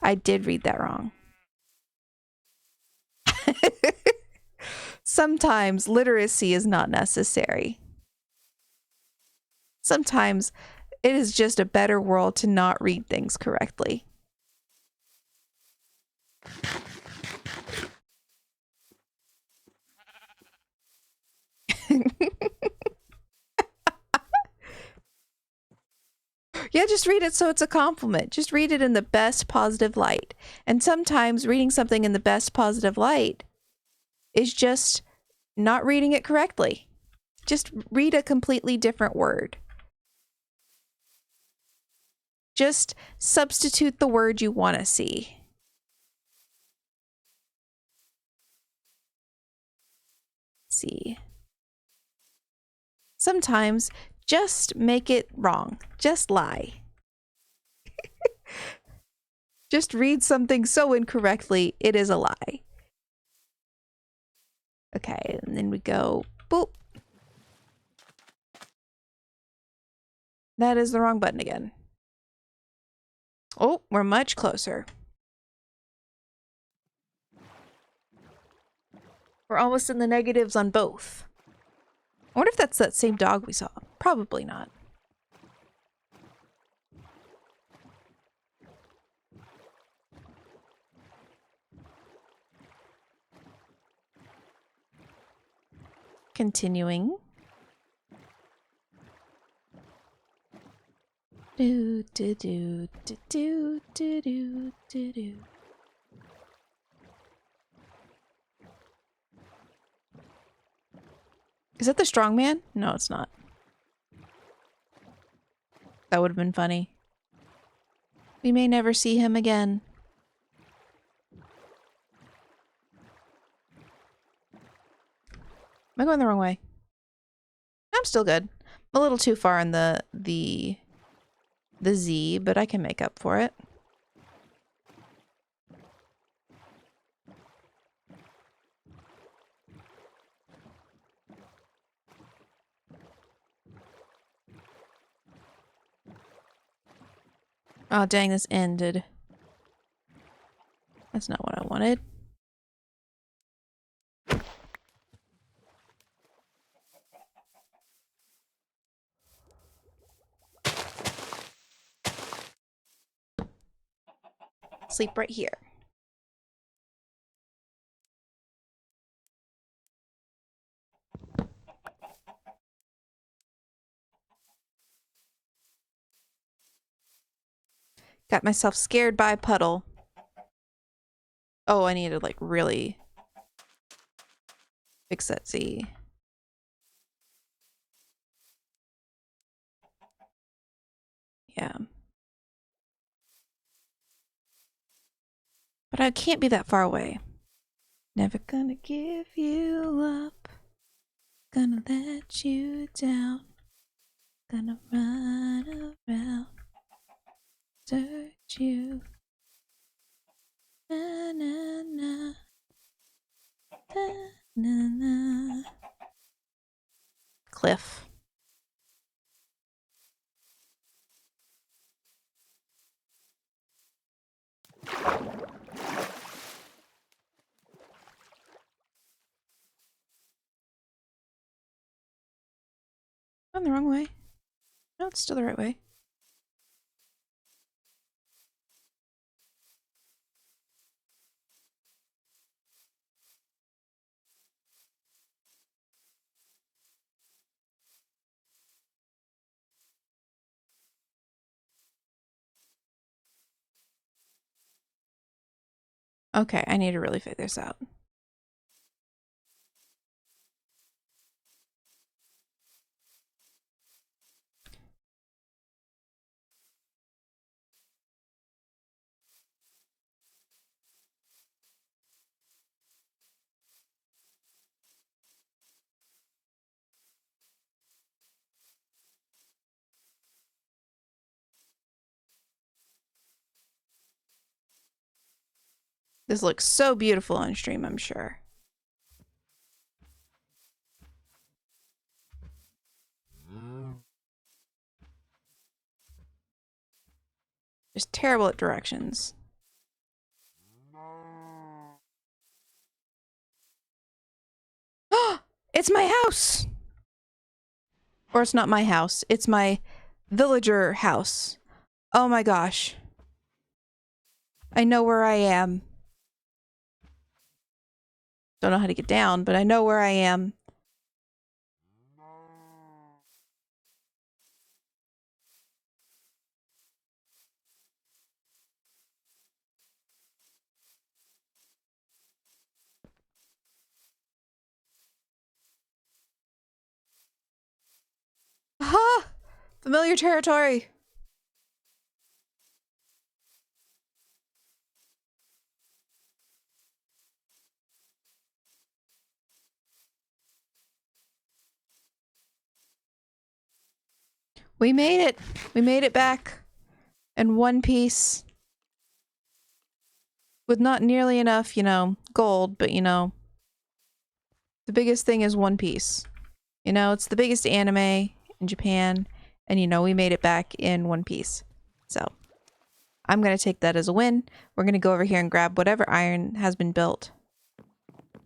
Speaker 1: I did read that wrong. Sometimes literacy is not necessary. Sometimes it is just a better world to not read things correctly. Yeah, just read it so it's a compliment. Just read it in the best positive light. And sometimes reading something in the best positive light is just not reading it correctly. Just read a completely different word. Just substitute the word you want to see. See. Sometimes just make it wrong. Just lie. Just read something so incorrectly, it is a lie. Okay, and then we go, boop. That is the wrong button again. Oh, we're much closer. We're almost in the negatives on both. I wonder if that's that same dog we saw. Probably not. Continuing. Do do do do do do do do do. Is that the strong man? No, it's not. That would have been funny. We may never see him again. Am I going the wrong way? I'm still good. I'm a little too far in the Z, but I can make up for it. Oh, dang, this ended. That's not what I wanted. Sleep right here. Got myself scared by a puddle. Oh, I need to like really fix that Z. Yeah. But I can't be that far away. Never gonna give you up. Gonna let you down. Gonna run around. Search you. Na na na. Na na na. Cliff. I'm the wrong way. No, it's still the right way. Okay, I need to really figure this out. This looks so beautiful on stream, I'm sure. Just terrible at directions. It's my house! Or it's not my house. It's my villager house. Oh my gosh. I know where I am. Don't know how to get down, but I know where I am. Aha! Familiar territory. We made it. We made it back in one piece. With not nearly enough, you know, gold, but you know, the biggest thing is One Piece. You know, it's the biggest anime in Japan, and you know, we made it back in one piece. So, I'm gonna take that as a win. We're gonna go over here and grab whatever iron has been built.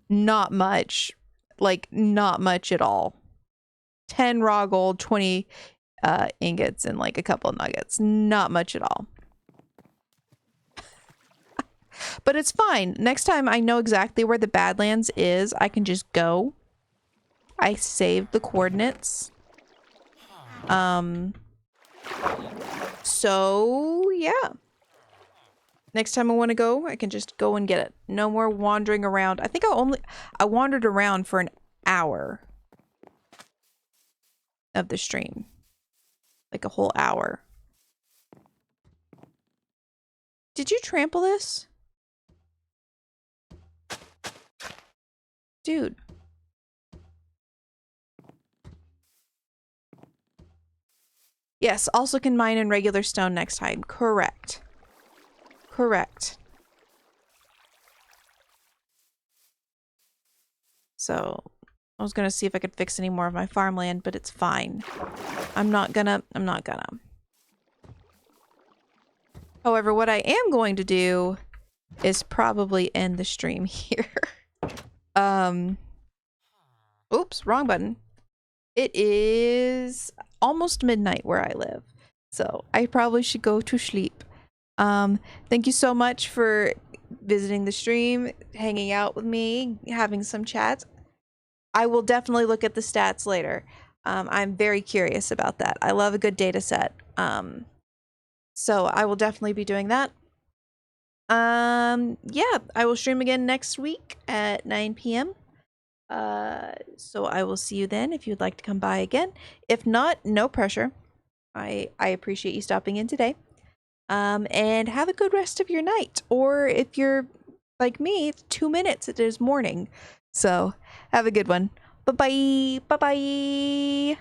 Speaker 1: Not much. Like, not much at all. 10 raw gold, 20 ingots, and like a couple nuggets. Not much at all. But it's fine. Next time I know exactly where the Badlands is, I can just go. I saved the coordinates. So yeah. Next time I want to go, I can just go and get it. No more wandering around. I think I wandered around for an hour of the stream. Like a whole hour. Did you trample this? Dude. Yes, also can mine in regular stone next time. Correct. Correct. So, I was gonna see if I could fix any more of my farmland, but it's fine. I'm not gonna. However, what I am going to do is probably end the stream here. Oops, wrong button. It is almost midnight where I live, so I probably should go to sleep. Thank you so much for visiting the stream, hanging out with me, having some chats. I will definitely look at the stats later. I'm very curious about that. I love a good data set. So I will definitely be doing that. Yeah, I will stream again next week at 9 p.m. So I will see you then if you'd like to come by again. If not, no pressure. I appreciate you stopping in today. And have a good rest of your night. Or if you're like me, it's 2 minutes. It is morning. So have a good one. Bye-bye. Bye-bye.